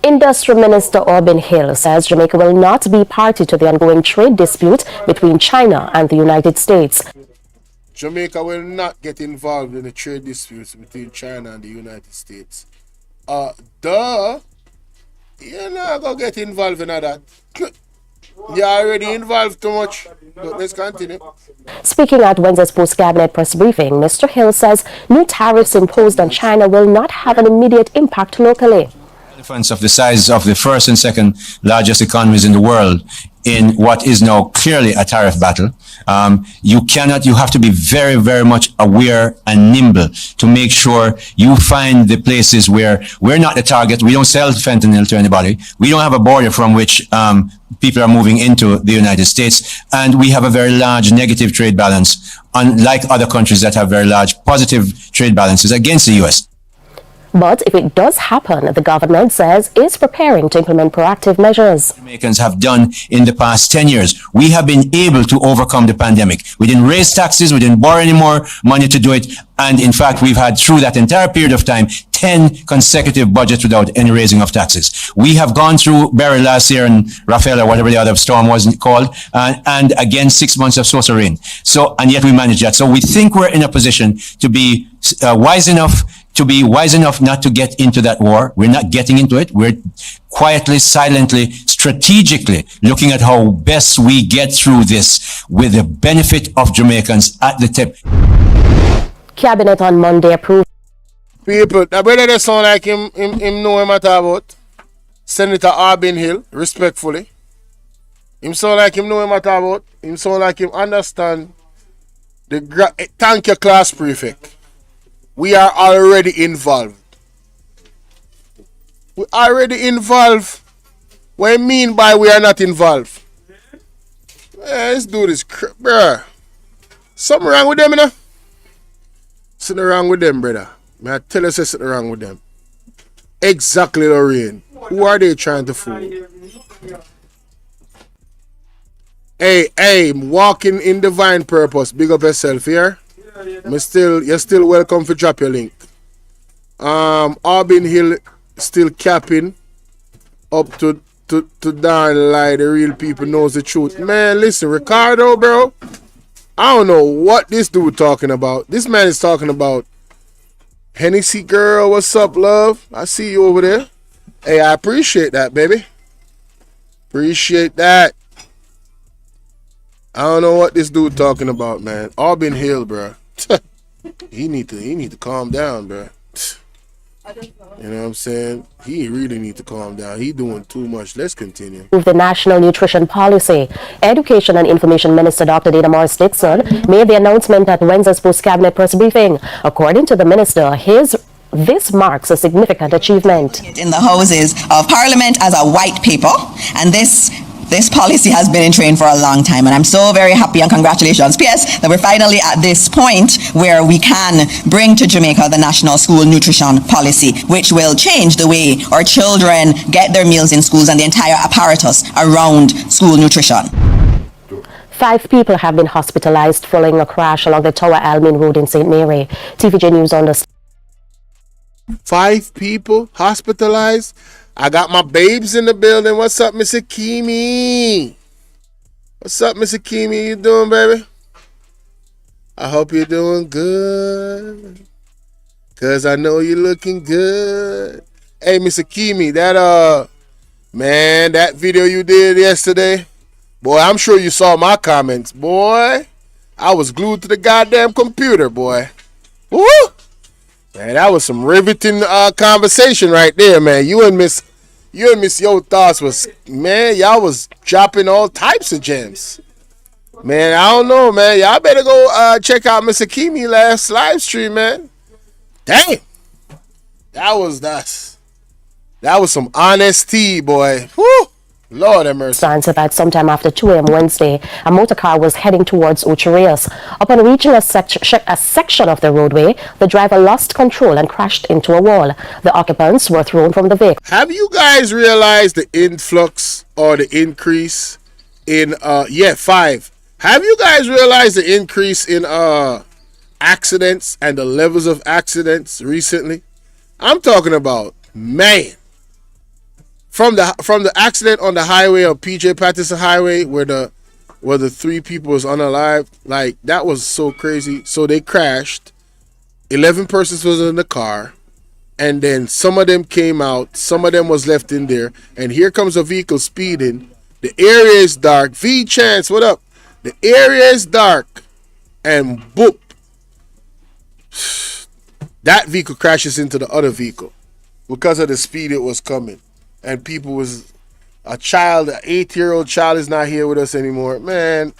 [SPEAKER 20] Industrial Minister Orbin Hill says Jamaica will not be party to the ongoing trade dispute between China and the United States.
[SPEAKER 1] Jamaica will not get involved in the trade disputes between China and the United States. You're not gonna get involved in that. You're already involved too much. Let's continue.
[SPEAKER 20] Speaking at Wednesday's post-cabinet press briefing, Mr. Hill says new tariffs imposed on China will not have an immediate impact locally.
[SPEAKER 21] Elephants of the size of the first and second largest economies in the world in what is now clearly a tariff battle. You have to be very, very much aware and nimble to make sure you find the places where we're not the target. We don't sell fentanyl to anybody. We don't have a border from which people are moving into the United States. And we have a very large negative trade balance, unlike other countries that have very large positive trade balances against the U.S.
[SPEAKER 20] But if it does happen, the government says is preparing to implement proactive measures.
[SPEAKER 21] Jamaicans have done in the past 10 years. We have been able to overcome the pandemic. We didn't raise taxes. We didn't borrow any more money to do it. And in fact, we've had through that entire period of time, 10 consecutive budgets without any raising of taxes. We have gone through Barry last year and Rafael or whatever the other storm was called, and again, 6 months of source of rain. So, and yet we managed that. So we think we're in a position to be wise enough not to get into that war. We're not getting into it. We're quietly, silently, strategically looking at how best we get through this with the benefit of Jamaicans at the tip.
[SPEAKER 20] Cabinet on Monday approved.
[SPEAKER 1] People, the brother that sound like him know him at about. Senator Orbin Hill, respectfully. Him sound like him know him at about. Him sound like him understand thank you, class prefect. We are already involved. We already involved. What do you mean by we are not involved? Man, this dude is bruh. Something wrong with them, you know? Something wrong with them, brother. May I tell you something wrong with them? Exactly, Lorraine. Who are they trying to fool? Hey, walking in divine purpose. Big up yourself here. You're still welcome to drop your link. Orbin Hill still capping up to darn lie. The real people knows the truth. Man, listen, Ricardo, bro. I don't know what this dude talking about. This man is talking about Hennessy girl. What's up, love? I see you over there. Hey, I appreciate that, baby. Appreciate that. I don't know what this dude talking about, man. Orbin Hill, bro. He need to calm down, bro. You know what I'm saying? He really need to calm down. He doing too much. Let's continue.
[SPEAKER 20] The National Nutrition Policy. Education and Information Minister Dr. Dana Morris Dixon made the announcement at Wednesday's post-cabinet press briefing. According to the minister, this marks a significant achievement.
[SPEAKER 22] In the Houses of Parliament as a white paper, and this
[SPEAKER 2] This policy has been in train for a long time, and I'm so very happy and congratulations, PS, that we're finally at this point where we can bring to Jamaica the National School Nutrition Policy, which will change the way our children get their meals in schools and the entire apparatus around school nutrition.
[SPEAKER 20] 5 people have been hospitalized following a crash along the Tower Almin Road in St. Mary. TVJ News on the
[SPEAKER 1] 5 people hospitalized. I got my babes in the building. What's up, Mr. Kimi? What's up, Mr. Kimi? You doing, baby? I hope you're doing good, cause I know you're looking good. Hey, Mr. Kimi, that video you did yesterday, boy, I'm sure you saw my comments, boy. I was glued to the goddamn computer, boy. Woo! Man, that was some riveting conversation right there, man. You and Miss Yo Thoughts was, man, y'all was dropping all types of gems. Man, I don't know, man. Y'all better go check out Mr. Kimi last live stream, man. Dang. That was some honesty, boy. Woo! Lord have mercy.
[SPEAKER 20] That sometime after 2 a.m. Wednesday, a motor car was heading towards Ocherias. Upon reaching a section of the roadway, the driver lost control and crashed into a wall. The occupants were thrown from the vehicle.
[SPEAKER 1] Have you guys realized the influx or the increase in 5? Have you guys realized the increase in accidents and the levels of accidents recently? I'm talking about, man. From the accident on the highway, on PJ Patterson Highway, where the 3 people was unalive, like, that was so crazy. So they crashed. 11 persons was in the car, and then some of them came out, some of them was left in there, and here comes a vehicle speeding. The area is dark. V Chance, what up? The area is dark, and boop, that vehicle crashes into the other vehicle because of the speed it was coming. And people was, an 8-year-old child is not here with us anymore. Man,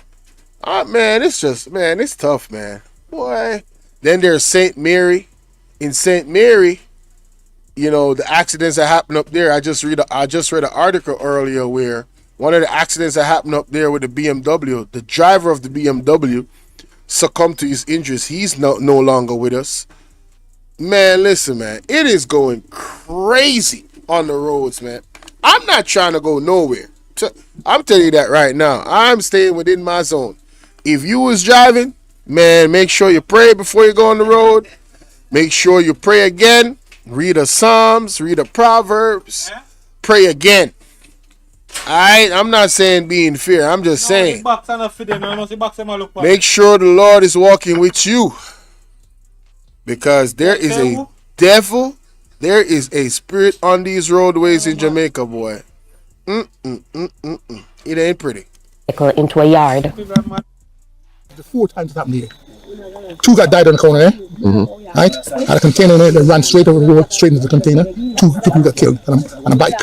[SPEAKER 1] it's just, man, it's tough, man. Boy. Then there's St. Mary. In St. Mary, you know, the accidents that happened up there. I just read an article earlier where one of the accidents that happened up there with the BMW, the driver of the BMW succumbed to his injuries. He's no longer with us. Man, listen, man, it is going crazy on the roads, man. I'm not trying to go nowhere. I'm telling you that right now. I'm staying within my zone. If you was driving, man, make sure you pray before you go on the road. Make sure you pray again. Read the Psalms, read the Proverbs. Pray again. Alright, I'm not saying be in fear. I'm just saying, make sure the Lord is walking with you. Because there is a devil. There is a spirit on these roadways in Jamaica, boy. It ain't pretty.
[SPEAKER 20] Into a yard.
[SPEAKER 22] The 4 times it happened here. 2 got died on the corner there. Right? Had a container in there that ran straight over the road, straight into the container. 2 people got killed on a bike.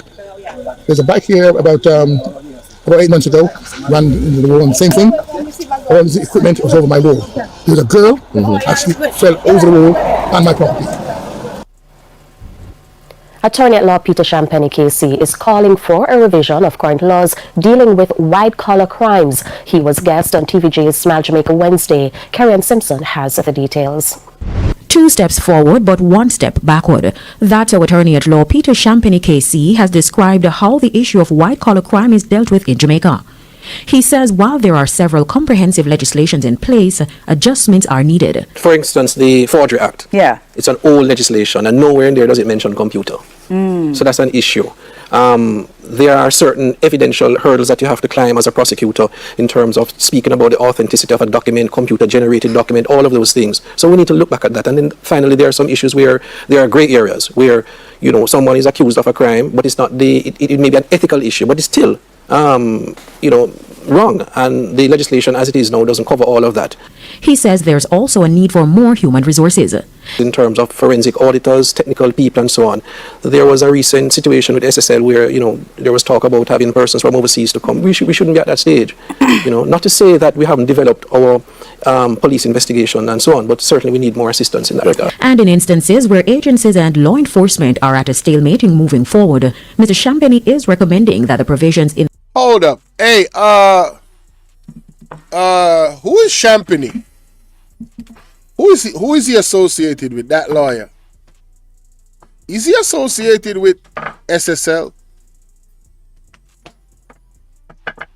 [SPEAKER 22] There's a bike here about 8 months ago. Ran into the road, same thing. All the equipment was over my road. There was a girl actually fell over the road on my property.
[SPEAKER 20] Attorney at law Peter Champagne KC is calling for a revision of current laws dealing with white-collar crimes. He was guest on TVJ's Smile Jamaica Wednesday. Karen Simpson has the details.
[SPEAKER 23] 2 steps forward but 1 step backward. That's how attorney at law Peter Champagne KC has described how the issue of white-collar crime is dealt with in Jamaica. He says while there are several comprehensive legislations in place, adjustments are needed.
[SPEAKER 24] For instance, the Forgery Act. Yeah. It's an old legislation and nowhere in there does it mention computer. So that's an issue. There are certain evidential hurdles that you have to climb as a prosecutor in terms of speaking about the authenticity of a document, computer-generated document, all of those things. So we need to look back at that. And then finally, there are some issues where there are gray areas where, you know, someone is accused of a crime, but it's not it may be an ethical issue, but it's still wrong, and the legislation as it is now doesn't cover all of that.
[SPEAKER 23] He says there's also a need for more human resources.
[SPEAKER 24] In terms of forensic auditors, technical people and so on. There was a recent situation with SSL where, you know, there was talk about having persons from overseas to come. We shouldn't be at that stage. You know, not to say that we haven't developed our police investigation and so on, but certainly we need more assistance in that regard.
[SPEAKER 23] And in instances where agencies and law enforcement are at a stalemate in moving forward, Mr. Champagne is recommending that the provisions in
[SPEAKER 1] Hold up. Hey, who is Champagny? Who is he associated with? That lawyer? Is he associated with SSL?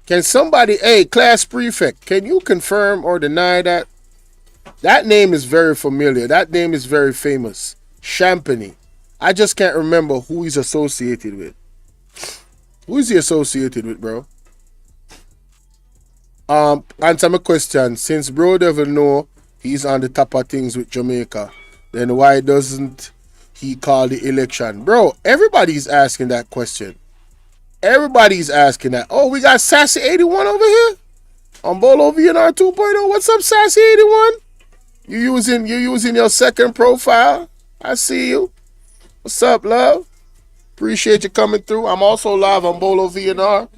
[SPEAKER 1] Can somebody, hey, class prefect, can you confirm or deny that? That name is very familiar. That name is very famous. Champagny. I just can't remember who he's associated with. Who is he associated with, bro? Answer my question. Since Bro Devil know he's on the top of things with Jamaica, then why doesn't he call the election? Bro, everybody's asking that question. Everybody's asking that. Oh, we got Sassy 81 over here on Bolo VNR 2.0. What's up, Sassy 81? You using your second profile? I see you. What's up, love? Appreciate you coming through. I'm also live on Bolo VNR.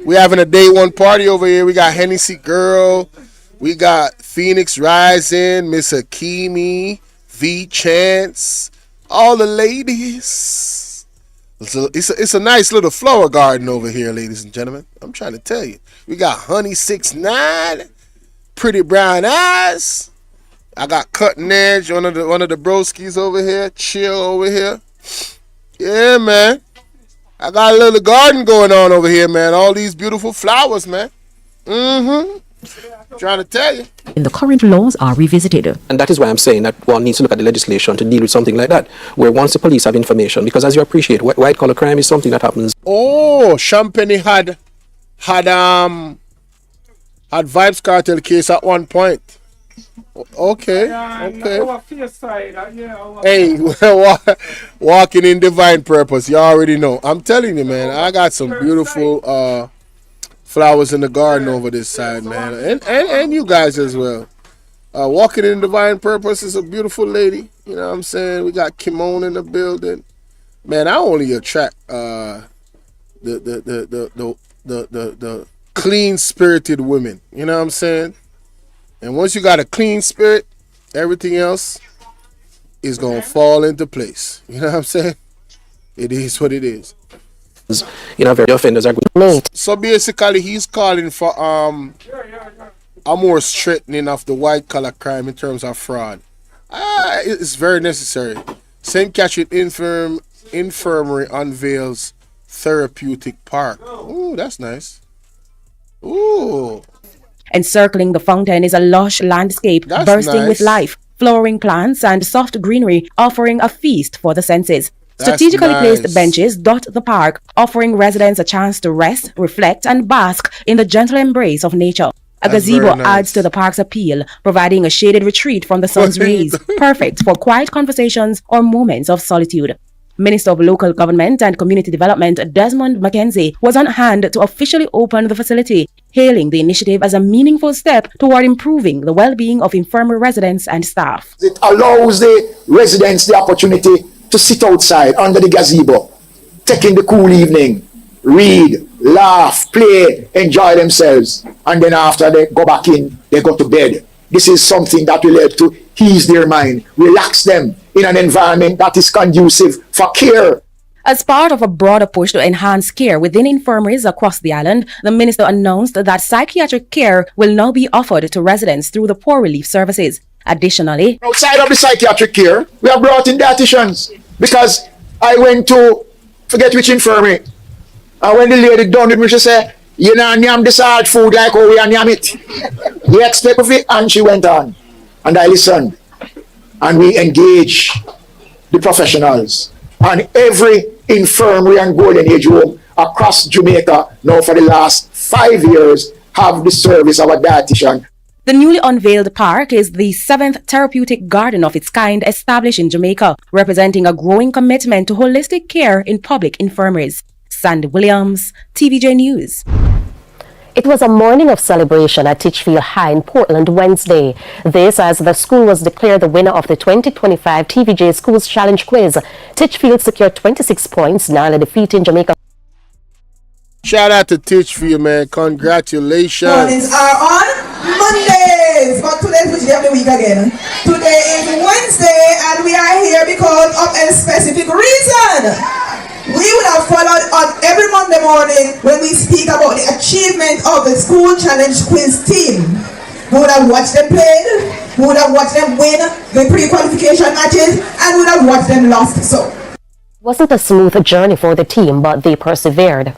[SPEAKER 1] We having a day one party over here. We got Hennessy Girl. We got Phoenix Rising, Miss Akimi, V Chance, all the ladies. It's a nice little flower garden over here, ladies and gentlemen. I'm trying to tell you. We got Honey 69, Pretty Brown Eyes. I got Cutting Edge, one of the broskies over here. Chill over here. Yeah, man. I got a little garden going on over here, man. All these beautiful flowers, man. Trying to tell you.
[SPEAKER 23] And the current laws are revisited.
[SPEAKER 24] And that is why I'm saying that one needs to look at the legislation to deal with something like that, where once the police have information, because as you appreciate, white collar crime is something that happens.
[SPEAKER 1] Oh, Champagny had Vibes Cartel case at one point. Okay. Hey, walking in divine purpose. You already know. I'm telling you, man. I got some beautiful flowers in the garden over this side, man, and you guys as well. Walking in divine purpose is a beautiful lady. You know what I'm saying? We got Kimon in the building. Man, I only attract the clean spirited women. You know what I'm saying? And once you got a clean spirit, everything else is gonna fall into place. You know what I'm saying? It is what it is.
[SPEAKER 24] You know, very offenders are good.
[SPEAKER 1] So basically, he's calling for a more straightening of the white collar crime in terms of fraud. It's very necessary. St. Catherine Infirmary unveils therapeutic park. Ooh, that's nice. Ooh.
[SPEAKER 17] Encircling the fountain is a lush landscape bursting with life, flowering plants and soft greenery, offering a feast for the senses. Strategically placed benches dot the park, offering residents a chance to rest, reflect, and bask in the gentle embrace of nature. A gazebo adds to the park's appeal, providing a shaded retreat from the sun's rays, perfect for quiet conversations or moments of solitude. Minister of Local Government and Community Development Desmond Mackenzie was on hand to officially open the facility, hailing the initiative as a meaningful step toward improving the well-being of infirmary residents and staff.
[SPEAKER 3] It allows the residents the opportunity to sit outside under the gazebo, taking the cool evening, read, laugh, play, enjoy themselves, and then after they go back in, they go to bed. This is something that will help to ease their mind, relax them in an environment that is conducive for care.
[SPEAKER 17] As part of a broader push to enhance care within infirmaries across the island, the minister announced that psychiatric care will now be offered to residents through the Poor Relief Services. Additionally,
[SPEAKER 3] outside of the psychiatric care, we have brought in dietitians, because I went to, forget which infirmary, and when the lady done with me, she said, you know, yam this hard food like how we yam it. You expect of it, and she went on. And I listened, and we engage the professionals. And every infirmary and golden age home across Jamaica now for the last 5 years have the service of a dietitian.
[SPEAKER 17] The newly unveiled park is the 7th therapeutic garden of its kind established in Jamaica, representing a growing commitment to holistic care in public infirmaries. Sandy Williams, TVJ News.
[SPEAKER 20] It was a morning of celebration at Titchfield High in Portland Wednesday. This as the school was declared the winner of the 2025 TVJ Schools Challenge Quiz. Titchfield secured 26 points, narrowly defeating Jamaica.
[SPEAKER 1] Shout out to Titchfield, man. Congratulations.
[SPEAKER 4] Mornings are on Mondays, but today's which day of the week again? Today is Wednesday, and we are here because of a specific reason. We would have followed on every month Monday morning when we speak about the achievement of the School Challenge Quiz team. We would have watched them play, we would have watched them win the pre-qualification matches, and we would have watched them lost. So
[SPEAKER 20] It wasn't a smooth journey for the team, but they persevered.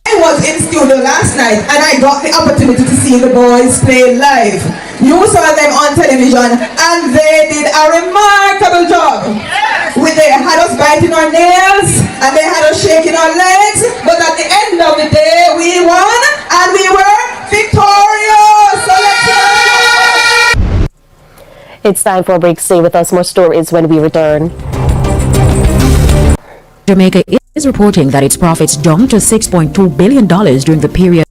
[SPEAKER 4] I was in studio last night and I got the opportunity to see the boys play live. You saw them on television and they did a remarkable job. They had us biting our nails and they had us shaking our legs, but at the end of the day we won and we were victorious. So
[SPEAKER 20] It's time for a break. Stay with us. More stories when we return.
[SPEAKER 23] Jamaica is reporting that its profits jumped to $6.2 billion during the period.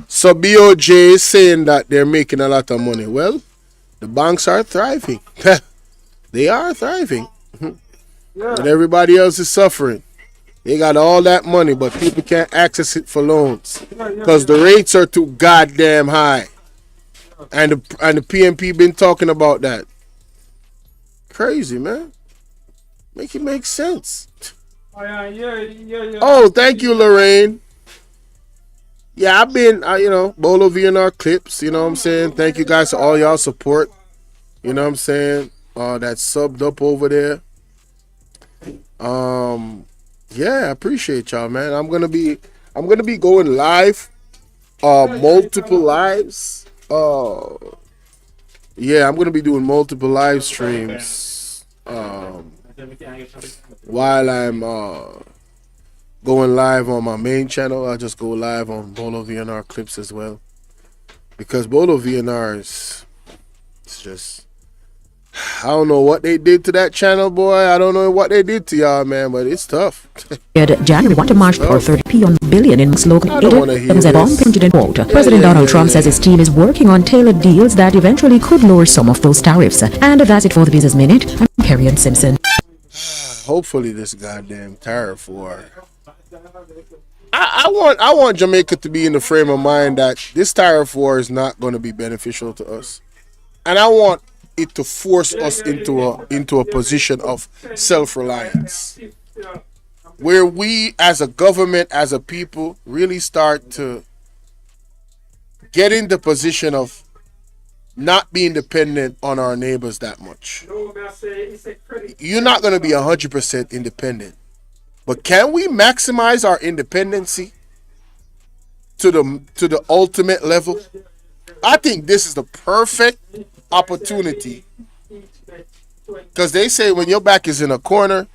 [SPEAKER 1] So BOJ is saying that they're making a lot of money. Well, the banks are thriving. They are thriving. And everybody else is suffering. They got all that money, but people can't access it for loans because the rates are too goddamn high. And the PNP been talking about that. Crazy, man. Make it make sense. Oh, thank you, Lorraine. Yeah, I've been, Bolo VNR clips, you know what I'm saying? Thank you guys for all y'all support. You know what I'm saying? That's subbed up over there. Yeah, I appreciate y'all, man. I'm gonna be going live, multiple lives. Yeah, I'm gonna be doing multiple live streams. While I'm going live on my main channel, I'll just go live on Bolo VNR clips as well. Because Bolo VNR it's just, I don't know what they did to that channel, boy. I don't know what they did to y'all, man, but it's tough.
[SPEAKER 23] January 1 to March for 30p on billion in slogan President Donald Trump says his team is working on tailored deals that eventually could lower some of those tariffs. And that's it for the Business Minute. I'm Carrie Simpson.
[SPEAKER 1] Hopefully this goddamn tariff war. I want Jamaica to be in the frame of mind that this tariff war is not going to be beneficial to us. And I want it to force us into a position of self-reliance, where we as a government, as a people, really start to get in the position of not being dependent on our neighbors that much. You're not going to be 100% independent, but can we maximize our independency to the ultimate level? I think this is the perfect opportunity, because they say when your back is in a corner,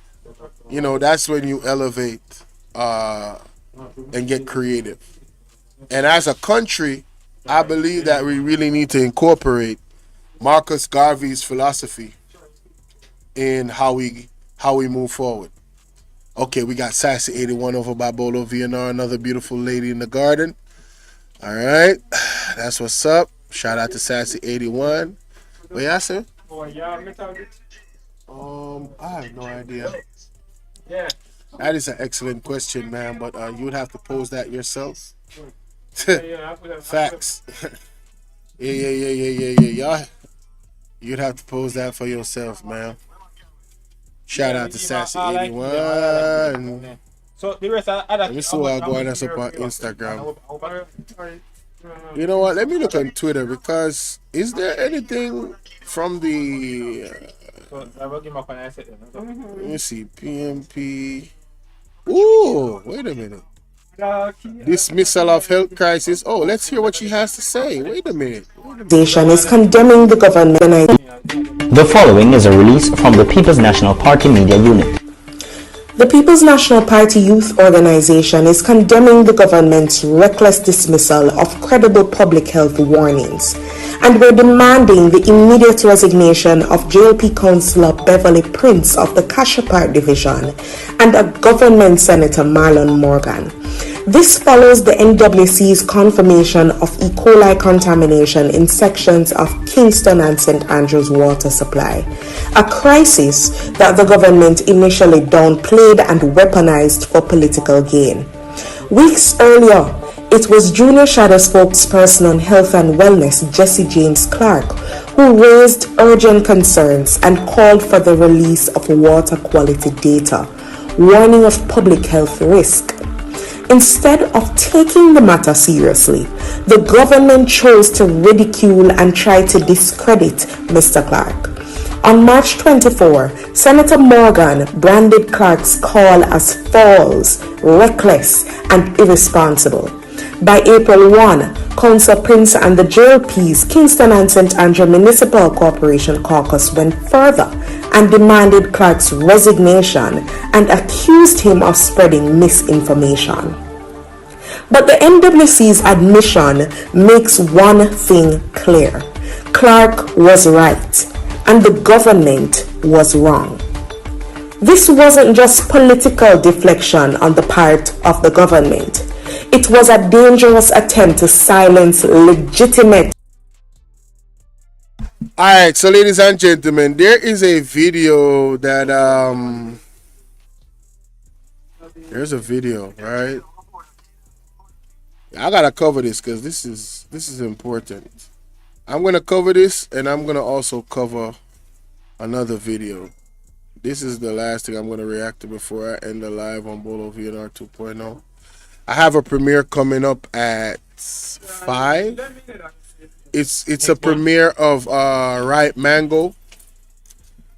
[SPEAKER 1] that's when you elevate and get creative. And as a country, I believe that we really need to incorporate Marcus Garvey's philosophy in how we move forward. Okay, we got Sassy 81 over by Bolo VNR, another beautiful lady in the garden. All right, that's what's up. Shout out to Sassy 81. What y'all say? I have no idea. Yeah. That is an excellent question, man, but you would have to pose that yourself. Facts. Yeah. Y'all, you'd have to pose that for yourself, man. Shout out to Sassy 81.
[SPEAKER 12] So the rest
[SPEAKER 1] let me see what I'm going up on Instagram. You know what? Let me look on Twitter, because is there anything from the let me see, PMP. Ooh, wait a minute. Dismissal of health crisis. Oh, let's hear what she has to say. Wait a minute.
[SPEAKER 5] Is condemning the government.
[SPEAKER 6] The following is a release from the People's National Party Media Unit.
[SPEAKER 5] The People's National Party Youth Organization is condemning the government's reckless dismissal of credible public health warnings, and we're demanding the immediate resignation of JLP Councillor Beverly Prince of the Cashapart Division and a government Senator Marlon Morgan. This follows the NWC's confirmation of E. coli contamination in sections of Kingston and St. Andrews water supply, a crisis that the government initially downplayed and weaponized for political gain. Weeks earlier, it was Junior Shadow spokesperson on health and wellness, Jesse James Clark, who raised urgent concerns and called for the release of water quality data, warning of public health risk. Instead of taking the matter seriously, the government chose to ridicule and try to discredit Mr. Clark. On March 24, Senator Morgan branded Clark's call as false, reckless, and irresponsible. By April 1, Councillor Prince and the JLP's Kingston and St. Andrew Municipal Corporation Caucus went further and demanded Clark's resignation and accused him of spreading misinformation. But the NWC's admission makes one thing clear. Clark was right, and the government was wrong. This wasn't just political deflection on the part of the government. It was a dangerous attempt to silence legitimate.
[SPEAKER 1] Alright, so ladies and gentlemen, there is a video that there's a video, right? I gotta cover this because this is important. I'm gonna cover this, and I'm gonna also cover another video. This is the last thing I'm gonna react to before I end the live on Bolo VNR 2.0. I have a premiere coming up at 5. It's a premiere of Right Mango.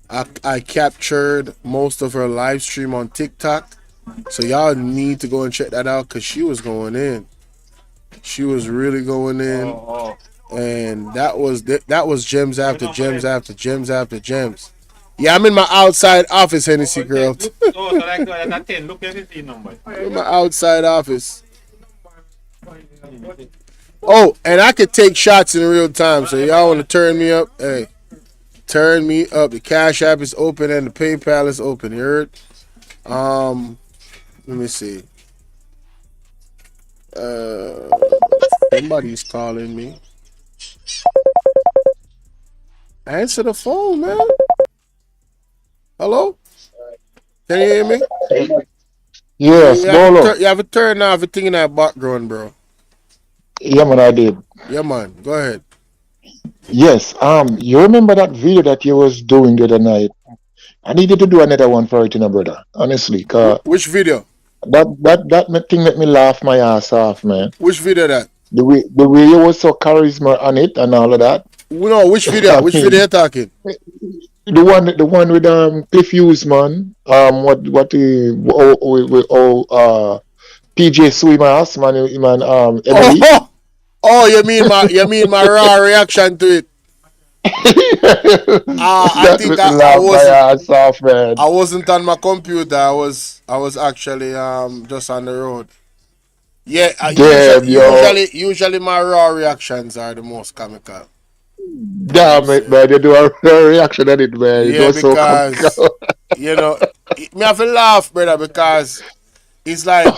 [SPEAKER 1] I captured most of her live stream on TikTok, so y'all need to go and check that out because she was going in. She was really going in, and that was gems after gems after gems after gems. Yeah, I'm in my outside office, Hennessy girl. In my outside office. Oh, and I could take shots in real time, so y'all want to turn me up? Hey, turn me up. The Cash App is open and the PayPal is open. You heard? Let me see. Somebody's calling me. Answer the phone, man. Hello? Can you hear me?
[SPEAKER 22] Yes, Bolo.
[SPEAKER 1] You have to turn off everything in that background, bro.
[SPEAKER 22] Yeah, man, I did.
[SPEAKER 1] Yeah, man. Go ahead.
[SPEAKER 22] Yes. You remember that video that you was doing the other night? I needed to do another one for it, brother. Honestly,
[SPEAKER 1] which video?
[SPEAKER 22] That thing made me laugh my ass off, man.
[SPEAKER 1] Which video that?
[SPEAKER 22] The way you was so charisma on it and all of that.
[SPEAKER 1] No, which video? Which video you talking?
[SPEAKER 22] The one with Cliff Hughes, man. PJ Swimas, man, Emily.
[SPEAKER 1] Oh, you mean my raw reaction to it? I think I wasn't on my computer. I was actually just on the road. Yeah, usually my raw reactions are the most comical.
[SPEAKER 22] Damn it, man! You do a reaction on it, man.
[SPEAKER 1] Yeah, because you know, me have to laugh, brother, because it's like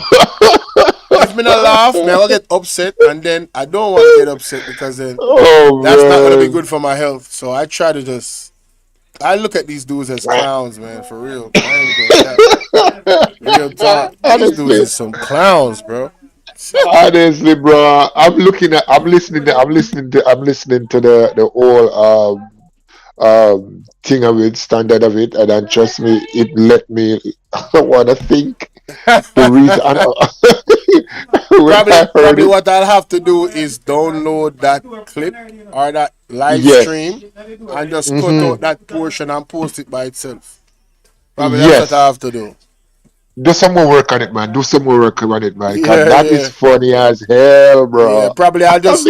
[SPEAKER 1] if me not laugh, me I will get upset, and then I don't want to get upset because then that's not gonna be good for my health. So I try to I look at these dudes as clowns, man, for real. Real talk. These dudes are some clowns, bro.
[SPEAKER 22] Honestly, bro, I'm listening to the whole thing of it, standard of it, and then trust me, it let me want to think the reason.
[SPEAKER 1] Probably what I'll have to do is download that clip or that live stream and just cut out that portion and post it by itself. Probably that's what I have to do.
[SPEAKER 22] Do some more work on it, man. Do some more work on it, man. That is funny as hell, bro.
[SPEAKER 1] Yeah, probably I'll just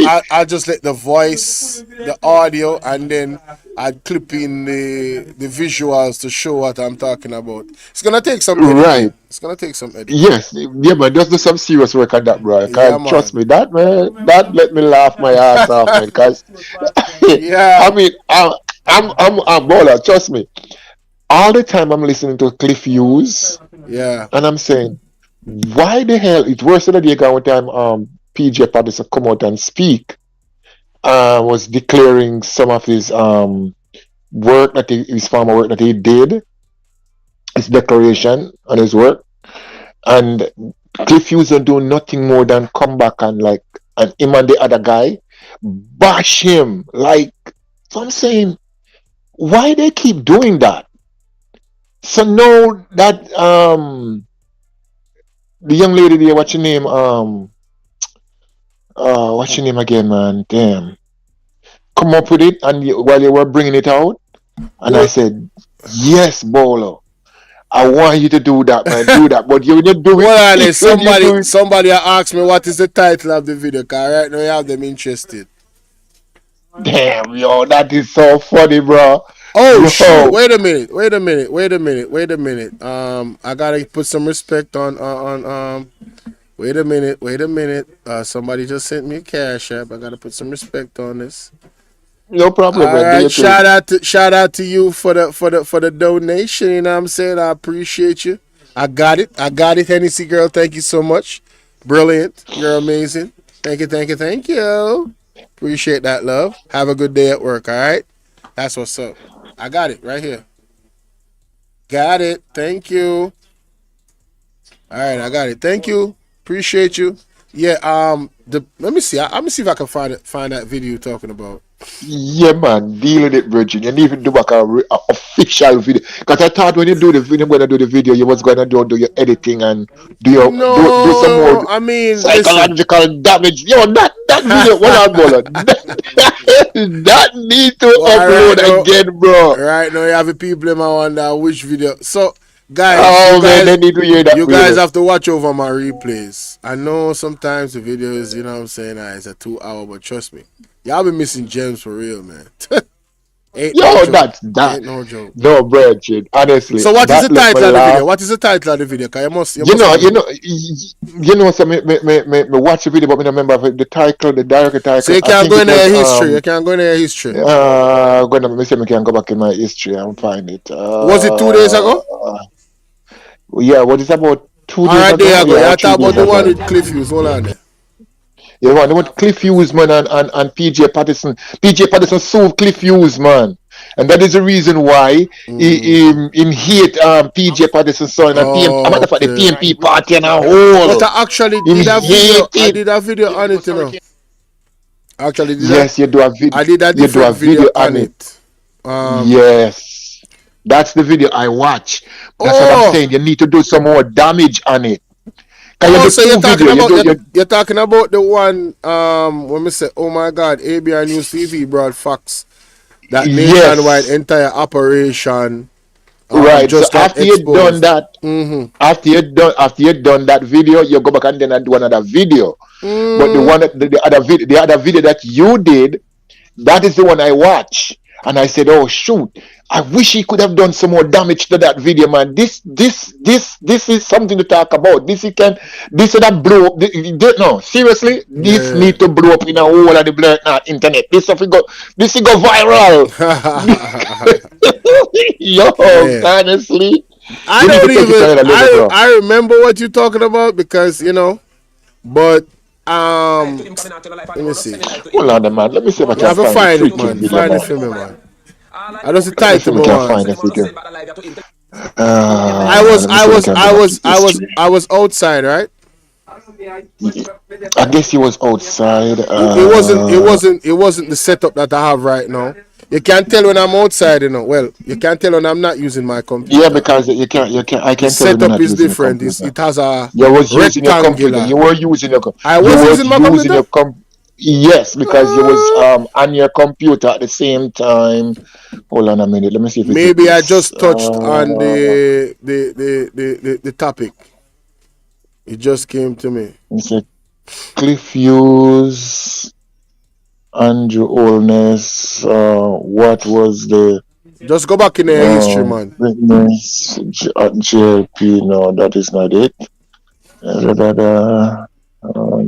[SPEAKER 1] let the voice, the audio, and then I'd clip in the visuals to show what I'm talking about. It's gonna take some editing.
[SPEAKER 22] Right.
[SPEAKER 1] It's gonna take some editing.
[SPEAKER 22] Yes, yeah, man. Just do some serious work on that, bro. Trust me, that let me laugh my ass off, man. Cause I mean, I'm Bolo. Trust me. All the time I'm listening to Cliff Hughes.
[SPEAKER 1] Yeah.
[SPEAKER 22] And I'm saying, why the hell? It's worse than the day one time PJ Patterson come out and speak. Was declaring some of his work his farmer work that he did, his declaration on his work, and Cliff Hughes don't do nothing more than come back and him and the other guy bash him So I'm saying, why they keep doing that? So now that
[SPEAKER 3] the young lady there, what's your name? What's your name again, man? Damn. Come up with it, and while you were bringing it out, and I said, yes, Bolo. I want you to do that, man. Do that. But you do it.
[SPEAKER 1] Hold on, somebody asked me what is the title of the video, because right now you have them interested.
[SPEAKER 3] Damn, yo, that is so funny, bro.
[SPEAKER 1] Oh,
[SPEAKER 3] yo.
[SPEAKER 1] shoot. Wait a minute. I gotta put some respect on wait a minute. Somebody just sent me a cash app. I gotta put some respect on this.
[SPEAKER 3] No problem,
[SPEAKER 1] All
[SPEAKER 3] man.
[SPEAKER 1] right, shout out to you for the donation. You know what I'm saying? I appreciate you. I got it, Hennessy girl. Thank you so much. Brilliant. You're amazing. Thank you. Appreciate that, love. Have a good day at work, all right? That's what's up. I got it right here. Got it. Thank you. All right, I got it. Thank you. Appreciate you. Yeah, let me see. Let me see if I can find that video you're talking about.
[SPEAKER 3] Yeah, man, deal with it, Virgin. You need to do like a official video. Because I thought when you do the video, you're gonna do the video, you was gonna do your editing and do some more.
[SPEAKER 1] I mean,
[SPEAKER 3] psychological damage. Yo, that video, what on, Bolo? That need to upload again, bro.
[SPEAKER 1] Right now, you have the people in my wonder which video. So, guys,
[SPEAKER 3] they need to hear that.
[SPEAKER 1] You guys have to watch over my replays. I know sometimes the videos, you know what I'm saying, it's a 2 hour, but trust me. Y'all been missing gems for real, man. Ain't no joke.
[SPEAKER 3] No, Bridget, honestly.
[SPEAKER 1] So what is the title of the video? What is the title of the video? Cause you
[SPEAKER 3] so me watch the video, but me don't remember the title, the direct title.
[SPEAKER 1] So you can't go in your history. You can't go in your history.
[SPEAKER 3] Me say me can go back in my history and find it.
[SPEAKER 1] Was it 2 days ago?
[SPEAKER 3] Yeah, what is about 2 days ago?
[SPEAKER 1] Alright, there you go. You talk about the one with Cliff Hughes. Hold on there.
[SPEAKER 3] Yeah, man, they want Cliff Hughes, man, and PJ Patterson. PJ Patterson sued Cliff Hughes, man. And that is the reason why he hate PJ Patterson's son and the PMP party and a whole.
[SPEAKER 1] But I actually did a video on it, you know. Actually,
[SPEAKER 3] you do a video.
[SPEAKER 1] I did a different video on it.
[SPEAKER 3] Yes. That's the video I watch. That's what I'm saying. You need to do some more damage on it.
[SPEAKER 1] So you're talking about the one when we say, oh my God, ABR News TV brought Fox that nationwide entire operation.
[SPEAKER 3] Right. Just so after you done that, after you done that video, you go back and then do another video. But the other video that you did, that is the one I watch. And I said, oh shoot, I wish he could have done some more damage to that video, man. This is something to talk about. This is that blow up. No, seriously, this need to blow up in a whole of the blurred internet. This will go viral. Yo, honestly.
[SPEAKER 1] I remember what you're talking about because, you know, but let me see.
[SPEAKER 3] Hold on, man. Let me see if I can
[SPEAKER 1] find it, man. Find it for me, man. I don't see title, man. I was outside, right?
[SPEAKER 3] I guess he was outside.
[SPEAKER 1] It wasn't the setup that I have right now. You can't tell when I'm outside, you know. Well, you can't tell when I'm not using my computer.
[SPEAKER 3] Yeah, because you can't. I can.
[SPEAKER 1] The setup is different. It has a
[SPEAKER 3] rectangular. You were using your computer.
[SPEAKER 1] I was using my computer.
[SPEAKER 3] Yes, because you was on your computer at the same time. Hold on a minute. Let me see if
[SPEAKER 1] maybe I just touched on the topic. It just came to me.
[SPEAKER 3] It's a Cliff Hughes, Andrew Olness. What was the?
[SPEAKER 1] Just go back in the history, man.
[SPEAKER 3] JLP. No, that is not it.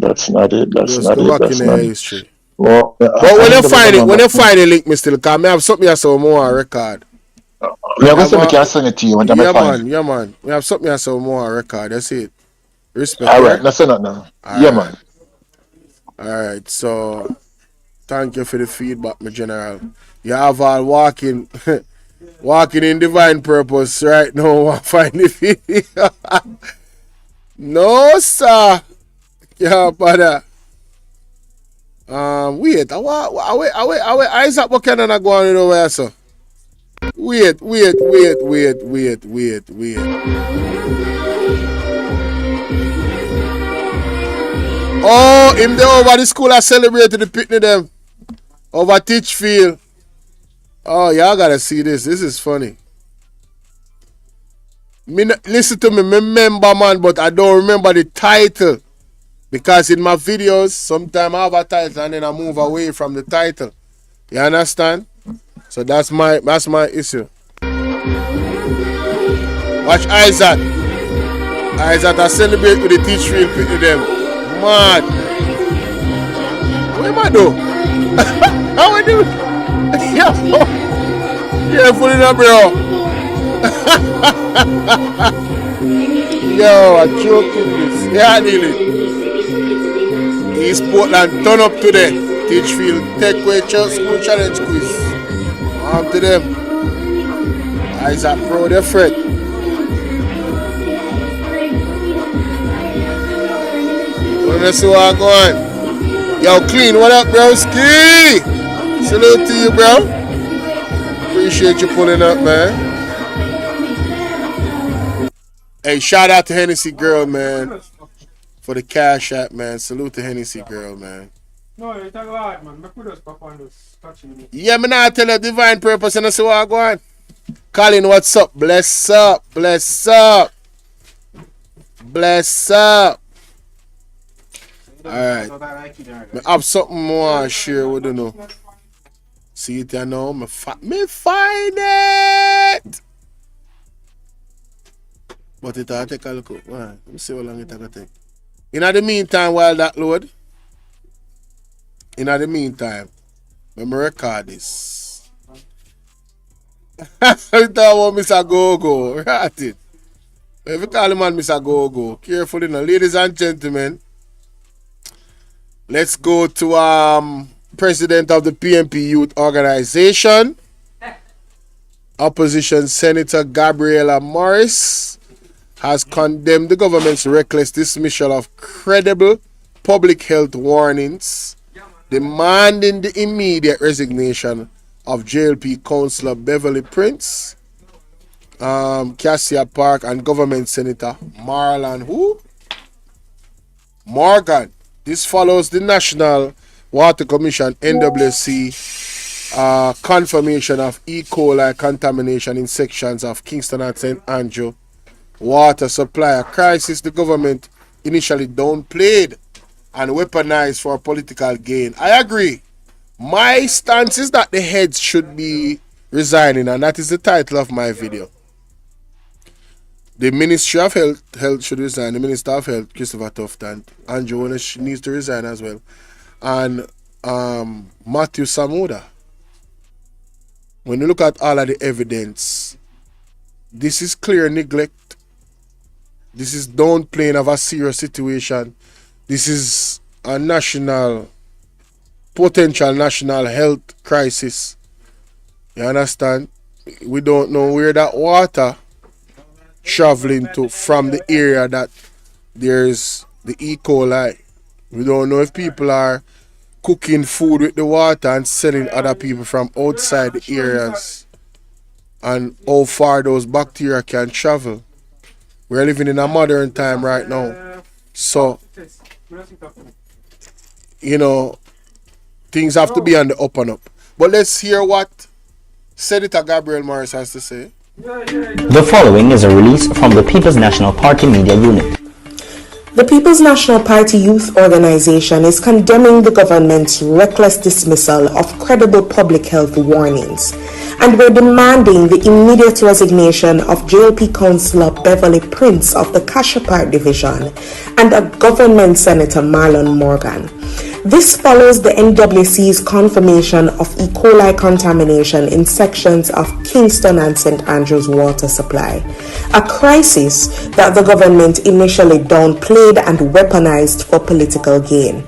[SPEAKER 3] That's not it. That's not it. That's not
[SPEAKER 1] history. Well, but when you find it, link me still. Cause me have something I saw more on record.
[SPEAKER 3] We can send it to you.
[SPEAKER 1] Yeah, man. We have something I saw more on record. That's it. Respect.
[SPEAKER 3] All right. That's enough now. Yeah, man.
[SPEAKER 1] All right. So, thank you for the feedback, my general. You have all walking in divine purpose right now. Find the video. No, sir. Yeah, but wait, Isaac Buchanan go on over so. Wait. Oh, him there over the school I celebrated the picnic them. Over Titchfield. Oh, y'all gotta see this. This is funny. Listen to me, remember man, but I don't remember the title. Because in my videos, sometimes I have a title and then I move away from the title. You understand? So that's my issue. Watch Isaac. Isaac, I celebrate with the Titchfield with them. Man. What am I doing? How I do? Careful enough, bro. Yo, I'm joking this. Yeah, I need it. East Portland turn up today. Titchfield Tech Way School Challenge Quiz. On to them. Isaac Pro, they're Fred. Wanna see what I'm going? Yo, Clean, what up, bro? Ski! Salute to you, bro. Appreciate you pulling up, man. Hey, shout out to Hennessy Girl, man. For the cash app, man. Salute to Hennessy Girl, man.
[SPEAKER 7] No, it's a lot, man. I could just pop on this touching me.
[SPEAKER 1] Yeah, me now tell you divine purpose and I see what I'm going. Colin, what's up? Bless up. Bless up. Bless up. Alright. I have something more to share with you now. See it now? Me find it! But it'll take a look. Right. Let me see how long it'll take. In the meantime, while that load, in the meantime, let me record this. I thought about Mr. Go-Go. Right it. If you call him man Mr. Go-Go, careful, you know. Ladies and gentlemen, let's go to President of the PNP Youth Organization, Opposition Senator Gabriela Morris, has condemned the government's reckless dismissal of credible public health warnings, demanding the immediate resignation of JLP Councillor Beverly Prince, Cassia Park, and Government Senator Marlon Morgan. This follows the National Water Commission NWC confirmation of E. coli contamination in sections of Kingston and St. Andrew water supply, a crisis the government initially downplayed and weaponized for political gain. I agree. My stance is that the heads should be resigning, and that is the title of my video. The Ministry of Health should resign. The Minister of Health, Christopher Tufton, Andrew needs to resign as well. And Matthew Samuda. When you look at all of the evidence, this is clear neglect. This is downplaying of a serious situation. This is a potential national health crisis. You understand? We don't know where that water traveling to from the area that there's the E. coli. We don't know if people are cooking food with the water and selling other people from outside the areas, and how far those bacteria can travel. We're living in a modern time right now. So, you know, things have to be on the up and up. But let's hear what Senator Gabriel Morris has to say.
[SPEAKER 6] The following is a release from the People's National Party Media Unit.
[SPEAKER 5] The People's National Party Youth Organization is condemning the government's reckless dismissal of credible public health warnings, and we're demanding the immediate resignation of JLP Councillor Beverly Prince of the Kashapar Division and a government Senator Marlon Morgan. This follows the NWC's confirmation of E. coli contamination in sections of Kingston and St. Andrews water supply, a crisis that the government initially downplayed and weaponized for political gain.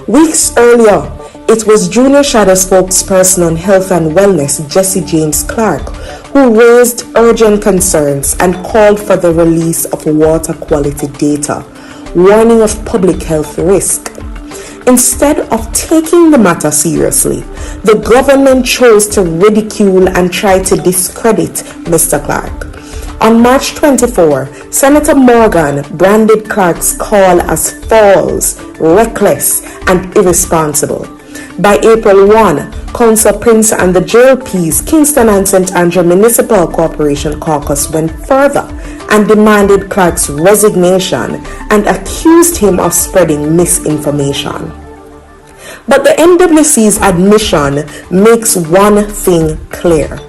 [SPEAKER 5] Weeks earlier, it was Junior Shadow spokesperson on health and wellness, Jesse James Clark, who raised urgent concerns and called for the release of water quality data, warning of public health risk. Instead of taking the matter seriously, the government chose to ridicule and try to discredit Mr. Clark. On March 24, Senator Morgan branded Clark's call as false, reckless, and irresponsible. By April 1, Councillor Prince and the JLP's Kingston and St. Andrew Municipal Corporation Caucus went further and demanded Clark's resignation and accused him of spreading misinformation. But the NWC's admission makes one thing clear.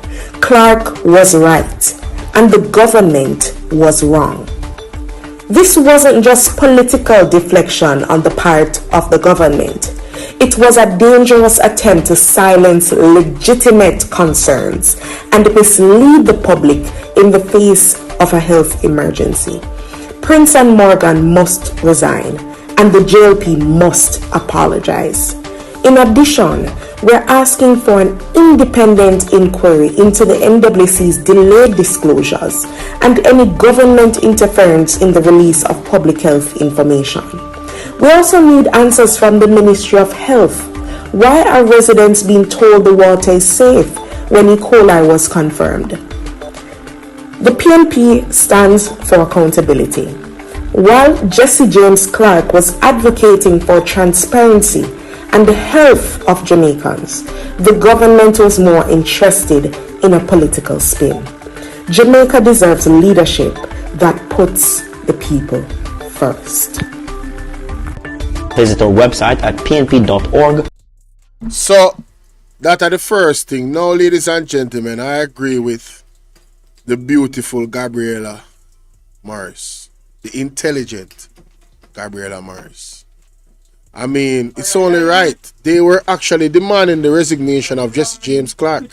[SPEAKER 5] Clark was right, and the government was wrong. This wasn't just political deflection on the part of the government. It was a dangerous attempt to silence legitimate concerns and mislead the public in the face of a health emergency. Prince and Morgan must resign, and the JLP must apologize. In addition, we're asking for an independent inquiry into the NWC's delayed disclosures and any government interference in the release of public health information. We also need answers from the Ministry of Health. Why are residents being told the water is safe when E. coli was confirmed? The PNP stands for accountability. While Jesse James Clark was advocating for transparency and the health of Jamaicans, the government was more interested in a political spin. Jamaica deserves leadership that puts the people first.
[SPEAKER 6] Visit our website at pnp.org.
[SPEAKER 1] So, that are the first thing. Now, ladies and gentlemen, I agree with the beautiful Gabriela Morris, the intelligent Gabriela Morris. I mean, it's only right. They were actually demanding the resignation of Jesse James Clark.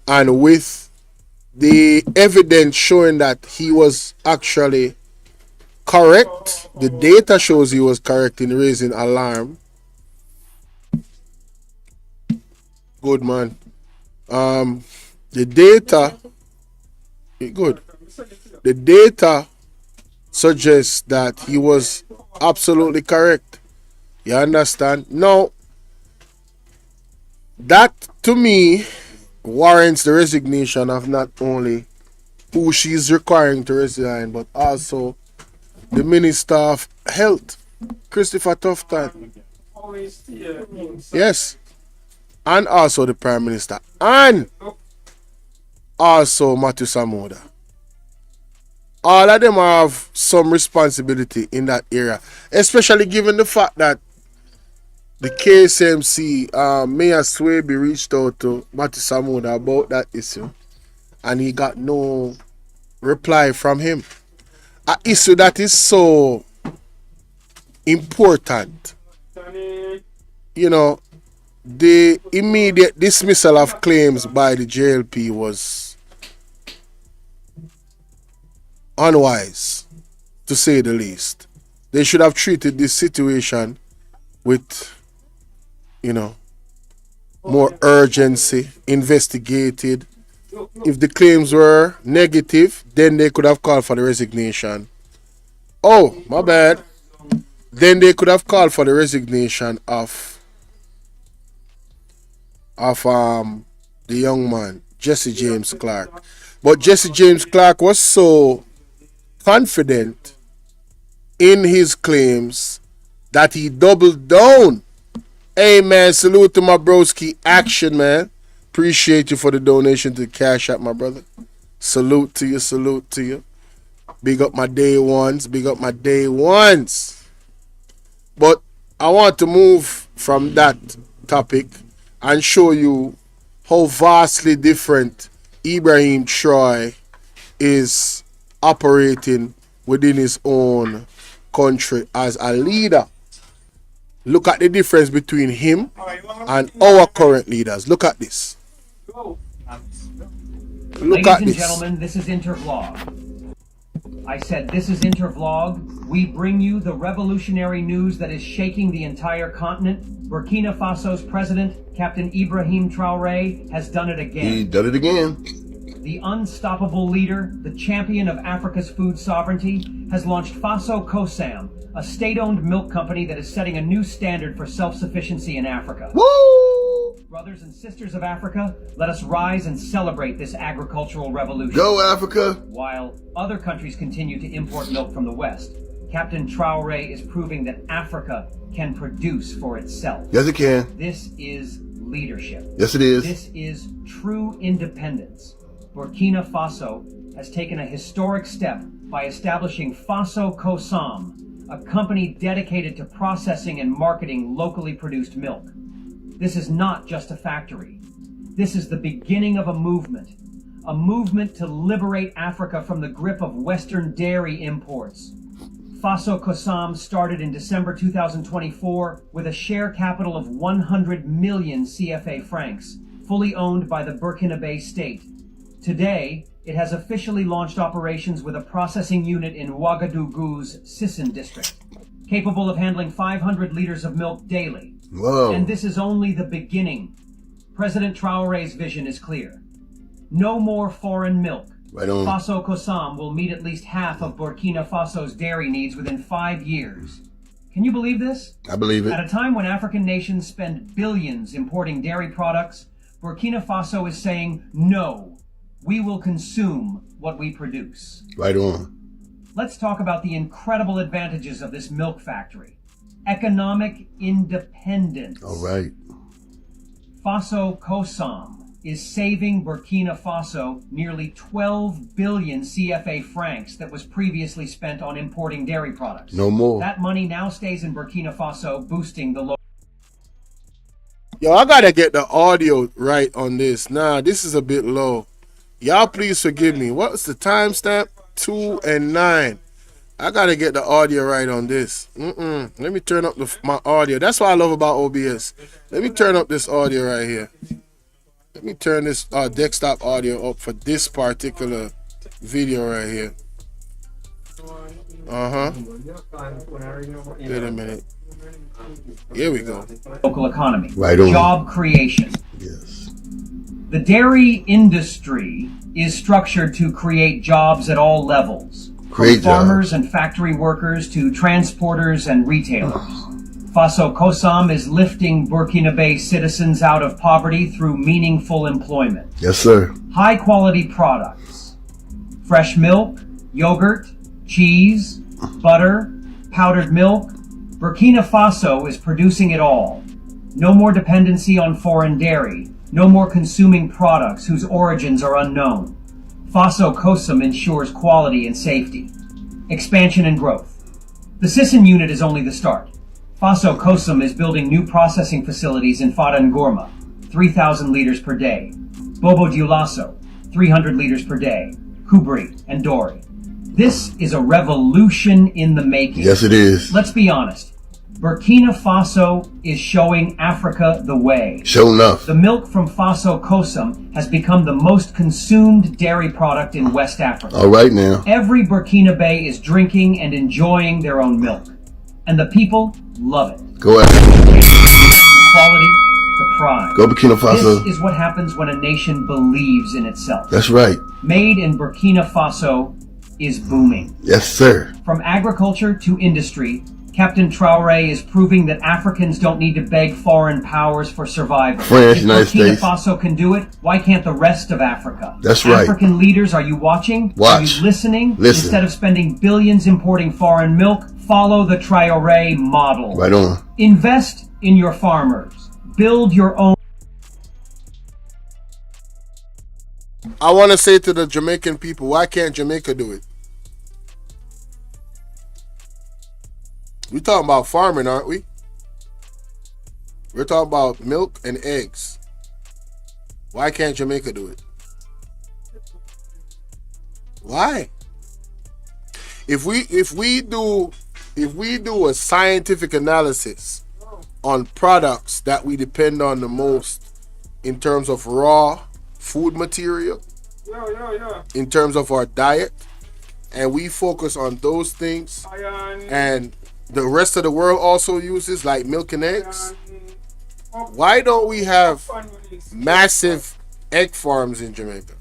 [SPEAKER 1] And with the evidence showing that he was actually correct, the data shows he was correct in raising alarm. Good, man. The data, good. The data suggests that he was absolutely correct. You understand? Now, that to me warrants the resignation of not only who she's requiring to resign, but also the Minister of Health, Christopher Tufton. Yes. And also the Prime Minister. And also Matthew Samoda. All of them have some responsibility in that area, especially given the fact that the KSAMC, Mayor Swaby reached out to Matthew Samoda about that issue, and he got no reply from him. An issue that is so important. You know, the immediate dismissal of claims by the JLP was unwise, to say the least. They should have treated this situation with, you know, more urgency, investigated. If the claims were negative, then they could have called for the resignation. Oh, my bad. Then they could have called for the resignation of the young man, Jesse James Clark. But Jesse James Clark was so confident in his claims that he doubled down. Hey, man, salute to my broski action, man. Appreciate you for the donation to the Cash App, my brother. Salute to you, salute to you. Big up my day ones, big up my day ones. But I want to move from that topic and show you how vastly different Ibrahim Troy is operating within his own country as a leader. Look at the difference between him and our current leaders. Look at this.
[SPEAKER 8] Ladies and gentlemen, this is Intervlog. I said this is Intervlog. We bring you the revolutionary news that is shaking the entire continent. Burkina Faso's president, Captain Ibrahim Traoré, has done it again.
[SPEAKER 9] He done it again.
[SPEAKER 8] The unstoppable leader, the champion of Africa's food sovereignty, has launched Faso KSAMC, a state-owned milk company that is setting a new standard for self-sufficiency in Africa.
[SPEAKER 9] Woo!
[SPEAKER 8] Brothers and sisters of Africa, let us rise and celebrate this agricultural revolution.
[SPEAKER 9] Go, Africa!
[SPEAKER 8] While other countries continue to import milk from the West, Captain Traoré is proving that Africa can produce for itself.
[SPEAKER 9] Yes, it can.
[SPEAKER 8] This is leadership.
[SPEAKER 9] Yes, it is.
[SPEAKER 8] This is true independence. Burkina Faso has taken a historic step by establishing Faso COSAM, a company dedicated to processing and marketing locally produced milk. This is not just a factory. This is the beginning of a movement to liberate Africa from the grip of Western dairy imports. Faso COSAM started in December 2024 with a share capital of 100 million CFA francs, fully owned by the Burkina Faso state. Today, it has officially launched operations with a processing unit in Ouagadougou's Sissin district, capable of handling 500 liters of milk daily.
[SPEAKER 9] Whoa.
[SPEAKER 8] And this is only the beginning. President Traoré's vision is clear. No more foreign milk.
[SPEAKER 9] Right on.
[SPEAKER 8] Faso COSAM will meet at least half of Burkina Faso's dairy needs within 5 years. Can you believe this?
[SPEAKER 9] I believe it.
[SPEAKER 8] At a time when African nations spend billions importing dairy products, Burkina Faso is saying, no, we will consume what we produce.
[SPEAKER 9] Right on.
[SPEAKER 8] Let's talk about the incredible advantages of this milk factory. Economic independence.
[SPEAKER 9] All right.
[SPEAKER 8] Faso COSAM is saving Burkina Faso nearly 12 billion CFA francs that was previously spent on importing dairy products.
[SPEAKER 9] No more.
[SPEAKER 8] That money now stays in Burkina Faso, boosting the local.
[SPEAKER 1] Yo, I gotta get the audio right on this. Nah, this is a bit low. Y'all please forgive me. What's the timestamp? 2 and 9. I gotta get the audio right on this. Let me turn up my audio. That's what I love about OBS. Let me turn up this audio right here. Let me turn this desktop audio up for this particular video right here. Wait a minute. Here we go.
[SPEAKER 8] Local economy.
[SPEAKER 9] Right on.
[SPEAKER 8] Job creation.
[SPEAKER 9] Yes.
[SPEAKER 8] The dairy industry is structured to create jobs at all levels. From farmers and factory workers to transporters and retailers. Faso COSAM is lifting Burkina Faso citizens out of poverty through meaningful employment.
[SPEAKER 9] Yes, sir.
[SPEAKER 8] High quality products. Fresh milk, yogurt, cheese, butter, powdered milk. Burkina Faso is producing it all. No more dependency on foreign dairy. No more consuming products whose origins are unknown. Faso COSAM ensures quality and safety. Expansion and growth. The Sissin unit is only the start. Faso COSAM is building new processing facilities in Fada Ngorma, 3,000 liters per day. Bobo Dioulasso, 300 liters per day. Kubri and Dori. This is a revolution in the making.
[SPEAKER 9] Yes, it is.
[SPEAKER 8] Let's be honest. Burkina Faso is showing Africa the way.
[SPEAKER 9] Sure enough.
[SPEAKER 8] The milk from Faso COSAM has become the most consumed dairy product in West Africa.
[SPEAKER 9] All right now.
[SPEAKER 8] Every Burkina Faso is drinking and enjoying their own milk. And the people love it.
[SPEAKER 9] Go ahead.
[SPEAKER 8] The quality, the pride.
[SPEAKER 9] Go Burkina Faso.
[SPEAKER 8] This is what happens when a nation believes in itself.
[SPEAKER 9] That's right.
[SPEAKER 8] Made in Burkina Faso is booming.
[SPEAKER 9] Yes, sir.
[SPEAKER 8] From agriculture to industry, Captain Traoré is proving that Africans don't need to beg foreign powers for survival.
[SPEAKER 9] France,
[SPEAKER 8] if
[SPEAKER 9] United
[SPEAKER 8] Burkina
[SPEAKER 9] States.
[SPEAKER 8] Faso can do it, why can't the rest of Africa?
[SPEAKER 9] That's right.
[SPEAKER 8] African leaders, are you watching?
[SPEAKER 9] Watch.
[SPEAKER 8] Are you listening?
[SPEAKER 9] Listen.
[SPEAKER 8] Instead of spending billions importing foreign milk, follow the Traoré model.
[SPEAKER 9] Right on.
[SPEAKER 8] Invest in your farmers. Build your own.
[SPEAKER 1] I want to say to the Jamaican people, why can't Jamaica do it? We're talking about farming, aren't we? We're talking about milk and eggs. Why can't Jamaica do it? Why? If we do a scientific analysis on products that we depend on the most in terms of raw food material, in terms of our diet, and we focus on those things, and the rest of the world also uses, like milk and eggs, why don't we have massive egg farms in Jamaica?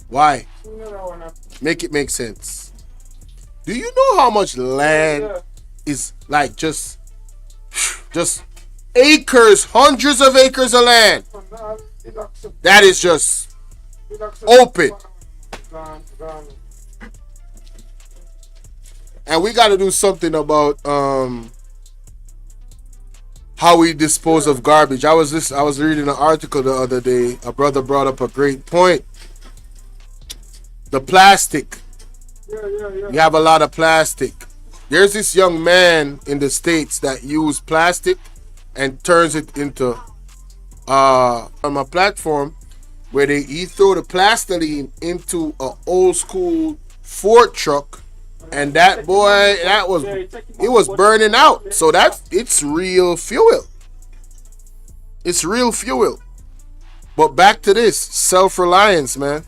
[SPEAKER 1] Why? Make it make sense. Do you know how much land is like just Just acres, hundreds of acres of land. That is just open. And we got to do something about how we dispose of garbage. I was reading an article the other day. A brother brought up a great point. The plastic. We have a lot of plastic. There's this young man in the States that uses plastic and turns it into on a platform where he throw the plastiline into an old school Ford truck, and that boy, it was burning out. So it's real fuel. It's real fuel. But back to this self-reliance, man.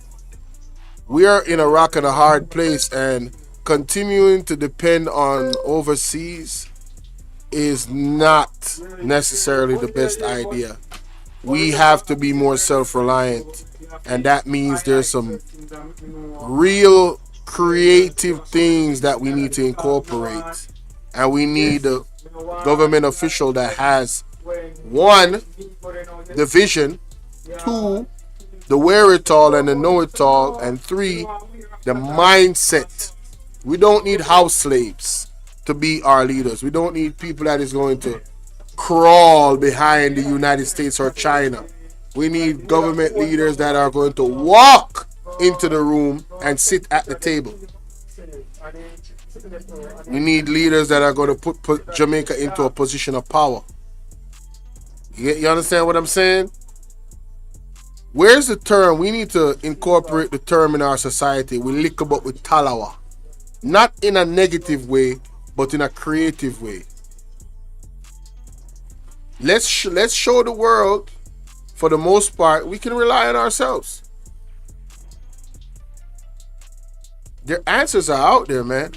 [SPEAKER 1] We are in a rock and a hard place, and continuing to depend on overseas is not necessarily the best idea. We have to be more self-reliant, and that means there's some real creative things that we need to incorporate, and we need a government official that has, one, the vision, two, the wherewithal and the know-it-all, and three, the mindset. We don't need house slaves to be our leaders. We don't need people that is going to crawl behind the United States or China. We need government leaders that are going to walk into the room and sit at the table. We need leaders that are going to put Jamaica into a position of power. You understand what I'm saying? Where's the term? We need to incorporate the term in our society. We lick about with talawa. Not in a negative way, but in a creative way. Let's show the world, for the most part, we can rely on ourselves. Their answers are out there, man.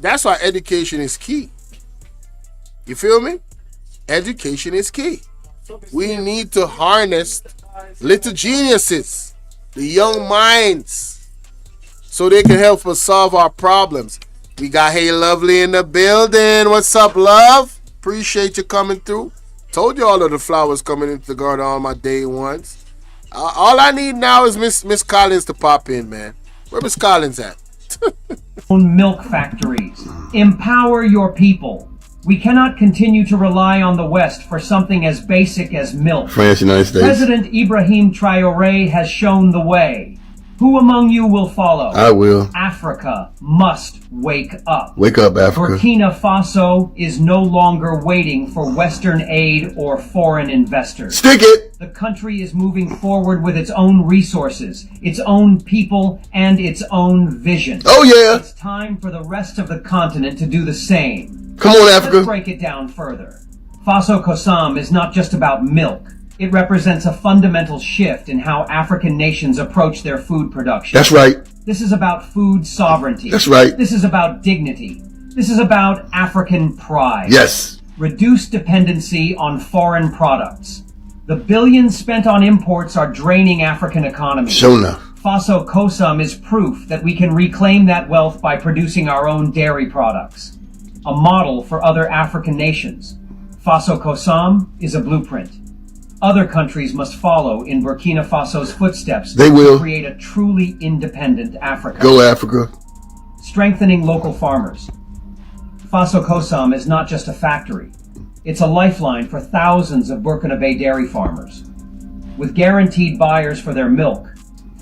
[SPEAKER 1] That's why education is key. You feel me? Education is key. We need to harness little geniuses, the young minds, so they can help us solve our problems. We got Hey Lovely in the building. What's up, love? Appreciate you coming through. Told you all of the flowers coming into the garden on my day ones. All I need now is Miss Collins to pop in, man. Where Miss Collins at?
[SPEAKER 8] Milk factories. Empower your people. We cannot continue to rely on the West for something as basic as milk.
[SPEAKER 9] France, United States.
[SPEAKER 8] President Ibrahim Traoré has shown the way. Who among you will follow?
[SPEAKER 9] I will.
[SPEAKER 8] Africa must wake up.
[SPEAKER 9] Wake up, Africa.
[SPEAKER 8] Burkina Faso is no longer waiting for Western aid or foreign investors.
[SPEAKER 9] Stick it!
[SPEAKER 8] The country is moving forward with its own resources, its own people, and its own vision.
[SPEAKER 9] Oh, yeah.
[SPEAKER 8] It's time for the rest of the continent to do the same.
[SPEAKER 9] Come on, Africa.
[SPEAKER 8] Let's break it down further. Faso Kosam is not just about milk. It represents a fundamental shift in how African nations approach their food production.
[SPEAKER 9] That's right.
[SPEAKER 8] This is about food sovereignty.
[SPEAKER 9] That's right.
[SPEAKER 8] This is about dignity. This is about African pride.
[SPEAKER 9] Yes.
[SPEAKER 8] Reduce dependency on foreign products. The billions spent on imports are draining African economies.
[SPEAKER 9] Sure enough.
[SPEAKER 8] Faso Kosam is proof that we can reclaim that wealth by producing our own dairy products. A model for other African nations. Faso Kosam is a blueprint. Other countries must follow in Burkina Faso's footsteps.
[SPEAKER 9] They will.
[SPEAKER 8] To create a truly independent Africa.
[SPEAKER 9] Go Africa.
[SPEAKER 8] Strengthening local farmers. Faso Kosam is not just a factory. It's a lifeline for thousands of Burkina Faso dairy farmers. With guaranteed buyers for their milk,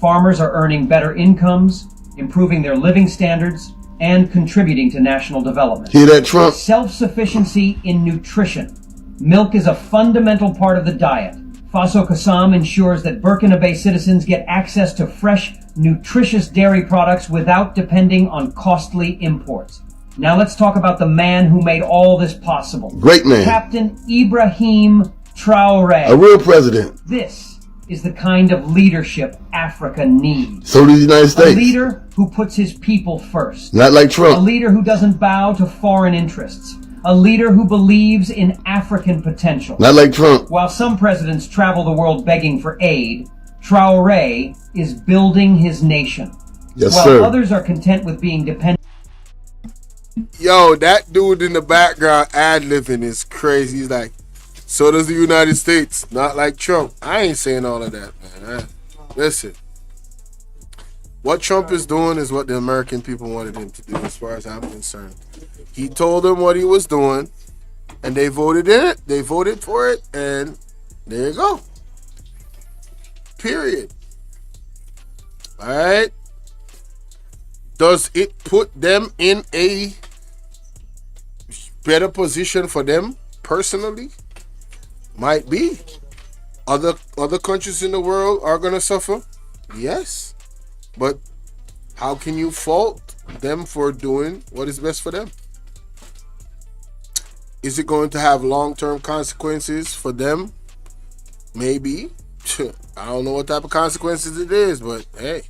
[SPEAKER 8] farmers are earning better incomes, improving their living standards, and contributing to national development.
[SPEAKER 9] Hear that, Trump?
[SPEAKER 8] Self-sufficiency in nutrition. Milk is a fundamental part of the diet. Faso Kosam ensures that Burkina Faso citizens get access to fresh, nutritious dairy products without depending on costly imports. Now let's talk about the man who made all this possible.
[SPEAKER 9] Great man.
[SPEAKER 8] Captain Ibrahim Traoré.
[SPEAKER 9] A real president.
[SPEAKER 8] This is the kind of leadership Africa needs.
[SPEAKER 9] So does the United States.
[SPEAKER 8] A leader who puts his people first.
[SPEAKER 9] Not like Trump.
[SPEAKER 8] A leader who doesn't bow to foreign interests. A leader who believes in African potential.
[SPEAKER 9] Not like Trump.
[SPEAKER 8] While some presidents travel the world begging for aid, Traoré is building his nation.
[SPEAKER 9] Yes,
[SPEAKER 8] While
[SPEAKER 9] sir.
[SPEAKER 8] others are content with being dependent.
[SPEAKER 1] Yo, that dude in the background ad-libbing is crazy. He's like, so does the United States, not like Trump. I ain't saying all of that, man. Listen, what Trump is doing is what the American people wanted him to do, as far as I'm concerned. He told them what he was doing, and they voted in it. They voted for it, and there you go. Period. All right. Does it put them in a better position for them personally? Might be. Other countries in the world are gonna suffer. Yes. But how can you fault them for doing what is best for them? Is it going to have long-term consequences for them? Maybe. I don't know what type of consequences it is, but hey,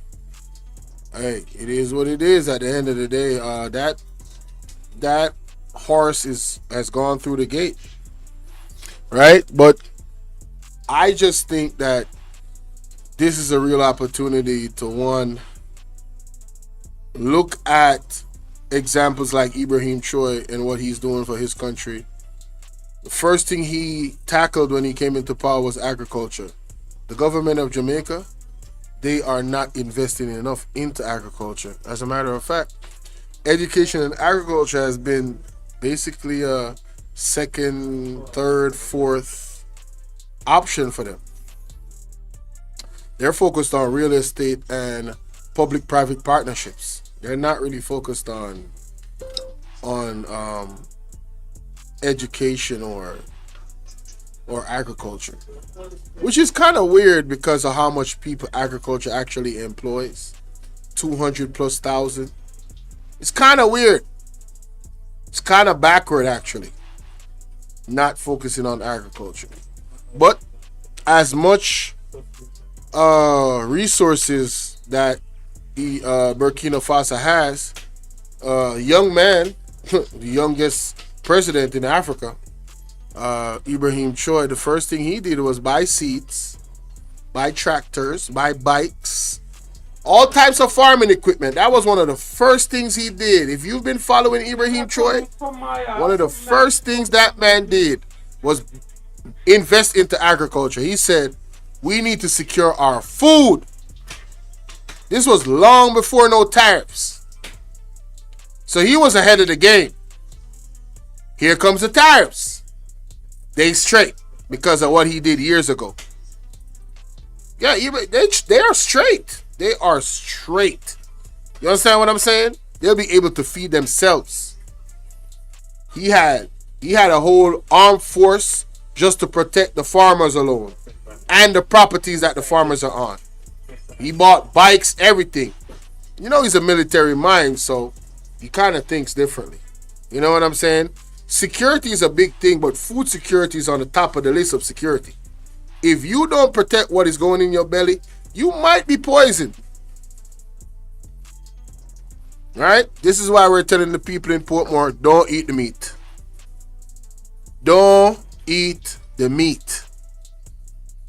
[SPEAKER 1] it is what it is. At the end of the day, that horse has gone through the gate, right? But I just think that this is a real opportunity to, one, look at examples like Ibrahim Choi and what he's doing for his country. The first thing he tackled when he came into power was agriculture. The government of Jamaica, they are not investing enough into agriculture. As a matter of fact, education and agriculture has been basically a second, third, fourth option for them. They're focused on real estate and public-private partnerships. They're not really focused on education or agriculture, which is kind of weird because of how much people agriculture actually employs. 200,000+. It's kind of weird. It's kind of backward, actually, not focusing on agriculture. But as much resources that the Burkina Faso has, young man, the youngest president in Africa, Ibrahim Choi, the first thing he did was buy seeds, buy tractors, buy bikes, all types of farming equipment. That was one of the first things he did. If you've been following Ibrahim Choi, one of the first things that man did was invest into agriculture. He said, we need to secure our food. This was long before no tariffs. So he was ahead of the game. Here comes the tariffs. They straight because of what he did years ago. Yeah, they are straight. They are straight. You understand what I'm saying? They'll be able to feed themselves. He had a whole armed force just to protect the farmers alone and the properties that the farmers are on. He bought bikes, everything. You know, he's a military mind, so he kind of thinks differently. You know what I'm saying? Security is a big thing, but food security is on the top of the list of security. If you don't protect what is going in your belly, you might be poisoned. Right? This is why we're telling the people in Portmore, don't eat the meat. Don't eat the meat.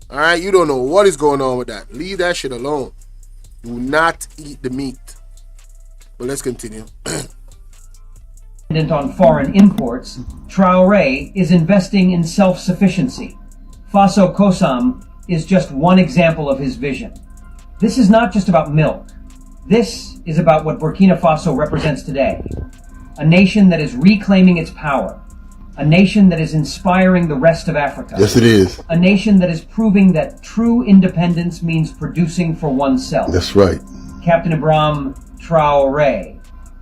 [SPEAKER 1] All right? You don't know what is going on with that. Leave that shit alone. Do not eat the meat. But let's continue.
[SPEAKER 8] On foreign imports, Traoré is investing in self-sufficiency. Faso Kosam is just one example of his vision. This is not just about milk. This is about what Burkina Faso represents today. A nation that is reclaiming its power. A nation that is inspiring the rest of Africa.
[SPEAKER 9] Yes, it is.
[SPEAKER 8] A nation that is proving that true independence means producing for oneself.
[SPEAKER 9] That's right.
[SPEAKER 8] Captain Ibrahim Traoré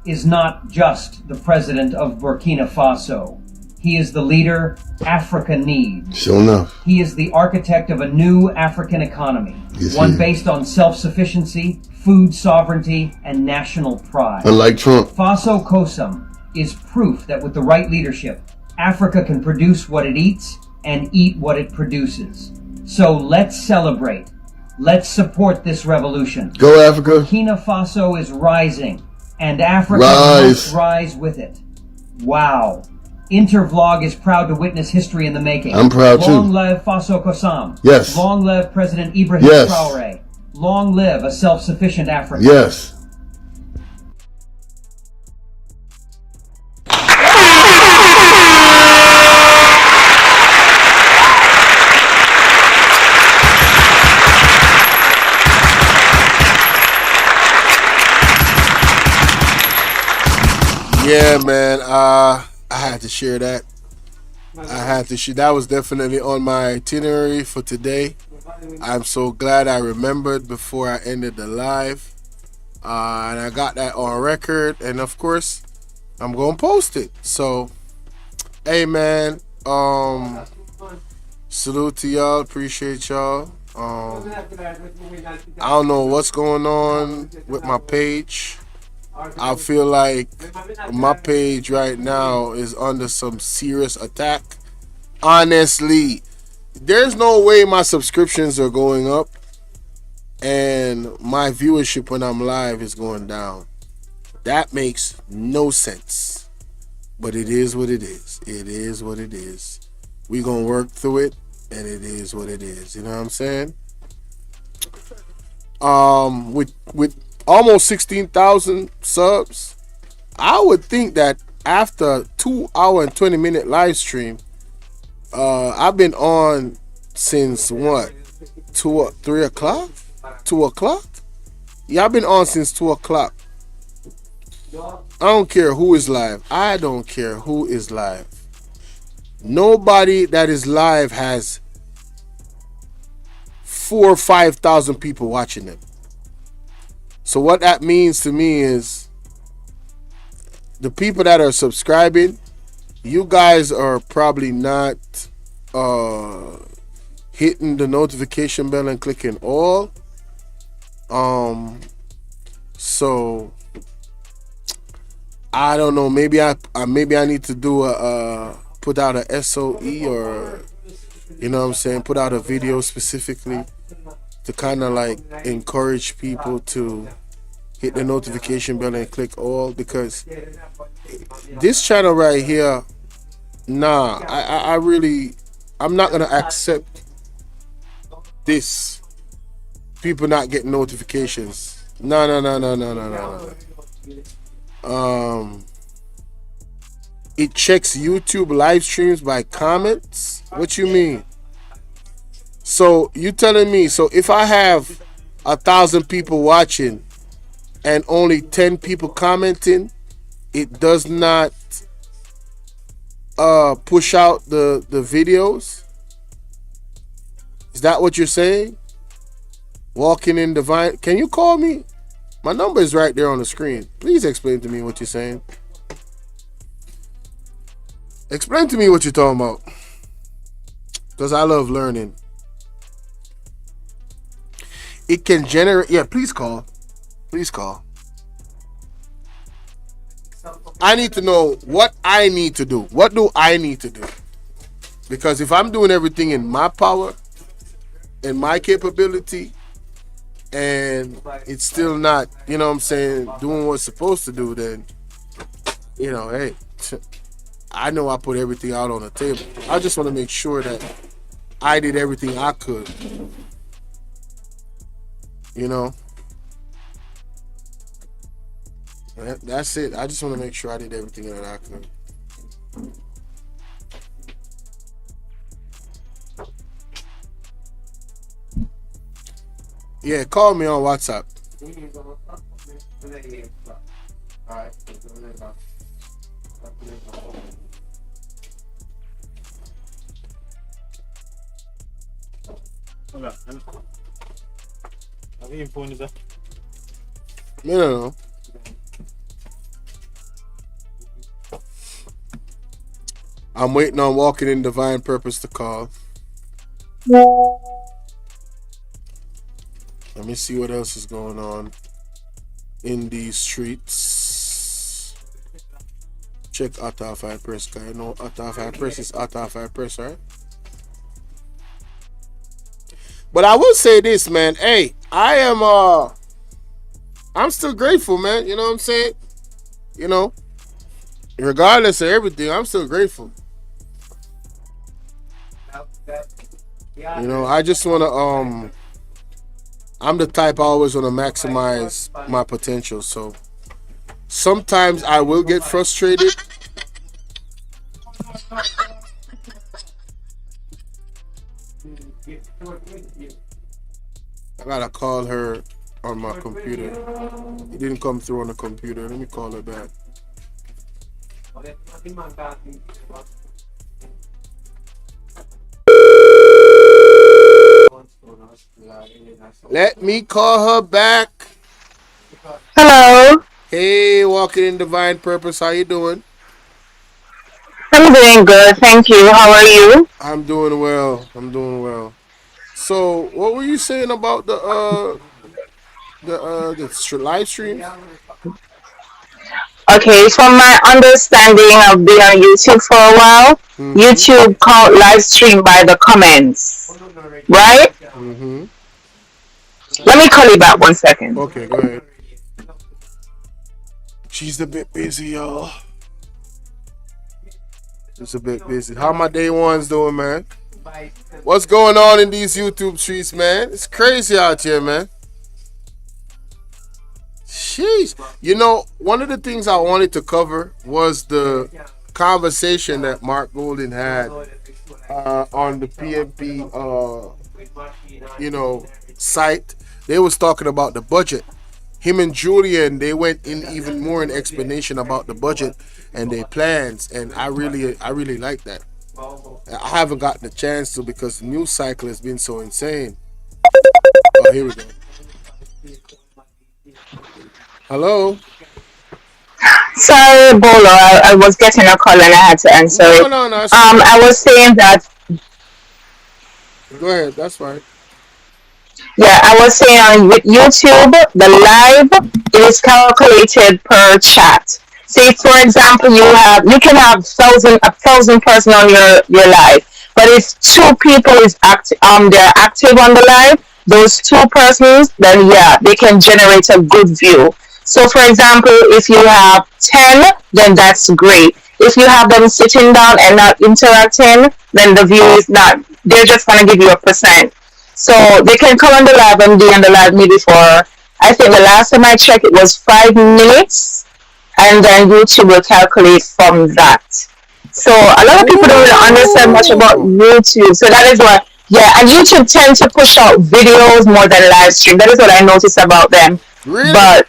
[SPEAKER 8] is not just the president of Burkina Faso. He is the leader Africa needs.
[SPEAKER 9] Sure enough.
[SPEAKER 8] He is the architect of a new African economy.
[SPEAKER 9] Yes,
[SPEAKER 8] one based on self-sufficiency, food sovereignty, and national pride.
[SPEAKER 9] Unlike Trump.
[SPEAKER 8] Faso Kosam is proof that with the right leadership, Africa can produce what it eats and eat what it produces. So let's celebrate. Let's support this revolution.
[SPEAKER 9] Go Africa.
[SPEAKER 8] Burkina Faso is rising. And Africa must rise with it. Wow. Intervlog is proud to witness history in the making.
[SPEAKER 9] I'm proud too.
[SPEAKER 8] Long live Faso Kosam.
[SPEAKER 9] Yes.
[SPEAKER 8] Long live President Ibrahim Traoré. Long live a self-sufficient Africa.
[SPEAKER 9] Yes.
[SPEAKER 1] Yeah, man. I had to share that. That was definitely on my itinerary for today. I'm so glad I remembered before I ended the live. And I got that on record. And of course, I'm going to post it. So, hey, man. Salute to y'all. Appreciate y'all. I don't know what's going on with my page. I feel like my page right now is under some serious attack. Honestly, there's no way my subscriptions are going up and my viewership when I'm live is going down. That makes no sense. But it is what it is. It is what it is. We gonna work through it, and it is what it is. You know what I'm saying? With almost 16,000 subs, I would think that after 2 hour and 20-minute live stream, I've been on since what? 3 o'clock? 2 o'clock? Yeah, I've been on since 2 o'clock. I don't care who is live. I don't care who is live. Nobody that is live has 4,000 or 5,000 people watching them. So what that means to me is the people that are subscribing, you guys are probably not hitting the notification bell and clicking all. So I don't know. Maybe I need to do put out a SOE, or you know what I'm saying, put out a video specifically to kind of like encourage people to hit the notification bell and click all, because this channel right here, nah, I'm not gonna accept this. People not getting notifications. No. It checks YouTube live streams by comments. What you mean? So you telling me, so if I have 1,000 people watching and only 10 people commenting, it does not push out the videos? Is that what you're saying? Walking in Divine, can you call me? My number is right there on the screen. Please explain to me what you're saying. Explain to me what you're talking about, because I love learning. It can generate, yeah, please call. Please call. I need to know what I need to do. What do I need to do? Because if I'm doing everything in my power, in my capability, and it's still not, you know what I'm saying, doing what it's supposed to do, then, you know, hey, I know I put everything out on the table. I just want to make sure that I did everything I could. You know? That's it. I just want to make sure I did everything that I could. Yeah, call me on WhatsApp. Alright. No. I'm waiting on Walking in Divine Purpose to call. Let me see what else is going on in these streets. Check Atafai Press, guy. No, Atafai Press is Atafai Press, right? But I will say this, man. Hey, I'm still grateful, man. You know what I'm saying? You know, regardless of everything, I'm still grateful. You know, I just want to, I'm the type I always want to maximize my potential. So sometimes I will get frustrated. I gotta call her on my computer. It didn't come through on the computer. Let me call her back. Let me call her back.
[SPEAKER 10] Hello.
[SPEAKER 1] Hey, walking in divine purpose. How you doing?
[SPEAKER 10] I'm doing good, thank you. How are you?
[SPEAKER 1] I'm doing well. So, what were you saying about the live stream?
[SPEAKER 10] Okay, from my understanding, I've been on YouTube for a while. YouTube count live stream by the comments, right? Let me call you back 1 second.
[SPEAKER 1] Okay, go ahead. She's a bit busy, y'all. Just a bit busy. How my day ones doing, man? What's going on in these YouTube streets, man? It's crazy out here, man. Jeez. You know, one of the things I wanted to cover was the conversation that Mark Golden had on the PMP, site. They was talking about the budget. Him and Julian, they went in even more in explanation about the budget and their plans, and I really like that. I haven't gotten a chance to because the news cycle has been so insane. Oh, here we go. Hello?
[SPEAKER 10] Sorry, Bolo, I was getting a call and I had to answer it.
[SPEAKER 1] No.
[SPEAKER 10] I was saying that.
[SPEAKER 1] Go ahead, that's fine.
[SPEAKER 10] Yeah, I was saying on YouTube, the live is calculated per chat. Say, for example, you can have a thousand person on your live, but if 2 people they're active on the live, those 2 persons, then yeah, they can generate a good view. So, for example, if you have 10, then that's great. If you have them sitting down and not interacting, then the view is not. They're just gonna give you a %. So they can come on the live and be on the live maybe for, I think the last time I checked it was 5 minutes, and then YouTube will calculate from that. So a lot of people don't really understand much about YouTube. So that is why, yeah, and YouTube tends to push out videos more than live stream. That is what I noticed about them.
[SPEAKER 1] Really?
[SPEAKER 10] But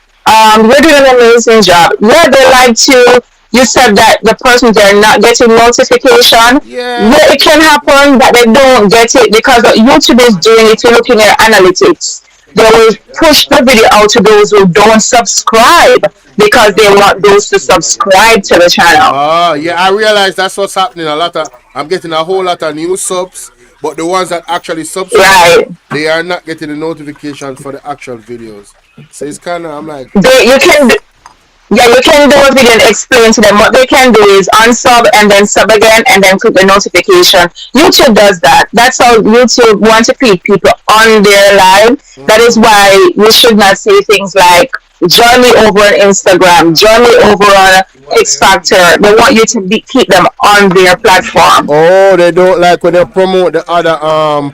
[SPEAKER 10] we're doing an amazing job. Yeah, they like to. You said that the person, they're not getting notification. Yeah, it can happen that they don't get it because what YouTube is doing, if you're looking at analytics, they will push the video out to those who don't subscribe because they want those to subscribe to the channel.
[SPEAKER 1] Oh, yeah, I realize that's what's happening. I'm getting a whole lot of new subs, but the ones that actually subscribe, they are not getting the notification for the actual videos. So it's kind of, I'm like...
[SPEAKER 10] You can do a video and explain to them what they can do is unsub and then sub again and then click the notification. YouTube does that. That's how YouTube wants to keep people on their live. That is why you should not say things like, join me over on Instagram, join me over on X Factor. They want you to keep them on their platform.
[SPEAKER 1] Oh, they don't like when they promote the other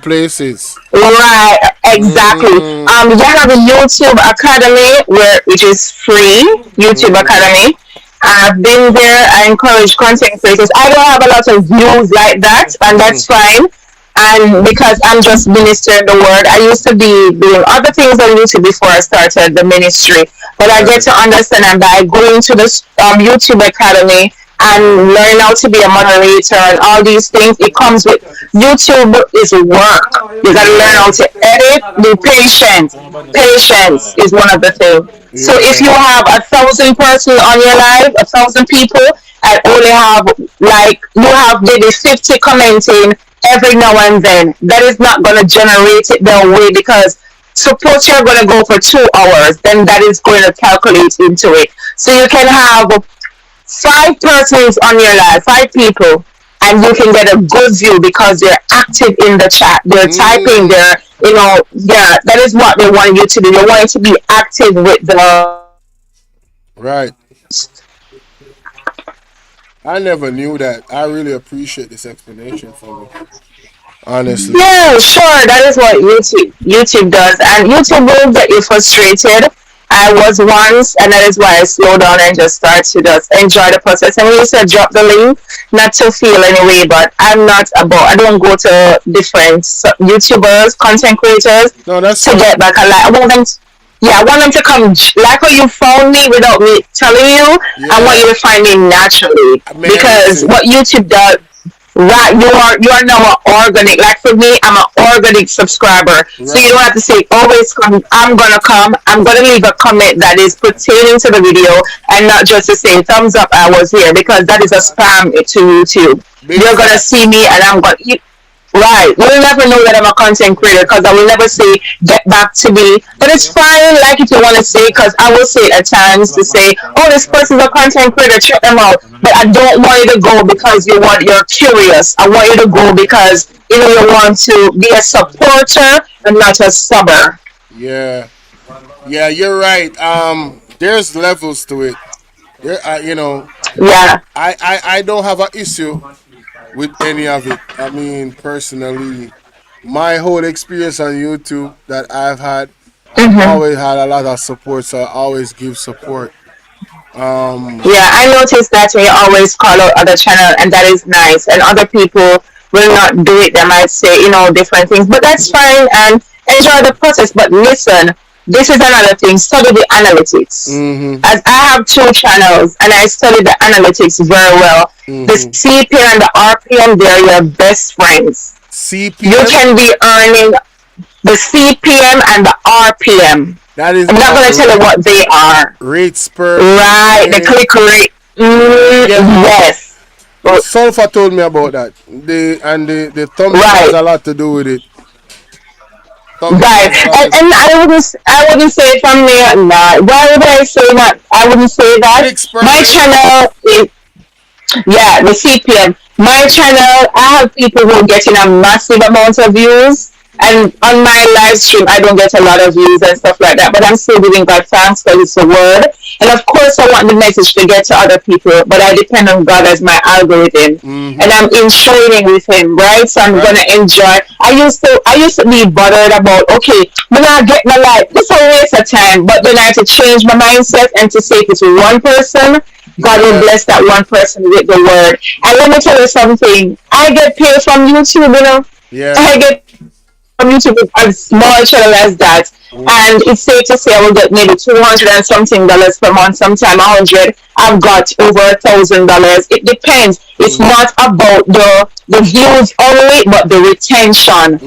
[SPEAKER 1] places.
[SPEAKER 10] Right, exactly. You have a YouTube Academy which is free, YouTube Academy. I've been there. I encourage content creators. I don't have a lot of views like that, and that's fine. And because I'm just ministering the word, I used to be doing other things on YouTube before I started the ministry. But I get to understand, and by going to this YouTube Academy and learn how to be a moderator and all these things, it comes with YouTube is work. You got to learn how to edit. Be patient. Patience is one of the things. So if you have 1,000 person on your live, 1,000 people, and only have you have maybe 50 commenting every now and then, that is not going to generate it their way, because suppose you're going to go for 2 hours, then that is going to calculate into it. So you can have 5 persons on your live, 5 people, and you can get a good view because they're active in the chat. They're typing, that is what they want you to do. They want you to be active with the...
[SPEAKER 1] Right. I never knew that. I really appreciate this explanation for me. Honestly.
[SPEAKER 10] Yeah, sure. That is what YouTube does. And YouTube will get you frustrated. I was once, and that is why I slowed down and just started to just enjoy the process. And when you said drop the link, not to feel anyway, but I don't go to different YouTubers, content creators to get back a like. Yeah, I want them to come like how you found me without me telling you.
[SPEAKER 1] Yeah.
[SPEAKER 10] I want you to find me naturally because what YouTube does. Right, you are now an organic. Like for me, I'm an organic subscriber, so you don't have to say always come. I'm gonna leave a comment that is pertaining to the video and not just to say thumbs up. I was here because that is a spam to YouTube. You're gonna see me, and I'm gonna. Right, you'll never know that I'm a content creator because I will never say get back to me. But it's fine, like if you want to say, because I will say it at times to say, oh, this person's a content creator, check them out. But I don't want you to go because you're curious. I want you to go because you want to be a supporter and not a subber.
[SPEAKER 1] Yeah, you're right. There's levels to it. There,
[SPEAKER 10] Yeah.
[SPEAKER 1] I don't have an issue with any of it. I mean, personally, my whole experience on YouTube that I've had, I've always had a lot of support, so I always give support.
[SPEAKER 10] Yeah, I noticed that when you always call out other channel, and that is nice. And other people will not do it. They might say, different things, but that's fine and enjoy the process. But listen, this is another thing. Study the analytics. As I have 2 channels and I study the analytics very well. The CPM and the RPM, they're your best friends.
[SPEAKER 1] CPM?
[SPEAKER 10] You can be earning the CPM and the RPM.
[SPEAKER 1] That is.
[SPEAKER 10] I'm not going to tell you what they are.
[SPEAKER 1] Rates per.
[SPEAKER 10] Right, the click rate. Yes.
[SPEAKER 1] Sulfur told me about that. The thumbnail has a lot to do with it.
[SPEAKER 10] Right, and I wouldn't say from there. Nah, why would I say that? I wouldn't say that. My channel is, the CPM. My channel, I have people who are getting a massive amount of views, and on my live stream, I don't get a lot of views and stuff like that. But I'm still giving God thanks because it's a word, and of course, I want the message to get to other people. But I depend on God as my algorithm, and I'm in training with Him, right? So I'm gonna enjoy. I used to be bothered about, okay, when I get my life, this is a waste of time. But then I had to change my mindset and to say if it's one person, God will bless that one person with the word. And let me tell you something. I get paid from YouTube,
[SPEAKER 1] Yeah.
[SPEAKER 10] I get from YouTube with a small channel as that. And it's safe to say I will get maybe $200 and something per month, sometime 100. I've got over $1,000. It depends. It's not about the views only, but the retention.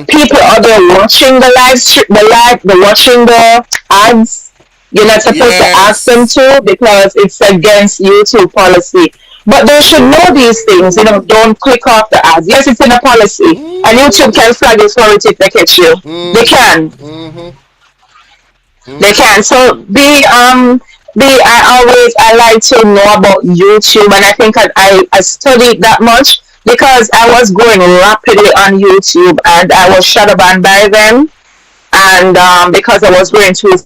[SPEAKER 10] People are there watching the live stream, they're watching the ads. You're not supposed to ask them to because it's against YouTube policy. But they should know these things. Don't click off the ads. Yes, it's in a policy, and YouTube can flag you for it if they catch you. They can. They can. So I like to know about YouTube, and I think I studied that much because I was growing rapidly on YouTube, and I was shadow banned by them, and because I was growing too.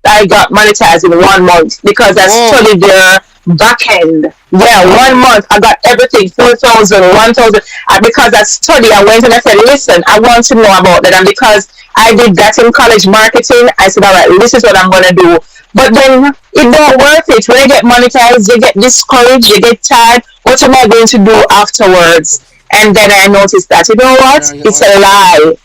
[SPEAKER 10] I got monetized in 1 month because I studied their back end. Yeah, 1 month I got everything, 4,000, 1,000. Because I studied, I went and I said, listen, I want to know about that. And because I did that in college marketing, I said, all right, this is what I'm going to do. But then it don't worth it. When you get monetized, you get discouraged, you get tired. What am I going to do afterwards? And then I noticed that, you know what? It's a lie.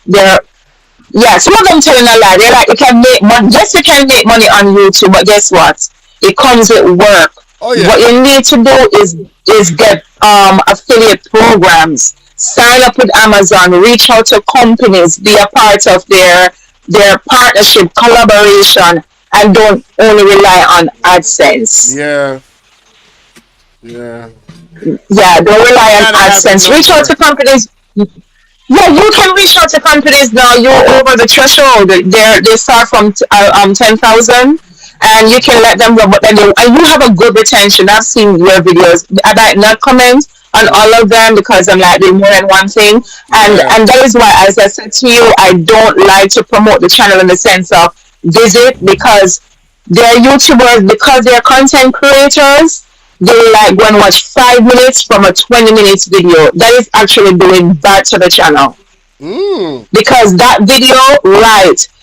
[SPEAKER 10] Some of them telling a lie. They're like, you can make money. Yes, you can make money on YouTube, but guess what? It comes with work. What you need to do is get affiliate programs. Sign up with Amazon. Reach out to companies. Be a part of their partnership, collaboration, and don't only rely on AdSense. Don't rely on AdSense. Reach out to companies. Yeah, you can reach out to companies now. You're over the threshold. They start from 10,000, and you can let them know. And you have a good retention. I've seen your videos. I might not comment on all of them because I'm like doing more than one thing, and that is why, as I said to you, I don't like to promote the channel in the sense of visit because they're YouTubers, because they're content creators. They like go and watch 5 minutes from a 20 minutes video. That is actually doing bad to the channel. Because that video,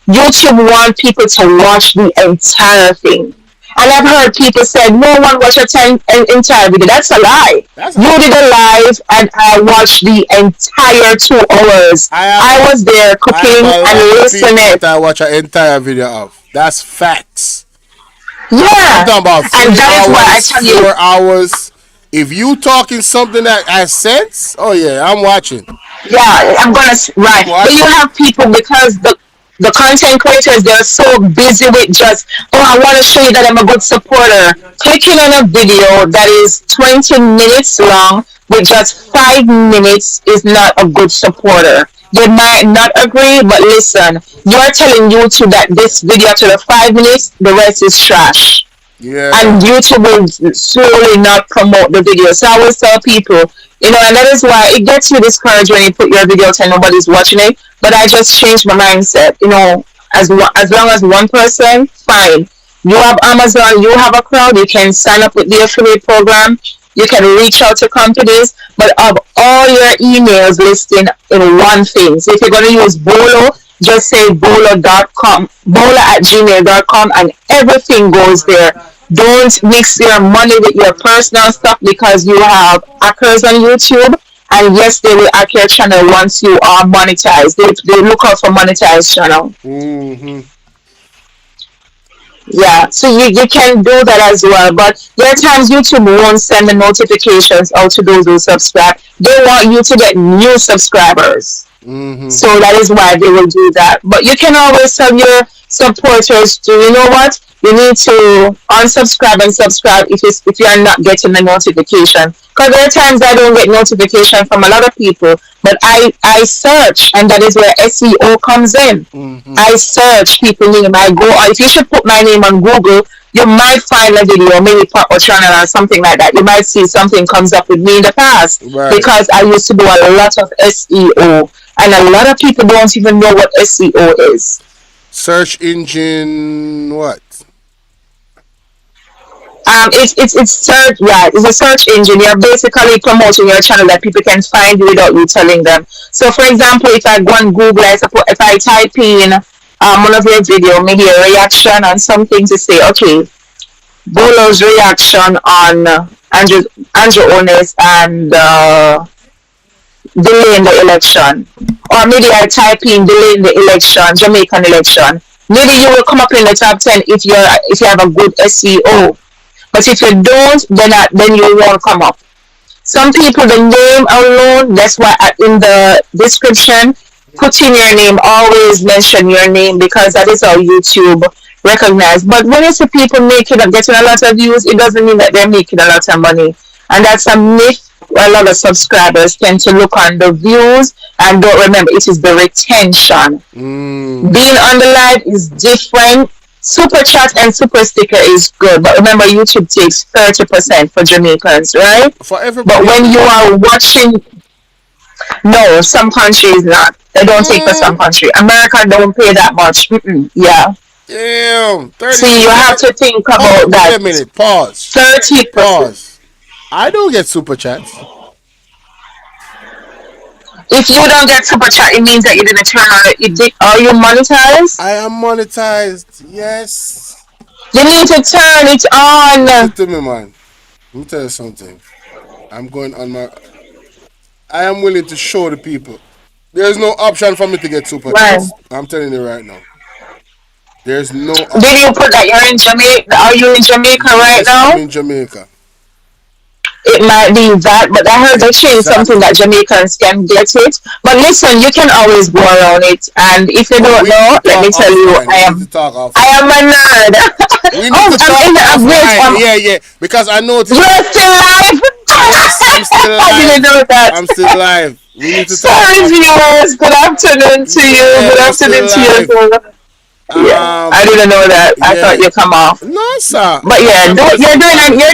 [SPEAKER 10] YouTube want people to watch the entire thing. And I've heard people say, no one watched an entire video. That's a lie. You did a live and I watched the entire 2 hours. I was there cooking and listening.
[SPEAKER 1] I watch an entire video of. That's facts.
[SPEAKER 10] Yeah.
[SPEAKER 1] I'm talking about 3
[SPEAKER 10] and that
[SPEAKER 1] hours,
[SPEAKER 10] is why I tell you.
[SPEAKER 1] 4 hours. If you talking something that has sense, oh yeah, I'm watching.
[SPEAKER 10] Yeah, I'm gonna right. But you have people because the content creators, they're so busy with just, oh, I want to show you that I'm a good supporter. Clicking on a video that is 20 minutes long with just 5 minutes is not a good supporter. They might not agree, but listen, you're telling YouTube that this video to the 5 minutes, the rest is trash.
[SPEAKER 1] Yeah.
[SPEAKER 10] And YouTube will slowly not promote the video. So I always tell people, and that is why it gets you discouraged when you put your videos and nobody's watching it. But I just changed my mindset. As long as one person, fine. You have Amazon, you have a crowd, you can sign up with the affiliate program, you can reach out to companies, but of all your emails listing in one thing. So if you're going to use Bolo, just say bolo.com, bolo@gmail.com, and everything goes there. Don't mix your money with your personal stuff because you have hackers on YouTube, and yes, they will hack your channel once you are monetized. They look out for monetized channel.
[SPEAKER 1] Mm-hmm.
[SPEAKER 10] Yeah, so you can do that as well, but there are times YouTube won't send the notifications out to those who subscribe. They want you to get new subscribers.
[SPEAKER 1] Mm-hmm.
[SPEAKER 10] So that is why they will do that. But you can always tell your supporters to, you know what, you need to unsubscribe and subscribe if you are not getting the notification. Because there are times I don't get notification from a lot of people, but I search, and that is where SEO comes in.
[SPEAKER 1] Mm-hmm.
[SPEAKER 10] I search people name. I go, or if you should put my name on Google, you might find a video, maybe pop or channel or something like that. You might see something comes up with me in the past,
[SPEAKER 1] right.
[SPEAKER 10] Because I used to do a lot of SEO, and a lot of people don't even know what SEO is.
[SPEAKER 1] Search engine what?
[SPEAKER 10] It's search. Yeah, it's a search engine. You're basically promoting your channel that people can find you without you telling them. So, for example, if I go on Google, if I type in one of your video, maybe a reaction on something to say, okay, Bolo's reaction on Andrew Ones and delaying the election, or maybe I type in delaying the election, Jamaican election. Maybe you will come up in the top 10 if you have a good SEO. But if you don't, then you won't come up. Some people, the name alone, that's why in the description, put in your name, always mention your name, because that is how YouTube recognize. But when you see people getting a lot of views, it doesn't mean that they're making a lot of money. And that's a myth. A lot of subscribers tend to look on the views and don't remember it is the retention. Being on the live is different. Super chat and super sticker is good, but remember YouTube takes 30% for Jamaicans, right?
[SPEAKER 1] For everybody.
[SPEAKER 10] But when you are watching, no, some countries not. They don't take for some country. America don't pay that much. Yeah.
[SPEAKER 1] Damn. 30.
[SPEAKER 10] See, you have to think about that.
[SPEAKER 1] Wait a minute. Pause.
[SPEAKER 10] 30%.
[SPEAKER 1] Pause. I don't get super chats.
[SPEAKER 10] If you don't get super chat, it means that you didn't turn on it. Are you monetized?
[SPEAKER 1] I am monetized. Yes.
[SPEAKER 10] You need to turn it on.
[SPEAKER 1] Listen to me, man. Let me tell you something. I'm going on I am willing to show the people. There's no option for me to get super chats. I'm telling you right now. There's no option.
[SPEAKER 10] Did you put that you're in Jamaica? Are you in Jamaica right now?
[SPEAKER 1] I'm in Jamaica.
[SPEAKER 10] It might be that, but I heard they changed something that Jamaicans can get it. But listen, you can always go around it. And if you don't know, let me tell you, I am a nerd.
[SPEAKER 1] Yeah. Because I know
[SPEAKER 10] you're still live.
[SPEAKER 1] Yes, I'm still alive.
[SPEAKER 10] I didn't know that.
[SPEAKER 1] I'm still alive. We need to
[SPEAKER 10] Sorry, viewers. Good afternoon to you. Good afternoon to you. Yeah, I didn't know that. I thought you come off.
[SPEAKER 1] No, sir.
[SPEAKER 10] But yeah, you're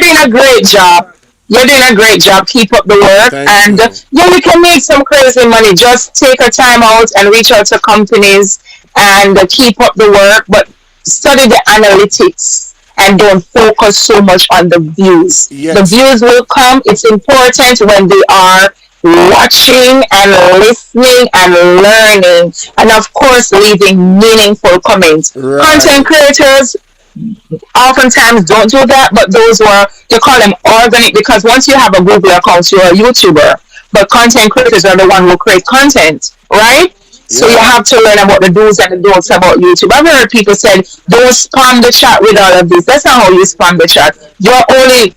[SPEAKER 10] doing a great job. You're doing a great job. Keep up the work. And you can make some crazy money. Just take a time out and reach out to companies and keep up the work. But study the analytics and don't focus so much on the views.
[SPEAKER 1] Yes.
[SPEAKER 10] The views will come. It's important when they are watching and listening and learning. And of course, leaving meaningful comments.
[SPEAKER 1] Right.
[SPEAKER 10] Content creators oftentimes don't do that, but those you call them organic, because once you have a Google account, you're a YouTuber, but content creators are the one who create content, right? So you have to learn about the do's and the don'ts about YouTube. I've heard people said, don't spam the chat with all of this. That's not how you spam the chat. You're only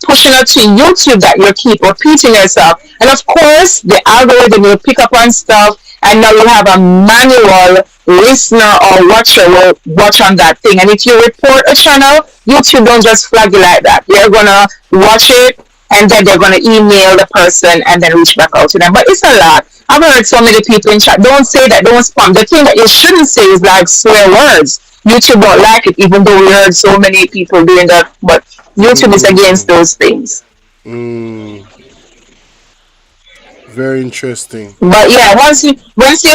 [SPEAKER 10] pushing it to YouTube that you keep repeating yourself. And of course, the algorithm will pick up on stuff, and now you have a manual listener or watcher will watch on that thing. And if you report a channel, YouTube don't just flag you like that. They're gonna watch it, and then they're gonna email the person and then reach back out to them. But it's a lot. I've heard so many people in chat, don't say that, don't spam. The thing that you shouldn't say is like swear words. YouTube don't like it, even though we heard so many people doing that. But YouTube is against those things.
[SPEAKER 1] Very interesting.
[SPEAKER 10] But yeah, once you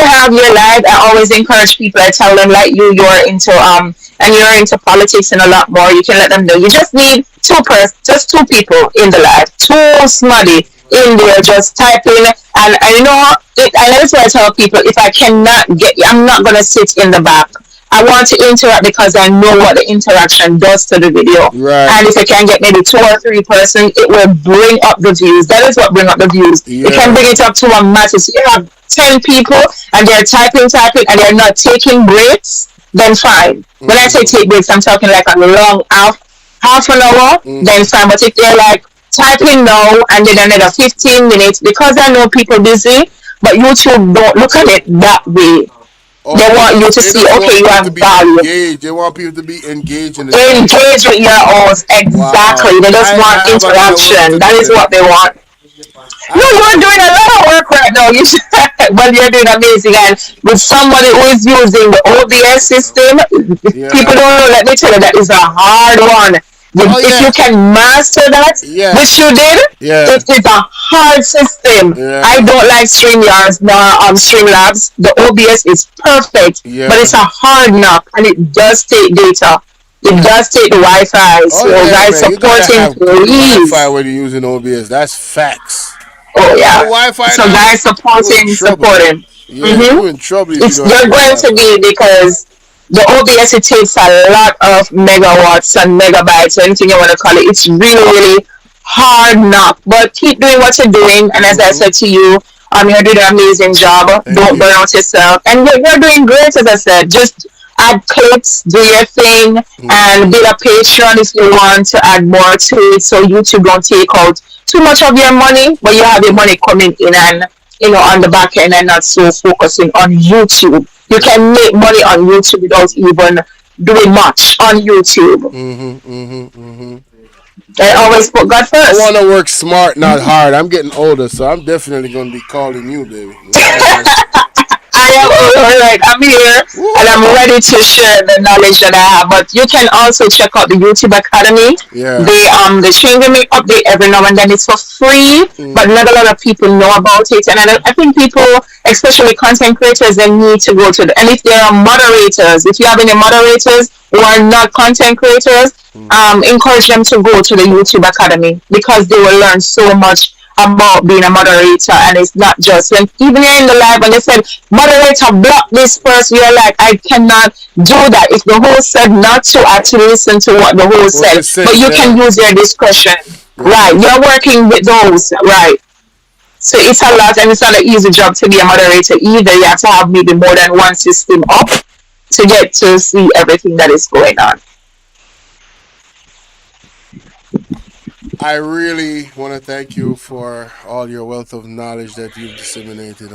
[SPEAKER 10] have your live, I always encourage people. I tell them like you're into and you're into politics and a lot more. You can let them know. You just need just two people in the live, too smutty in there, just typing. And I know, and that's why I tell people, if I cannot get you, I'm not gonna sit in the back. I want to interact because I know what the interaction does to the video.
[SPEAKER 1] Right.
[SPEAKER 10] And if I can get maybe 2 or 3 persons, it will bring up the views. That is what bring up the views.
[SPEAKER 1] Yeah.
[SPEAKER 10] It can bring it up to a massive. So you have 10 people and they're typing, and they're not taking breaks, then fine. When I say take breaks, I'm talking like a long half an hour, then fine. But if they're like typing now and then another 15 minutes, because I know people busy, but YouTube don't look at it that way. They want you to see, okay, you have value.
[SPEAKER 1] Engaged. They want people to be engaged in
[SPEAKER 10] Engage with your own. Exactly. Wow. They just want interaction. That is what they want. No, you're doing a lot of work right now. You should, well, you're doing amazing. And with somebody who is using the OBS system, people don't know, let me tell you, that is a hard one. If you can master that, which you did, it is a hard system. I don't like StreamYards nor Streamlabs. The OBS is perfect, but it's a hard knock, and it does take data. It does take the Wi-Fi. So guys supporting, please.
[SPEAKER 1] Wi-Fi when you're using OBS, that's facts.
[SPEAKER 10] Oh yeah.
[SPEAKER 1] Wi-Fi
[SPEAKER 10] so guys supporting.
[SPEAKER 1] You're in trouble.
[SPEAKER 10] You're going to be, because the OBS, it takes a lot of megawatts and megabytes, or anything you want to call it. It's really, really hard knock. But keep doing what you're doing. And as I said to you, you're doing an amazing job. Don't burn out yourself. And you're doing great, as I said. Just add clips, do your thing, and build a Patreon if you want to add more to it, so YouTube don't take out too much of your money, but you have your money coming in and, on the back end, and not so focusing on YouTube. You can make money on YouTube without even doing much on YouTube. I always put God first.
[SPEAKER 1] I want to work smart, not hard. I'm getting older, so I'm definitely going to be calling you, baby.
[SPEAKER 10] I am all right. I'm here and I'm ready to share the knowledge that I have. But you can also check out the YouTube Academy. The changing me update every now and then. It's for free, but not a lot of people know about it. And I think people, especially content creators, they need to go to and if there are moderators, if you have any moderators who are not content creators, encourage them to go to the YouTube Academy, because they will learn so much about being a moderator. And it's not just when even you're in the live and they said moderator block this person, you're like, I cannot do that. If the host said not to, actually listen to what the host said, but you can use your discretion. Right, you're working with those, right? So it's a lot, and it's not an easy job to be a moderator either. You have to have maybe more than one system up to get to see everything that is going on.
[SPEAKER 1] I really want to thank you for all your wealth of knowledge that you've disseminated.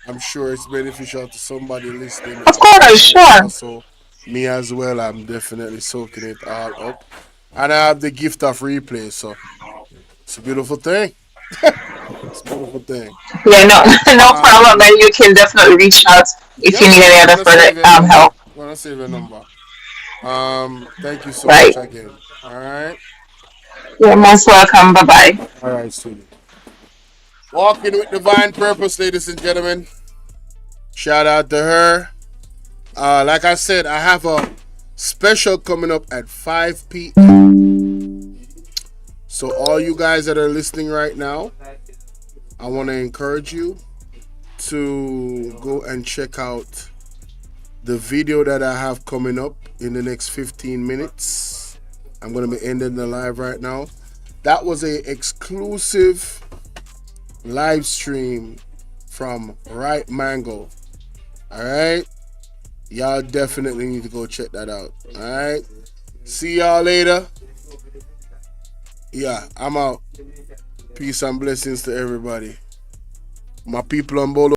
[SPEAKER 1] I'm sure it's beneficial to somebody listening.
[SPEAKER 10] Of course, sure.
[SPEAKER 1] Also, me as well, I'm definitely soaking it all up. And I have the gift of replay, so it's a beautiful thing. It's a beautiful thing.
[SPEAKER 10] Yeah, no problem. And you can definitely reach out if you need any other further help.
[SPEAKER 1] I'm going to save your number. Thank you so much again. All right.
[SPEAKER 10] You're most welcome. Bye-bye.
[SPEAKER 1] All right, sweetie. Walking with divine purpose, ladies and gentlemen. Shout out to her. Like I said, I have a special coming up at 5 p.m. So all you guys that are listening right now, I want to encourage you to go and check out the video that I have coming up in the next 15 minutes. I'm going to be ending the live right now. That was a exclusive live stream from Right Mango. Alright? Y'all definitely need to go check that out. Alright? See y'all later. Yeah, I'm out. Peace and blessings to everybody. My people on Bolo.